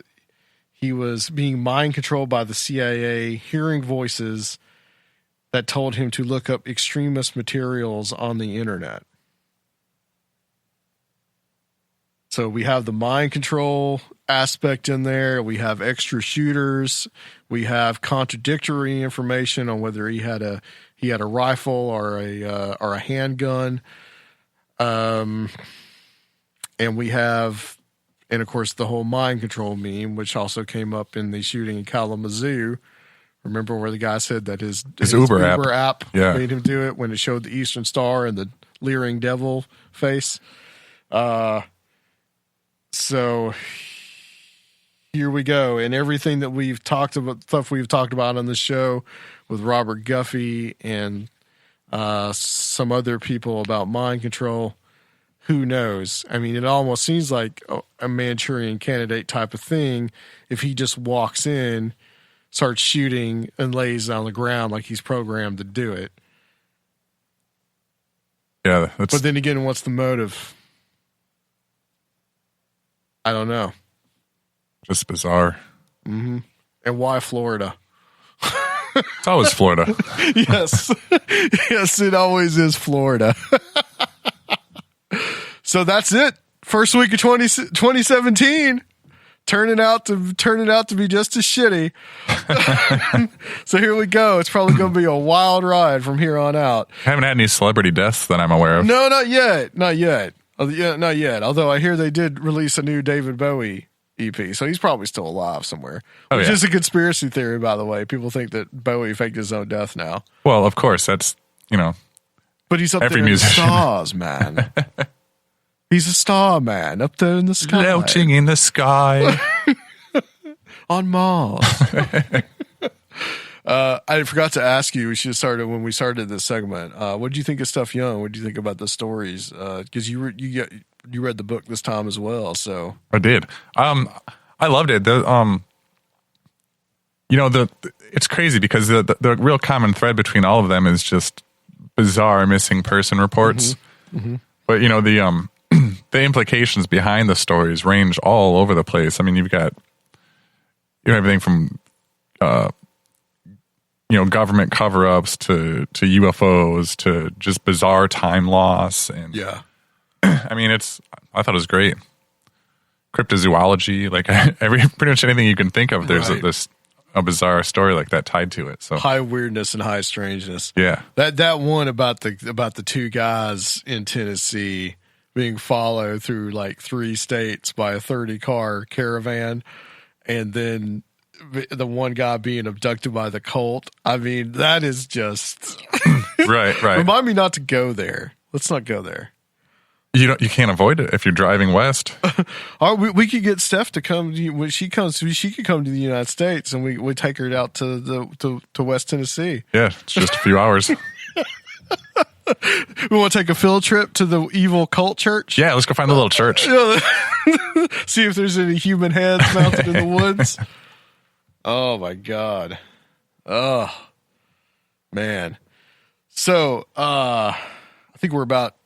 being mind controlled by the CIA, hearing voices that told him to look up extremist materials on the internet. So we have the mind control aspect in there. We have extra shooters. We have contradictory information on whether he had a rifle or a handgun. And we have, and of course, the whole mind control meme, which also came up in the shooting in Kalamazoo. Remember where the guy said that his Uber app made him do it when it showed the Eastern Star and the leering devil face. So here we go. And everything that we've talked about, stuff we've talked about on the show with Robert Guffey and some other people about mind control, who knows? I mean, it almost seems like a Manchurian Candidate type of thing if he just walks in, starts shooting, and lays on the ground like he's programmed to do it. Yeah. But then again, what's the motive? I don't know. Just bizarre. Mm-hmm. And why Florida? It's always Florida. Yes. Yes, it always is Florida. So that's it. First week of 2017. Turning out to be just as shitty. So here we go. It's probably going to be a wild ride from here on out. I haven't had any celebrity deaths that I'm aware of. No, not yet. Not yet. Not yet. Although I hear they did release a new David Bowie EP, so he's probably still alive somewhere. Which is a conspiracy theory, by the way. People think that Bowie faked his own death now. Well, of course, that's, But he's up every there musician. in the stars, man. He's a star man up there in the sky. Louching in the sky. On Mars. I forgot to ask you, when we started this segment, what did you think of Stuff Young? What did you think about the stories? Because you read the book this time as well, so. I did. I loved it. It's crazy because the real common thread between all of them is just bizarre missing person reports. Mm-hmm. Mm-hmm. But the implications behind the stories range all over the place. I mean, you've got everything from government cover-ups to UFOs to just bizarre time loss, and I mean, I thought it was great. Cryptozoology, like pretty much anything you can think of, there's a bizarre story like that tied to it. So high weirdness and high strangeness. Yeah, that one about the two guys in Tennessee being followed through like 3 states by a 30-car caravan, and then the one guy being abducted by the cult. I mean, that is just right. Remind me not to go there. Let's not go there. You can't avoid it if you're driving west. We could get Steph to come when she comes. She could come to the United States, and we take her out to West Tennessee. Yeah, it's just a few hours. We want to take a field trip to the evil cult church. Yeah, let's go find the little church. See if there's any human heads mounted in the woods. Oh my God. Oh man. So, I think we're about,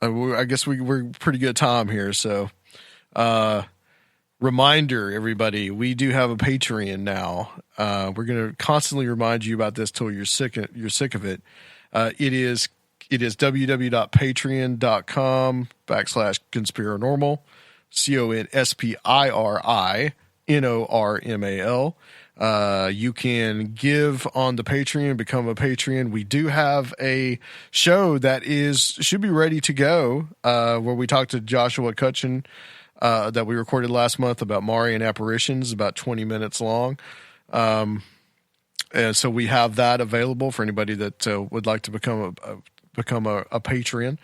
I guess we're pretty good time here. So, reminder everybody, we do have a Patreon now. We're going to constantly remind you about this till you're sick of it. It is www.patreon.com/Conspirinormal, CONSPIRINORMAL. You can give on the Patreon, become a Patreon. We do have a show that should be ready to go, where we talked to Joshua Cutchin, that we recorded last month about Marian apparitions, about 20 minutes long. And so we have that available for anybody that would like to become a Patreon.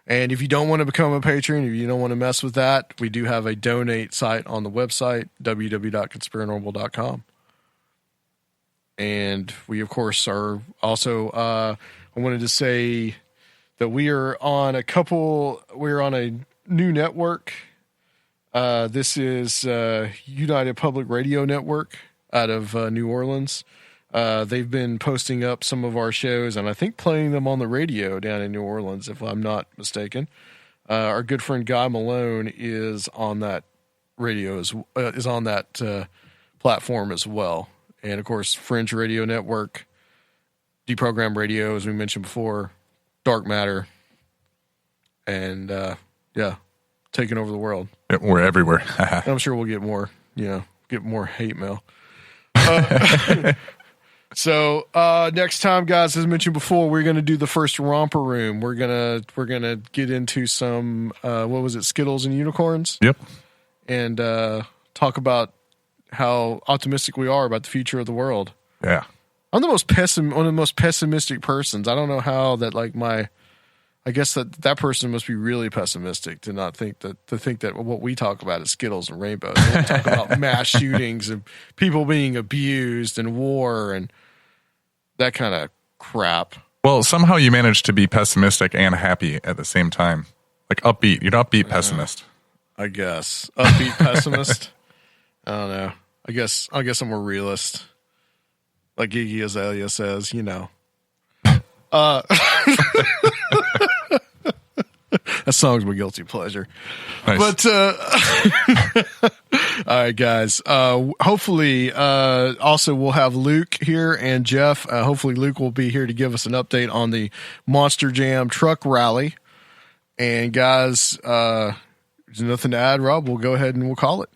And if you don't want to become a patron, if you don't want to mess with that, we do have a donate site on the website, www.conspirinormal.com. And we, of course, are also, I wanted to say that we're on a new network. This is United Public Radio Network out of New Orleans. They've been posting up some of our shows, and I think playing them on the radio down in New Orleans, if I'm not mistaken. Our good friend Guy Malone is on that radio, is on that platform as well. And, of course, Fringe Radio Network, Deprogram Radio, as we mentioned before, Dark Matter, and, taking over the world. We're everywhere. I'm sure we'll get more, get more hate mail. So next time, guys, as mentioned before, we're going to do the first romper room. We're gonna get into some what was it, Skittles and unicorns? Yep. And talk about how optimistic we are about the future of the world. Yeah. I'm one of the most pessimistic persons. I don't know how that, like, I guess that person must be really pessimistic to think that what we talk about is Skittles and rainbows. We talk about mass shootings and people being abused and war and that kind of crap. Well, somehow you manage to be pessimistic and happy at the same time. Like upbeat. You're an upbeat pessimist. I guess. Upbeat pessimist. I don't know. I guess I'm a realist. Like Iggy Azalea says, that song's my guilty pleasure. Nice. But all right, guys. Hopefully, also we'll have Luke here and Jeff. Hopefully, Luke will be here to give us an update on the Monster Jam truck rally. And guys, there's nothing to add. Rob, we'll go ahead and we'll call it.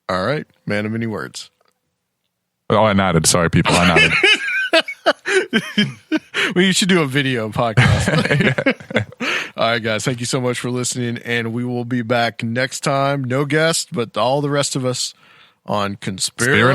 All right, man of many words. Oh, I nodded. Sorry, people. I nodded. Well, you should do a video podcast. All right, guys. Thank you so much for listening, and we will be back next time. No guest, but all the rest of us on Conspirinormal.